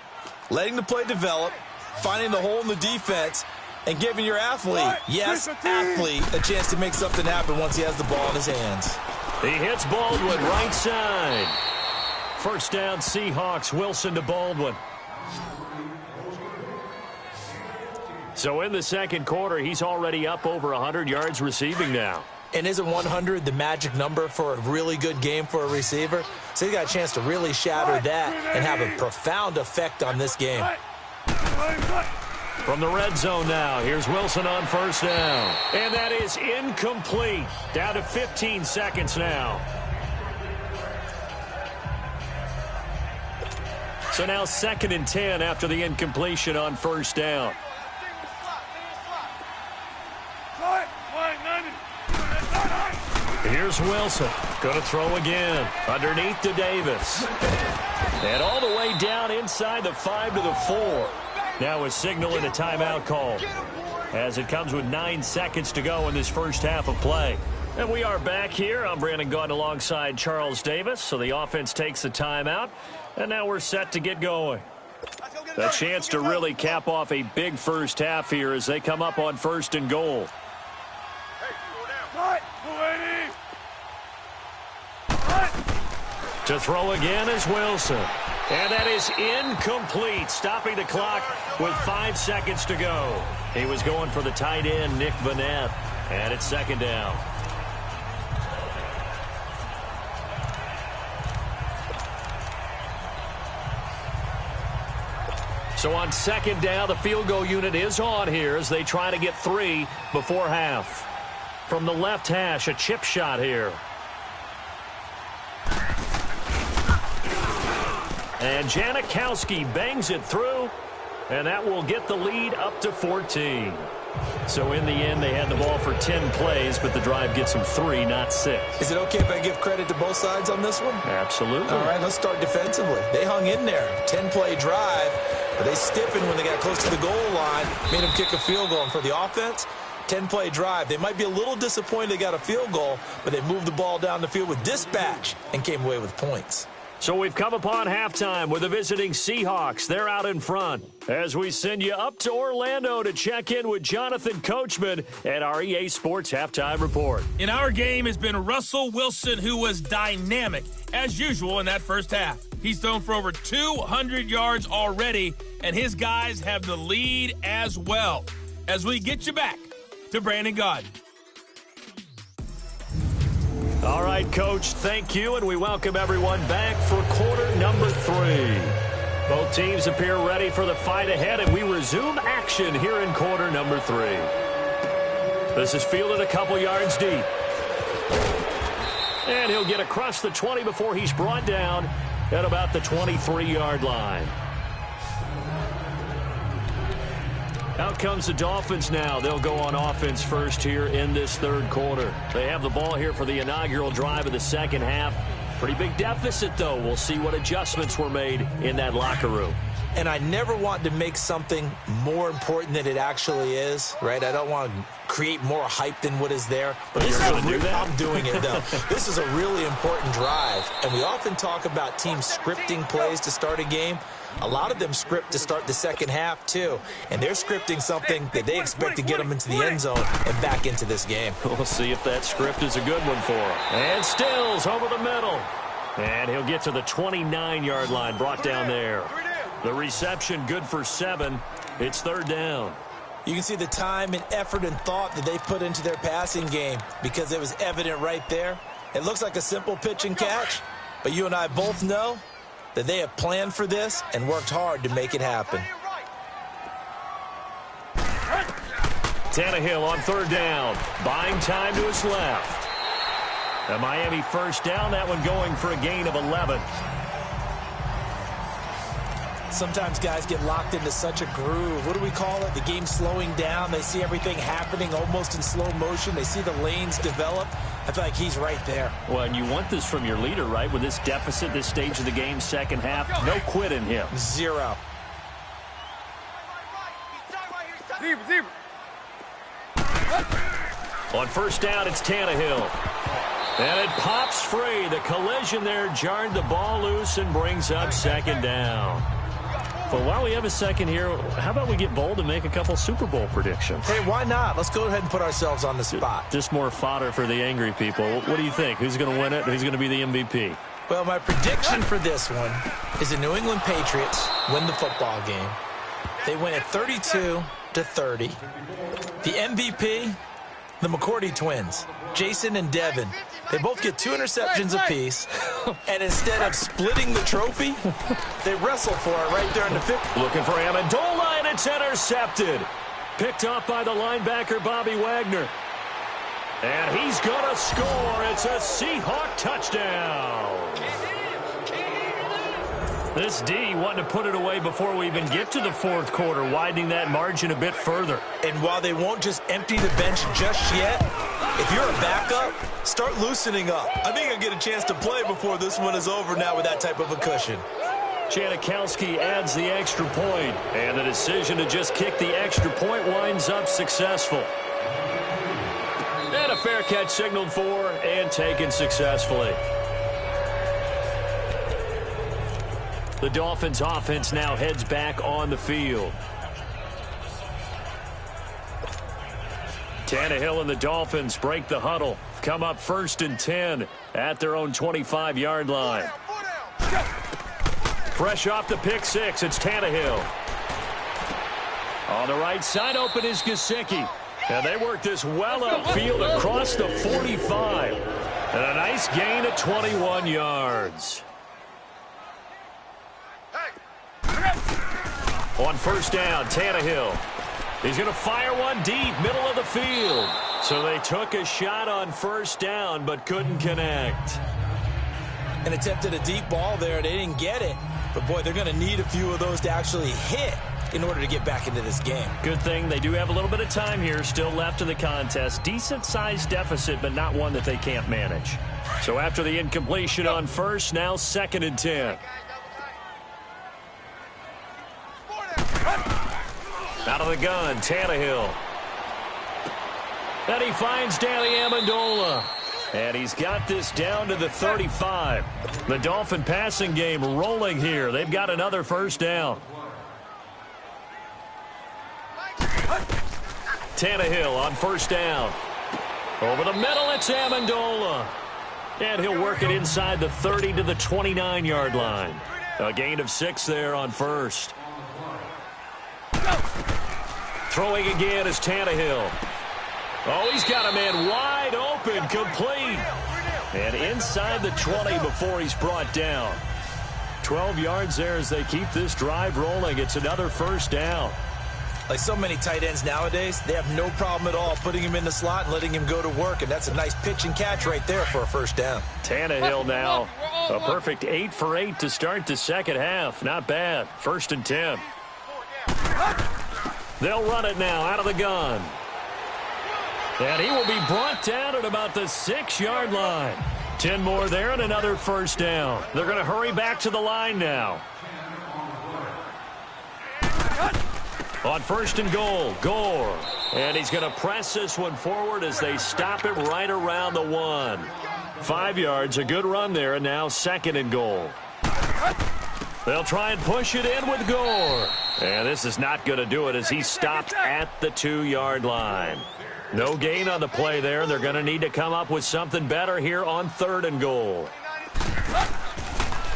letting the play develop, finding the hole in the defense, and giving your athlete, yes, athlete, a chance to make something happen once he has the ball in his hands. He hits Baldwin right side. 1st down, Seahawks. Wilson to Baldwin. So in the second quarter, he's already up over 100 yards receiving now. And isn't 100 the magic number for a really good game for a receiver? So he got a chance to really shatter that and have a profound effect on this game. From the red zone now, here's Wilson on 1st down. And that is incomplete. Down to 15 seconds now. So now 2nd and 10 after the incompletion on 1st down. Here's Wilson. Going to throw again. Underneath to Davis. And all the way down inside the 5 to the 4. Now a signal and a timeout call, as it comes with 9 seconds to go in this first half of play. And we are back here. I'm Brandon Gaudin alongside Charles Davis. So the offense takes the timeout. And now we're set to get going. A chance to really cap off a big first half here as they come up on 1st and goal. To throw again is Wilson. And that is incomplete, stopping the clock with 5 seconds to go. He was going for the tight end, Nick Vanette, and it's 2nd down. So on second down, the field goal unit is on here as they try to get 3 before half. From the left hash, a chip shot here. And Janikowski bangs it through, and that will get the lead up to 14. So in the end, they had the ball for 10 plays, but the drive gets them 3, not 6. Is it okay if I give credit to both sides on this one? Absolutely. All right, let's start defensively. They hung in there. 10-play drive, but they stiffened when they got close to the goal line, made them kick a field goal. And for the offense, 10-play drive. They might be a little disappointed they got a field goal, but they moved the ball down the field with dispatch and came away with points. So we've come upon halftime with the visiting Seahawks. They're out in front. As we send you up to Orlando to check in with Jonathan Coachman at our EA Sports Halftime Report. In our game has been Russell Wilson, who was dynamic, as usual, in that first half. He's thrown for over 200 yards already, and his guys have the lead as well. As we get you back to Brandon Gaudin. All right, Coach, thank you, and we welcome everyone back for quarter number 3. Both teams appear ready for the fight ahead, and we resume action here in quarter number 3. This is fielded a couple yards deep. And he'll get across the 20 before he's brought down at about the 23-yard line. Out comes the Dolphins now. They'll go on offense first here in this third quarter. They have the ball here for the inaugural drive of the second half. Pretty big deficit, though. We'll see what adjustments were made in that locker room. And I never want to make something more important than it actually is, right? I don't want to create more hype than what is there. But this is do that? I'm doing it, though. This is a really important drive. And we often talk about teams scripting plays to start a game. A lot of them script to start the second half, too. And they're scripting something that they expect to get them into the end zone and back into this game. We'll see if that script is a good one for them. And Stills over the middle. And he'll get to the 29-yard line, brought down there. The reception good for 7. It's third down. You can see the time and effort and thought that they put into their passing game because it was evident right there. It looks like a simple pitch and catch, but you and I both know that they have planned for this and worked hard to make it happen. Tannehill on third down, buying time to his left. A Miami first down, that one going for a gain of 11. Sometimes guys get locked into such a groove. What do we call it? The game slowing down. They see everything happening almost in slow motion. They see the lanes develop. I feel like he's right there. Well, and you want this from your leader, right? With this deficit, this stage of the game, second half, no quit in him. 0. Zebra. On first down, it's Tannehill. And it pops free. The collision there jarred the ball loose and brings up second down. But while we have a second here, how about we get bold and make a couple Super Bowl predictions? Hey, why not? Let's go ahead and put ourselves on the spot. Just more fodder for the angry people. What do you think? Who's going to win it? Who's going to be the MVP? Well, my prediction for this one is the New England Patriots win the football game. They win it 32-30. The MVP, the McCourty twins, Jason and Devin. They both get 2 interceptions apiece, and instead of splitting the trophy, they wrestle for it right there in the 50. Looking for Amendola, and it's intercepted. Picked off by the linebacker, Bobby Wagner. And he's going to score. It's a Seahawk touchdown. This D wanting to put it away before we even get to the fourth quarter, widening that margin a bit further. And while they won't just empty the bench just yet, if you're a backup, start loosening up. I think I'll get a chance to play before this one is over now with that type of a cushion. Janikowski adds the extra point, and the decision to just kick the extra point winds up successful. And a fair catch signaled for and taken successfully. The Dolphins offense now heads back on the field. Tannehill and the Dolphins break the huddle. Come up first and 10 at their own 25-yard line. Fresh off the pick six, it's Tannehill. On the right side, open is Gesicki. And they work this well upfield across the 45. And a nice gain of 21 yards. On first down, Tannehill. He's going to fire one deep, middle of the field. So they took a shot on first down, but couldn't connect. And attempted a deep ball there. They didn't get it. But, boy, they're going to need a few of those to actually hit in order to get back into this game. Good thing they do have a little bit of time here still left in the contest. Decent-sized deficit, but not one that they can't manage. So after the incompletion on first, now 2nd and 10. Out of the gun, Tannehill. And he finds Danny Amendola. And he's got this down to the 35. The Dolphin passing game rolling here. They've got another first down. Tannehill on first down. Over the middle, it's Amendola. And he'll work it inside the 30 to the 29-yard line. A gain of 6 there on first. Throwing again is Tannehill. Oh, he's got a man wide open, complete. And inside the 20 before he's brought down. 12 yards there as they keep this drive rolling. It's another first down. Like so many tight ends nowadays, they have no problem at all putting him in the slot and letting him go to work. And that's a nice pitch and catch right there for a first down. Tannehill now, a perfect 8 for 8 to start the second half. Not bad. 1st and 10. They'll run it now out of the gun. And he will be brought down at about the 6-yard line. 10 more there and another first down. They're going to hurry back to the line now. On 1st and goal, Gore. And he's going to press this one forward as they stop it right around the 1. 5 yards, a good run there, and now 2nd and goal. They'll try and push it in with Gore. And this is not going to do it as he's stopped at the 2-yard line. No gain on the play there. They're going to need to come up with something better here on 3rd and goal.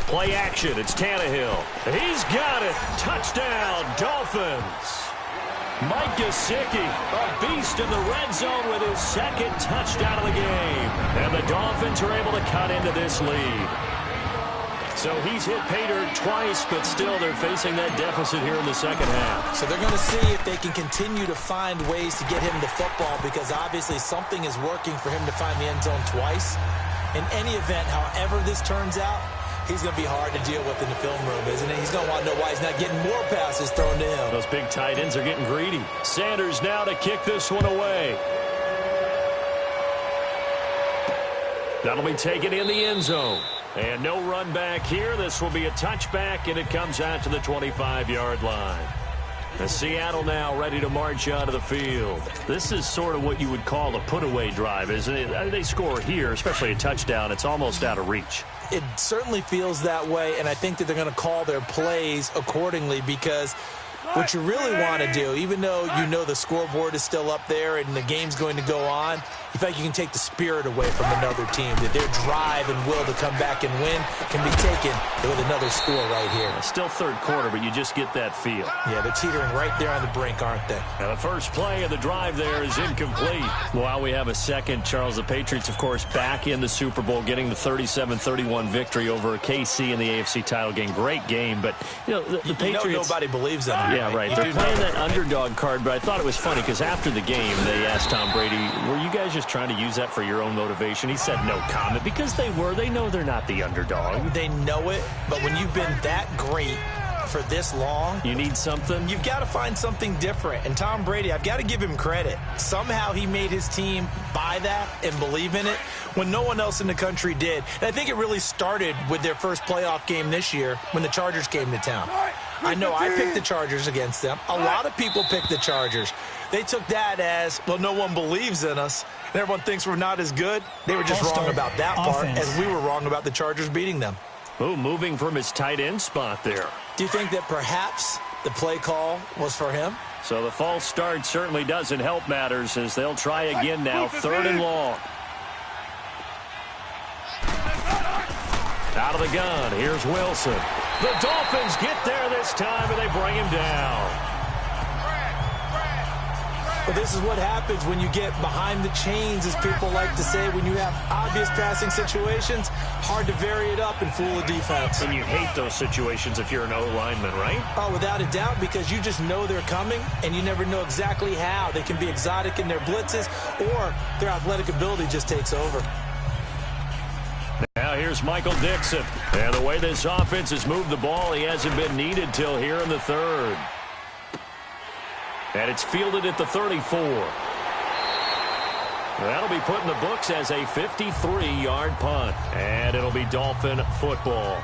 Play action. It's Tannehill. He's got it. Touchdown, Dolphins. Mike Gesicki, a beast in the red zone with his 2nd touchdown of the game. And the Dolphins are able to cut into this lead. So he's hit pay dirt twice, but still they're facing that deficit here in the second half. So they're going to see if they can continue to find ways to get him the football, because obviously something is working for him to find the end zone twice. In any event, however this turns out, he's going to be hard to deal with in the film room, isn't he? He's going to want to know why he's not getting more passes thrown to him. Those big tight ends are getting greedy. Sanders now to kick this one away. That'll be taken in the end zone. And no run back here. This will be a touchback, and it comes out to the 25-yard line. And Seattle now ready to march onto the field. This is sort of what you would call a put-away drive, isn't it? They score here, especially a touchdown. It's almost out of reach. It certainly feels that way, and I think that they're going to call their plays accordingly, because what you really want to do, even though you know the scoreboard is still up there and the game's going to go on, you think you can take the spirit away from another team, that their drive and will to come back and win can be taken with another score right here. Still 3rd quarter, but you just get that feel. Yeah, they're teetering right there on the brink, aren't they? Now the first play of the drive there is incomplete. While we have a second, Charles, the Patriots, of course, back in the Super Bowl, getting the 37-31 victory over KC in the AFC title game. Great game, but you know the Patriots. You know nobody believes in them. Yeah, right. They're playing that underdog card, but I thought it was funny because after the game, they asked Tom Brady, were you guys just trying to use that for your own motivation? He said no comment, because they were. They know they're not the underdog. They know it, but when you've been that great for this long, you need something. You've got to find something different. And Tom Brady, I've got to give him credit. Somehow he made his team buy that and believe in it when no one else in the country did. And I think it really started with their first playoff game this year when the Chargers came to town. I know I picked the Chargers against them. A lot of people picked the Chargers. They took that as, well, no one believes in us, and everyone thinks we're not as good. They were just wrong about that part, as we were wrong about the Chargers beating them. Oh, moving from his tight end spot there. Do you think that perhaps the play call was for him? So the false start certainly doesn't help matters, as they'll try again now, 3rd and long. Out of the gun, here's Wilson. The Dolphins get there this time, and they bring him down. But this is what happens when you get behind the chains, as people like to say. When you have obvious passing situations, hard to vary it up and fool a defense. And you hate those situations if you're an O-lineman, right? Oh, without a doubt, because you just know they're coming, and you never know exactly how. They can be exotic in their blitzes, or their athletic ability just takes over. Now here's Michael Dixon. And the way this offense has moved the ball, he hasn't been needed till here in the third. And it's fielded at the 34. That'll be put in the books as a 53-yard punt. And it'll be Dolphin football.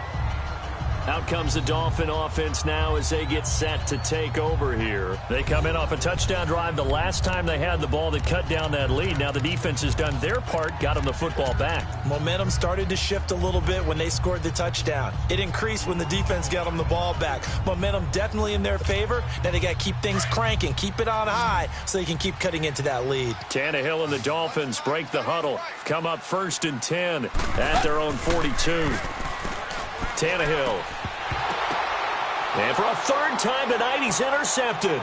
Out comes the Dolphin offense now as they get set to take over here. They come in off a touchdown drive the last time they had the ball that cut down that lead. Now the defense has done their part, got them the football back. Momentum started to shift a little bit when they scored the touchdown. It increased when the defense got them the ball back. Momentum definitely in their favor. Now they got to keep things cranking, keep it on high so they can keep cutting into that lead. Tannehill and the Dolphins break the huddle. Come up 1st and 10 at their own 42. Tannehill. And for a third time tonight, he's intercepted.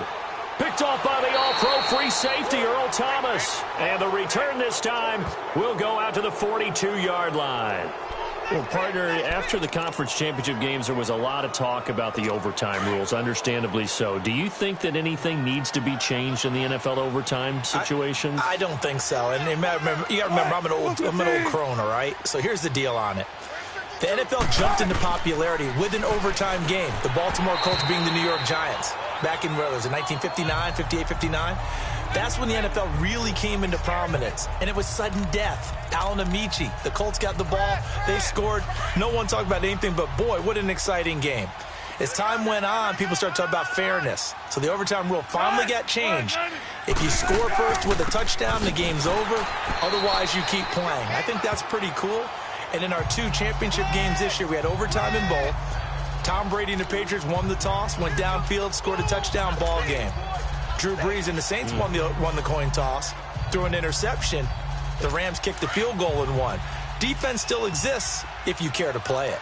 Picked off by the all-pro free safety, Earl Thomas. And the return this time will go out to the 42-yard line. Well, partner, after the conference championship games, there was a lot of talk about the overtime rules, understandably so. Do you think that anything needs to be changed in the NFL overtime situation? I don't think so. And you got to remember, I'm an old crone, all right? So here's the deal on it. The NFL jumped into popularity with an overtime game, the Baltimore Colts being the New York Giants. Back in, what was it, 1959, 58, 59? That's when the NFL really came into prominence, and it was sudden death. Alan Amici, the Colts got the ball, they scored. No one talked about anything, but boy, what an exciting game. As time went on, people started talking about fairness. So the overtime rule finally got changed. If you score first with a touchdown, the game's over. Otherwise, you keep playing. I think that's pretty cool. And in our 2 championship games this year, we had overtime in both. Tom Brady and the Patriots won the toss, went downfield, scored a touchdown, ball game. Drew Brees and the Saints won the coin toss, threw an interception. The Rams kicked the field goal and won. Defense still exists if you care to play it.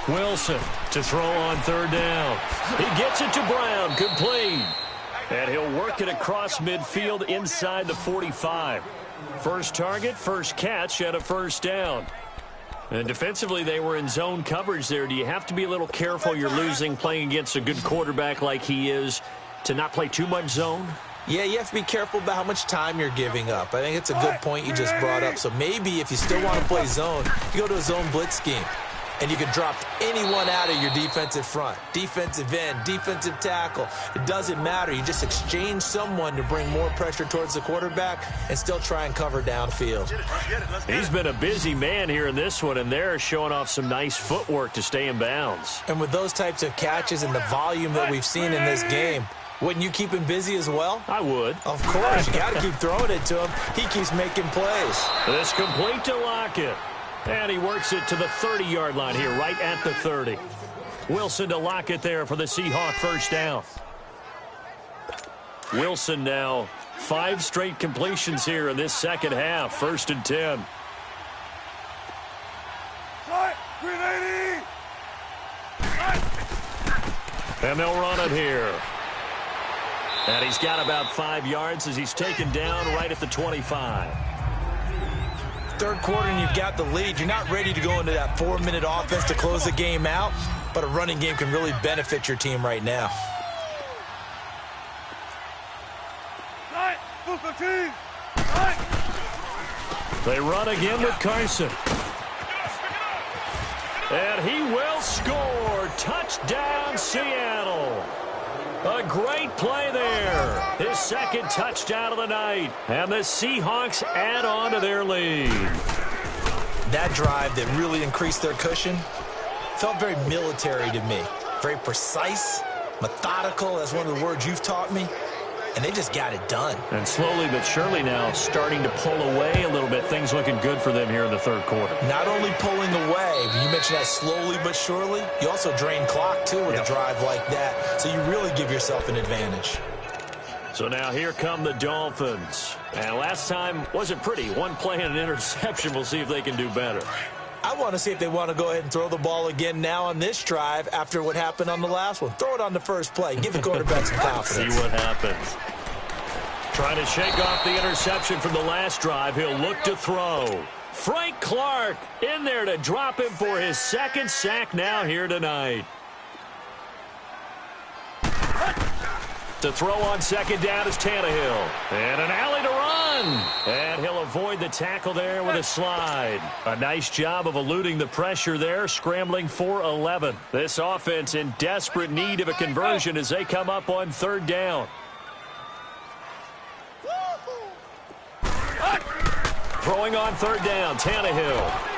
Wilson to throw on 3rd down. He gets it to Brown, complete. And he'll work it across midfield inside the 45. First target, first catch, and a 1st down. And defensively, they were in zone coverage there. Do you have to be a little careful? You're losing, playing against a good quarterback like he is, to not play too much zone? Yeah, you have to be careful about how much time you're giving up. I think it's a good point you just brought up. So maybe if you still want to play zone, you go to a zone blitz scheme. And you can drop anyone out of your defensive front. Defensive end, defensive tackle. It doesn't matter. You just exchange someone to bring more pressure towards the quarterback and still try and cover downfield. He's been a busy man here in this one, and they're showing off some nice footwork to stay in bounds. And with those types of catches and the volume that we've seen in this game, wouldn't you keep him busy as well? I would. Of course. You got to keep throwing it to him. He keeps making plays. This complete to Lockett. And he works it to the 30-yard line here, right at the 30. Wilson to Lockett there for the Seahawk 1st down. Wilson now 5 straight completions here in this second half. 1st and 10. And they'll run it here. And he's got about 5 yards as he's taken down right at the 25. Third quarter and you've got the lead. You're not ready to go into that 4-minute offense to close the game out, but a running game can really benefit your team right now. They run again with Carson. And he will score. Touchdown, Seattle. A great play there. His 2nd touchdown of the night. And the Seahawks add on to their lead. That drive that really increased their cushion felt very military to me. Very precise, methodical. That's one of the words you've taught me. And they just got it done. And slowly but surely now starting to pull away a little bit. Things looking good for them here in the 3rd quarter. Not only pulling away, but you mentioned that slowly but surely. You also drain clock, too, with a drive like that. So you really give yourself an advantage. So now here come the Dolphins. And last time wasn't pretty. One play and an interception. We'll see if they can do better. I want to see if they want to go ahead and throw the ball again now on this drive after what happened on the last one. Throw it on the first play. Give the quarterback some confidence. See what happens. Trying to shake off the interception from the last drive. He'll look to throw. Frank Clark in there to drop him for his second sack now here tonight. To throw on second down is Tannehill. And an alley to run. And he'll avoid the tackle there with a slide. A nice job of eluding the pressure there, scrambling for 11. This offense in desperate need of a conversion as they come up on third down. Throwing on third down, Tannehill.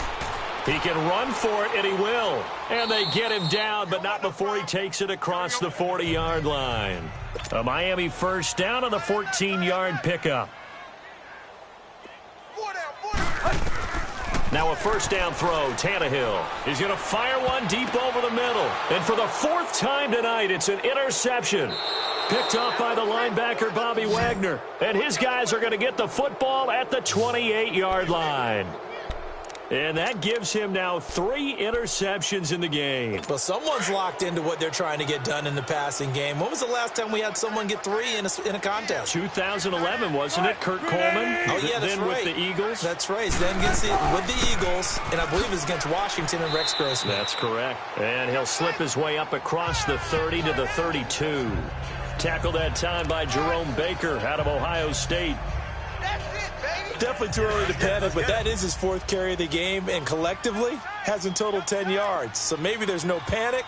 He can run for it, and he will. And they get him down, but not before he takes it across the 40-yard line. A Miami first down on the 14-yard pickup. Now a first down throw, Tannehill. He's going to fire one deep over the middle. And for the fourth time tonight, it's an interception. Picked up by the linebacker, Bobby Wagner. And his guys are going to get the football at the 28-yard line. And that gives him now 3 interceptions in the game. Well, someone's locked into what they're trying to get done in the passing game. When was the last time we had someone get 3 in a contest? 2011, wasn't it? Kurt Coleman? Oh, yeah, that's then right. with the Eagles? That's right. Then gets it with the Eagles, and I believe it's against Washington and Rex Grossman. That's correct. And he'll slip his way up across the 30 to the 32. Tackled that time by Jerome Baker out of Ohio State. Definitely too early to panic, but that is his 4th carry of the game, and collectively has in total 10 yards. So maybe there's no panic,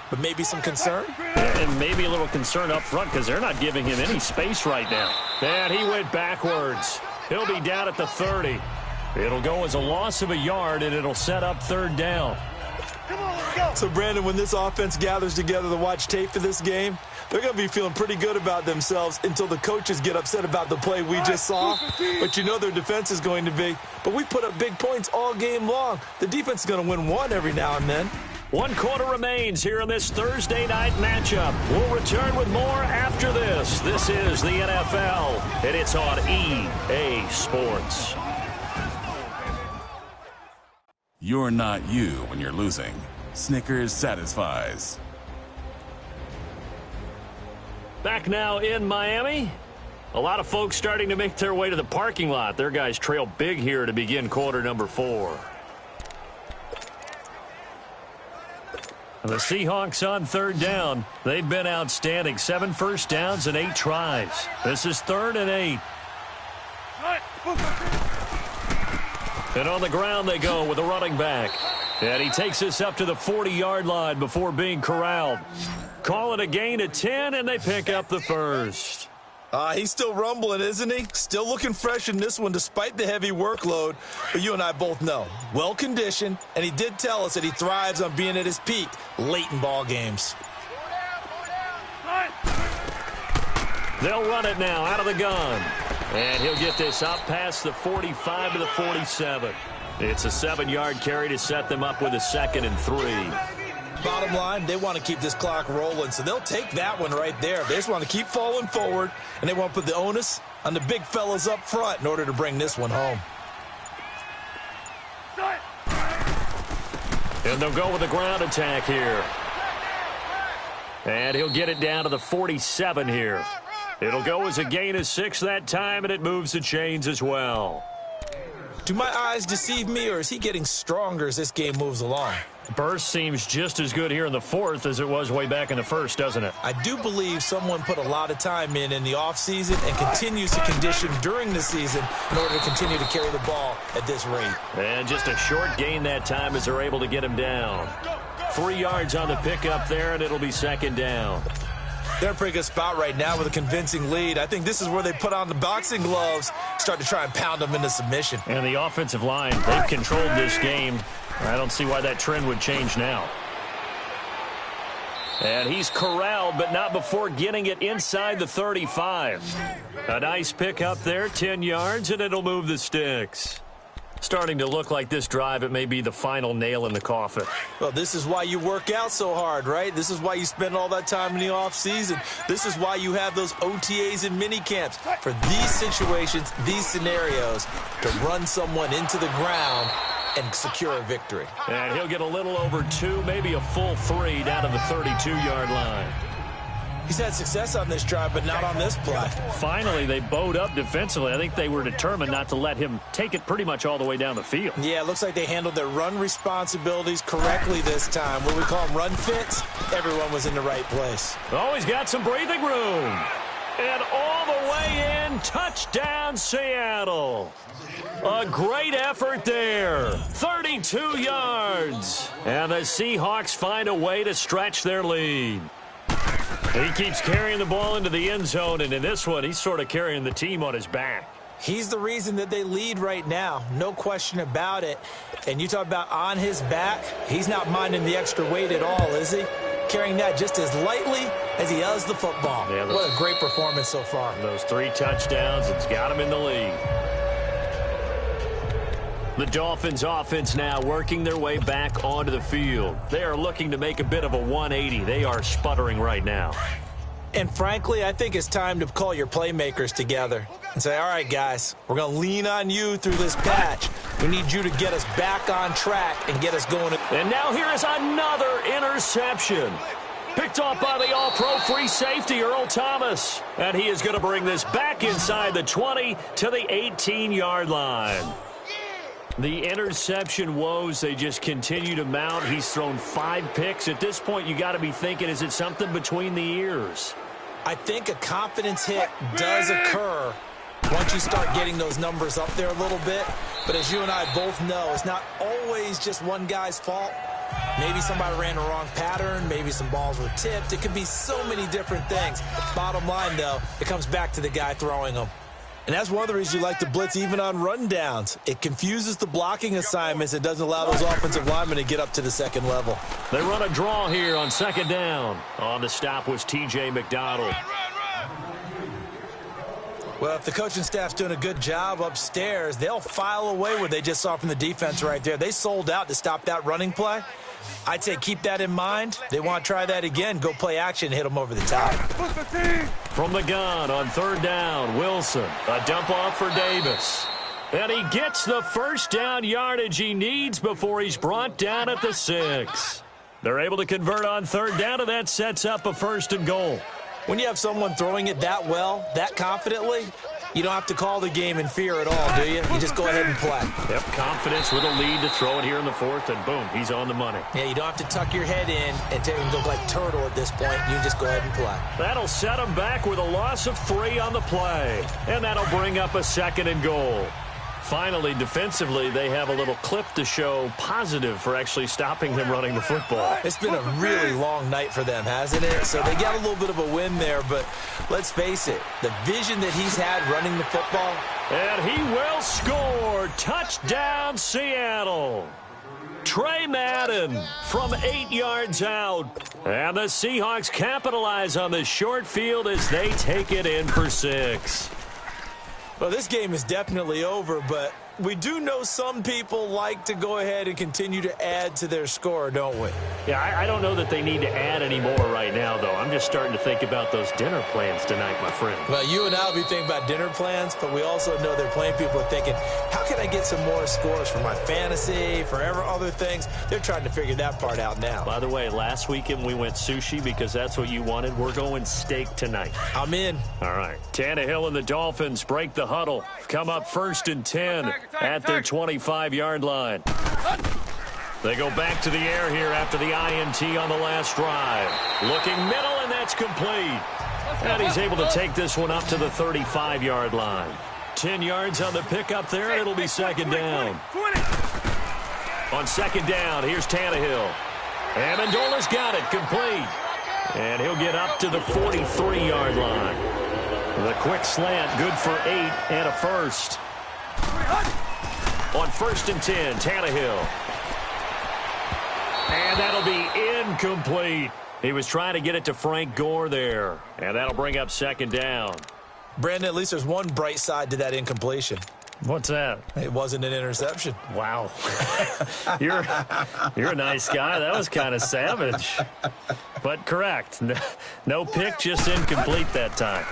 but maybe some concern. And maybe a little concern up front because they're not giving him any space right now. And he went backwards. He'll be down at the 30. It'll go as a loss of a yard, and it'll set up third down. So, Brandon, when this offense gathers together to watch tape for this game, they're going to be feeling pretty good about themselves until the coaches get upset about the play we just saw. But you know their defense is going to be. But we put up big points all game long. The defense is going to win one every now and then. 1 quarter remains here in this Thursday night matchup. We'll return with more after this. This is the NFL, and it's on EA Sports. You're not you when you're losing. Snickers satisfies. Back now in Miami. A lot of folks starting to make their way to the parking lot. Their guys trail big here to begin quarter number 4. The Seahawks on third down. They've been outstanding. 7 first downs and 8 tries. This is 3rd and 8. And on the ground they go with a running back. And he takes us up to the 40-yard line before being corralled. Call it a gain of 10, and they pick up the first. He's still rumbling, isn't he? Still looking fresh in this one despite the heavy workload. But you and I both know, well-conditioned, and he did tell us that he thrives on being at his peak late in ball games. They'll run it now out of the gun. And he'll get this up past the 45 to the 47. It's a 7-yard carry to set them up with a 2nd and 3. Bottom line, they want to keep this clock rolling, so they'll take that one right there. They just want to keep falling forward, and they want to put the onus on the big fellas up front in order to bring this one home. And they'll go with a ground attack here. And he'll get it down to the 47 here. It'll go as a gain of 6 that time, and it moves the chains as well. Do my eyes deceive me, or is he getting stronger as this game moves along? Burst seems just as good here in the 4th as it was way back in the 1st, doesn't it? I do believe someone put a lot of time in the offseason and continues to condition during the season in order to continue to carry the ball at this rate. And just a short gain that time as they're able to get him down. 3 yards on the pickup there, and it'll be 2nd down. They're in a pretty good spot right now with a convincing lead. I think this is where they put on the boxing gloves, start to try and pound them into submission. And the offensive line, they've controlled this game. I don't see why that trend would change now. And he's corralled, but not before getting it inside the 35. A nice pick up there, 10 yards, and it'll move the sticks. Starting to look like this drive, it may be the final nail in the coffin. Well, this is why you work out so hard, right? This is why you spend all that time in the offseason. This is why you have those OTAs and mini camps. For these situations, these scenarios, to run someone into the ground and secure a victory. And he'll get a little over 2, maybe a full 3 down to the 32-yard line. He's had success on this drive, but not on this play. Finally, they bowed up defensively. I think they were determined not to let him take it pretty much all the way down the field. Yeah, it looks like they handled their run responsibilities correctly this time. What we call them run fits, everyone was in the right place. Oh, he's got some breathing room. And all the way in, touchdown Seattle. A great effort there. 32 yards. And the Seahawks find a way to stretch their lead. He keeps carrying the ball into the end zone, and in this one, he's sort of carrying the team on his back. He's the reason that they lead right now, no question about it. And you talk about on his back, he's not minding the extra weight at all, is he? Carrying that just as lightly as he does the football. Yeah, what a great performance so far. Those 3 touchdowns, it's got him in the lead. The Dolphins offense now working their way back onto the field. They are looking to make a bit of a 180. They are sputtering right now. And frankly, I think it's time to call your playmakers together and say, all right, guys, we're going to lean on you through this patch. We need you to get us back on track and get us going. And now here is another interception. Picked off by the all-pro free safety, Earl Thomas. And he is going to bring this back inside the 20 to the 18-yard line. The interception woes, they just continue to mount. He's thrown 5 picks. At this point, you got to be thinking, is it something between the ears? I think a confidence hit does occur once you start getting those numbers up there a little bit. But as you and I both know, it's not always just one guy's fault. Maybe somebody ran the wrong pattern. Maybe some balls were tipped. It could be so many different things. Bottom line, though, it comes back to the guy throwing them. And that's one of the reasons you like to blitz even on rundowns. It confuses the blocking assignments. It doesn't allow those offensive linemen to get up to the second level. They run a draw here on second down. On the stop was T.J. McDonald. Well, if the coaching staff's doing a good job upstairs, they'll file away what they just saw from the defense right there. They sold out to stop that running play. I'd say keep that in mind. They want to try that again. Go play action, hit them over the top. From the gun on third down, Wilson. A dump off for Davis. And he gets the first down yardage he needs before he's brought down at the 6. They're able to convert on third down, and that sets up a 1st and goal. When you have someone throwing it that well, that confidently, you don't have to call the game in fear at all, do you? You just go ahead and play. Yep, confidence with a lead to throw it here in the 4th, and boom, he's on the money. Yeah, you don't have to tuck your head in and take him look like turtle at this point. You just go ahead and play. That'll set him back with a loss of 3 on the play, and that'll bring up a 2nd and goal. Finally, defensively, they have a little clip to show positive for actually stopping them running the football. It's been a really long night for them, hasn't it? So they got a little bit of a win there, but let's face it, the vision that he's had running the football. And he will score. Touchdown, Seattle. Trey Madden from 8 yards out. And the Seahawks capitalize on the short field as they take it in for 6. Well, this game is definitely over, but we do know some people like to go ahead and continue to add to their score, don't we? Yeah, I don't know that they need to add any more right now, though. I'm just starting to think about those dinner plans tonight, my friend. Well, you and I will be thinking about dinner plans, but we also know they're playing people are thinking, how can I get some more scores for my fantasy, for other things? They're trying to figure that part out now. By the way, last weekend we went sushi because that's what you wanted. We're going steak tonight. I'm in. All right. Tannehill and the Dolphins break the huddle. Come up 1st and 10 at their 25-yard line. They go back to the air here after the INT on the last drive. Looking middle, and that's complete. And he's able to take this one up to the 35-yard line. 10 yards on the pickup there, and it'll be 2nd down. On 2nd down, here's Tannehill. Amendola's got it, complete. And he'll get up to the 43-yard line. The quick slant, good for 8 and a 1st. On 1st and 10, Tannehill. And that'll be incomplete. He was trying to get it to Frank Gore there. And that'll bring up 2nd down. Brandon, at least there's one bright side to that incompletion. What's that? It wasn't an interception. Wow. You're a nice guy. That was kind of savage. But correct. No pick, just incomplete that time.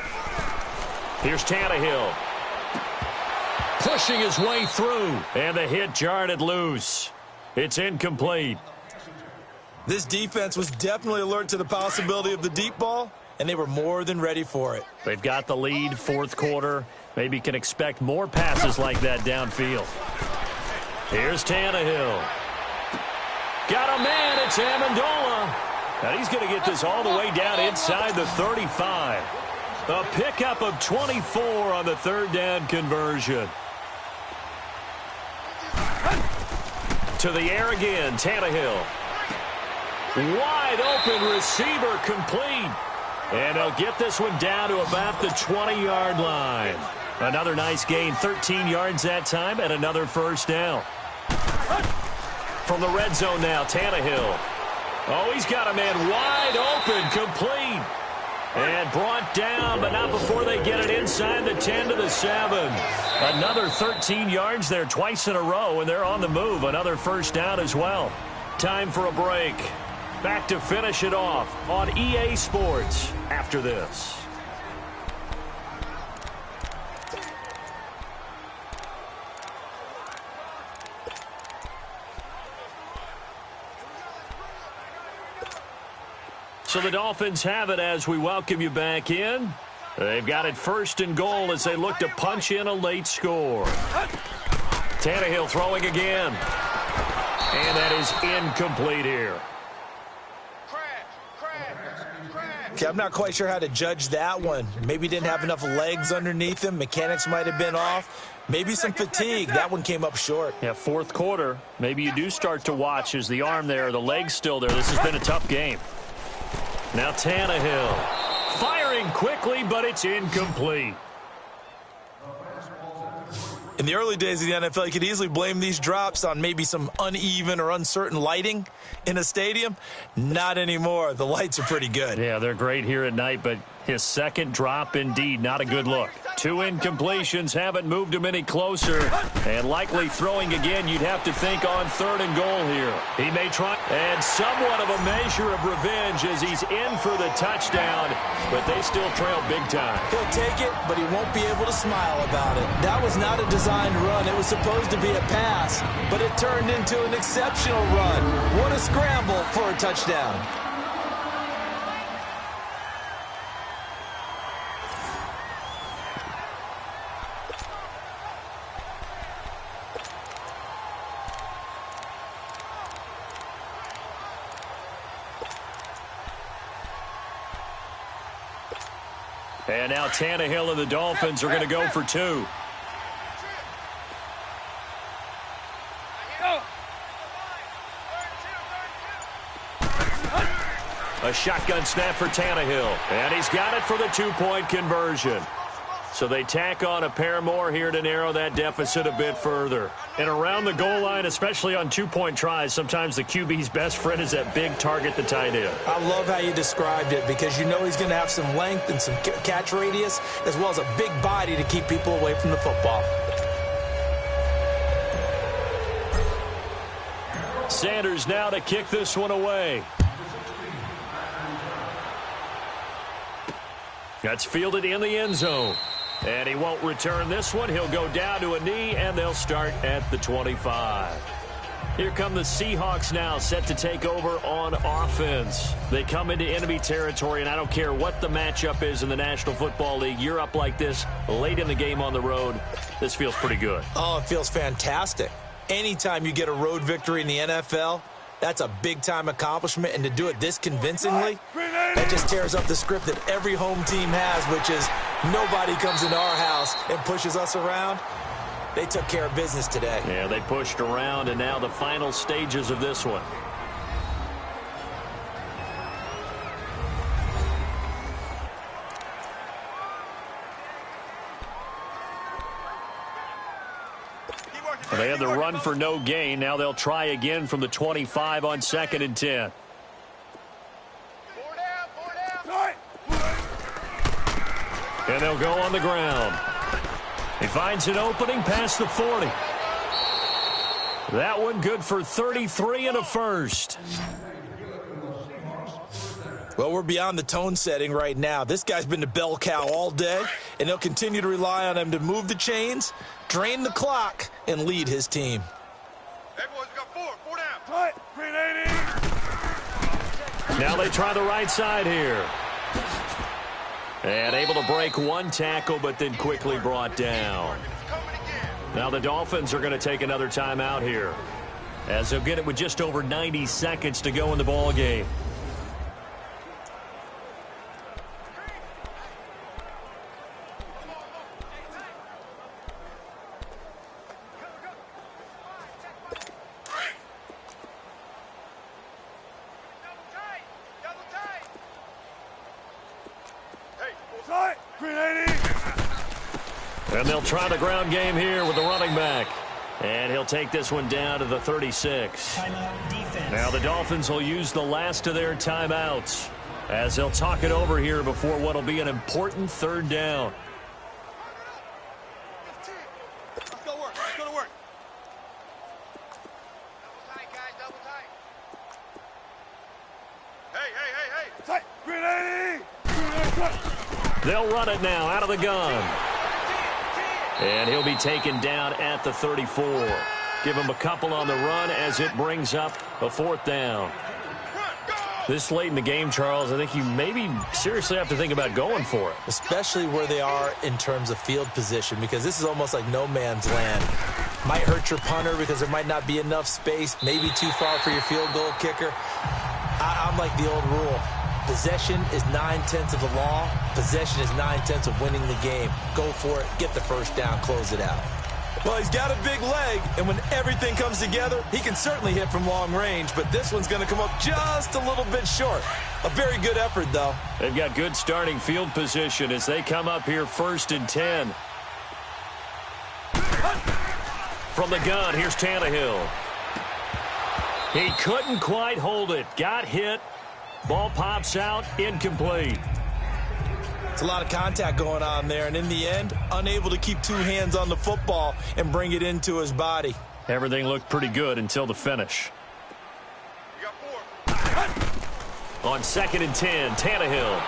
Here's Tannehill. pushing his way through. And the hit jarred it loose. It's incomplete. This defense was definitely alert to the possibility of the deep ball, and they were more than ready for it. They've got the lead, fourth quarter. Maybe can expect more passes like that downfield. Here's Tannehill. Got a man, it's Amendola. And he's going to get this all the way down inside the 35. A pickup of 24 on the third down conversion. To the air again, Tannehill. Wide open receiver complete. And he'll get this one down to about the 20-yard line. Another nice gain, 13 yards that time, and another first down. From the red zone now, Tannehill. Oh, he's got a man wide open, complete. And brought down, but not before they get it inside the 10 to the 7. Another 13 yards there twice in a row, and they're on the move. Another first down as well. Time for a break. Back to finish it off on EA Sports after this. So the Dolphins have it as we welcome you back in. They've got it first and goal as they look to punch in a late score. Tannehill throwing again. And that is incomplete here. Okay, I'm not quite sure how to judge that one. Maybe didn't have enough legs underneath him. Mechanics might have been off. Maybe some fatigue. That one came up short. Yeah, fourth quarter. Maybe you do start to watch as the arm there, the leg's still there. This has been a tough game. Now Tannehill firing quickly, but it's incomplete. In the early days of the NFL, you could easily blame these drops on maybe some uneven or uncertain lighting in a stadium. Not anymore. The lights are pretty good. Yeah, they're great here at night, but his second drop, indeed, not a good look. 2 incompletions haven't moved him any closer, and likely throwing again, you'd have to think on third and goal here. He may try, and somewhat of a measure of revenge as he's in for the touchdown, but they still trail big time. He'll take it, but he won't be able to smile about it. That was not a designed run. It was supposed to be a pass, but it turned into an exceptional run. What a scramble for a touchdown. And now Tannehill and the Dolphins are going to go for 2. A shotgun snap for Tannehill. And he's got it for the 2-point conversion. So they tack on a pair more here to narrow that deficit a bit further. And around the goal line, especially on 2-point tries, sometimes the QB's best friend is that big target, the tight end. I love how you described it because you know he's going to have some length and some catch radius as well as a big body to keep people away from the football. Sanders now to kick this one away. That's fielded in the end zone. And he won't return this one. He'll go down to a knee, and they'll start at the 25. Here come the Seahawks now, set to take over on offense. They come into enemy territory, and I don't care what the matchup is in the National Football League. You're up like this late in the game on the road. This feels pretty good. Oh, it feels fantastic. Anytime you get a road victory in the NFL, that's a big-time accomplishment, and to do it this convincingly, that just tears up the script that every home team has, which is nobody comes into our house and pushes us around. They took care of business today. Yeah, they pushed around, and now the final stages of this one. They had the run for no gain. Now they'll try again from the 25 on 2nd and 10. And they'll go on the ground. He finds an opening past the 40. That one good for 33 and a first. Well, we're beyond the tone setting right now. This guy's been the bell cow all day, and he'll continue to rely on him to move the chains, drain the clock, and lead his team. Hey, boys, we got four down. Tight, green 80. Now they try the right side here. And able to break one tackle, but then quickly brought down. Now the Dolphins are going to take another timeout here, as they'll get it with just over 90 seconds to go in the ball game. And they'll try the ground game here with the running back. And he'll take this one down to the 36. Timeout defense. Now the Dolphins will use the last of their timeouts, as they'll talk it over here before what will be an important third down. Let's go to work. Let's go to work. Double tight, guys. Double tight. Hey. Tight, green 80. They'll run it now out of the gun. And he'll be taken down at the 34. Give him a couple on the run as it brings up a fourth down. This late in the game, Charles, I think you maybe seriously have to think about going for it. Especially where they are in terms of field position, because this is almost like no man's land. Might hurt your punter because there might not be enough space, maybe too far for your field goal kicker. I'm like the old rule. Possession is 9/10 of the law. Possession is 9/10 of winning the game. Go for it. Get the first down. Close it out. Well, he's got a big leg, and when everything comes together, he can certainly hit from long range, but this one's going to come up just a little bit short. A very good effort, though. They've got good starting field position as they come up here 1st and 10. From the gun, here's Tannehill. He couldn't quite hold it. Got hit. Ball pops out, incomplete. It's a lot of contact going on there, and in the end, unable to keep two hands on the football and bring it into his body. Everything looked pretty good until the finish. You got 4. On 2nd and 10, Tannehill.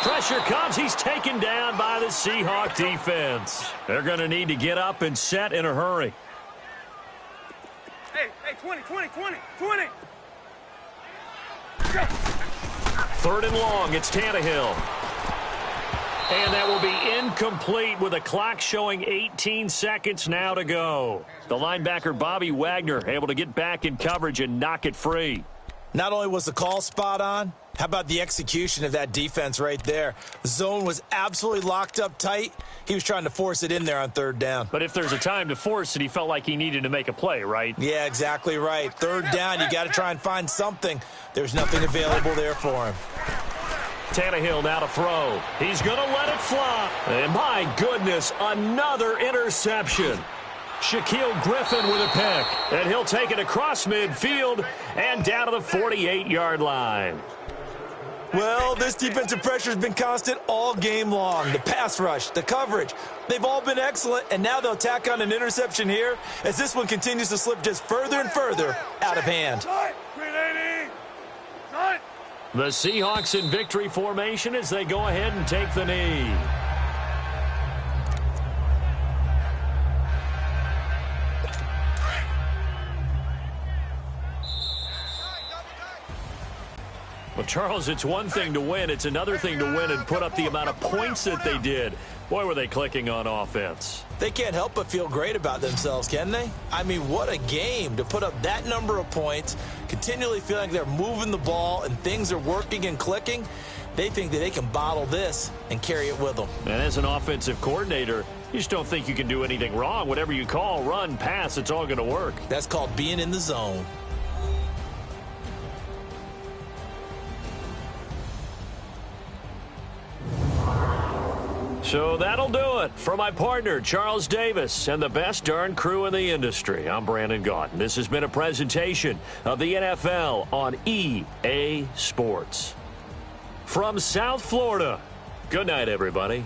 Pressure comes. He's taken down by the Seahawk defense. They're going to need to get up and set in a hurry. Hey, 20. 3rd and long, it's Tannehill. And that will be incomplete with a clock showing 18 seconds now to go. The linebacker, Bobby Wagner, able to get back in coverage and knock it free. Not only was the call spot on, how about the execution of that defense right there? The zone was absolutely locked up tight. He was trying to force it in there on 3rd down. But if there's a time to force it, he felt like he needed to make a play, right? Yeah, exactly right. 3rd down, you got to try and find something. There's nothing available there for him. Tannehill now to throw. He's going to let it fly. And my goodness, another interception. Shaquille Griffin with a pick. And he'll take it across midfield and down to the 48-yard line. Well, this defensive pressure has been constant all game long. The pass rush, the coverage, they've all been excellent, and now they'll tack on an interception here as this one continues to slip just further and further out of hand. The Seahawks in victory formation as they go ahead and take the knee. Well, Charles, it's one thing to win. It's another thing to win and put up the amount of points that they did. Boy, were they clicking on offense. They can't help but feel great about themselves, can they? I mean, what a game to put up that number of points, continually feeling like they're moving the ball and things are working and clicking. They think that they can bottle this and carry it with them. And as an offensive coordinator, you just don't think you can do anything wrong. Whatever you call, run, pass, it's all going to work. That's called being in the zone. So that'll do it. For my partner, Charles Davis, and the best darn crew in the industry, I'm Brandon Gaudin. This has been a presentation of the NFL on EA Sports. From South Florida, good night, everybody.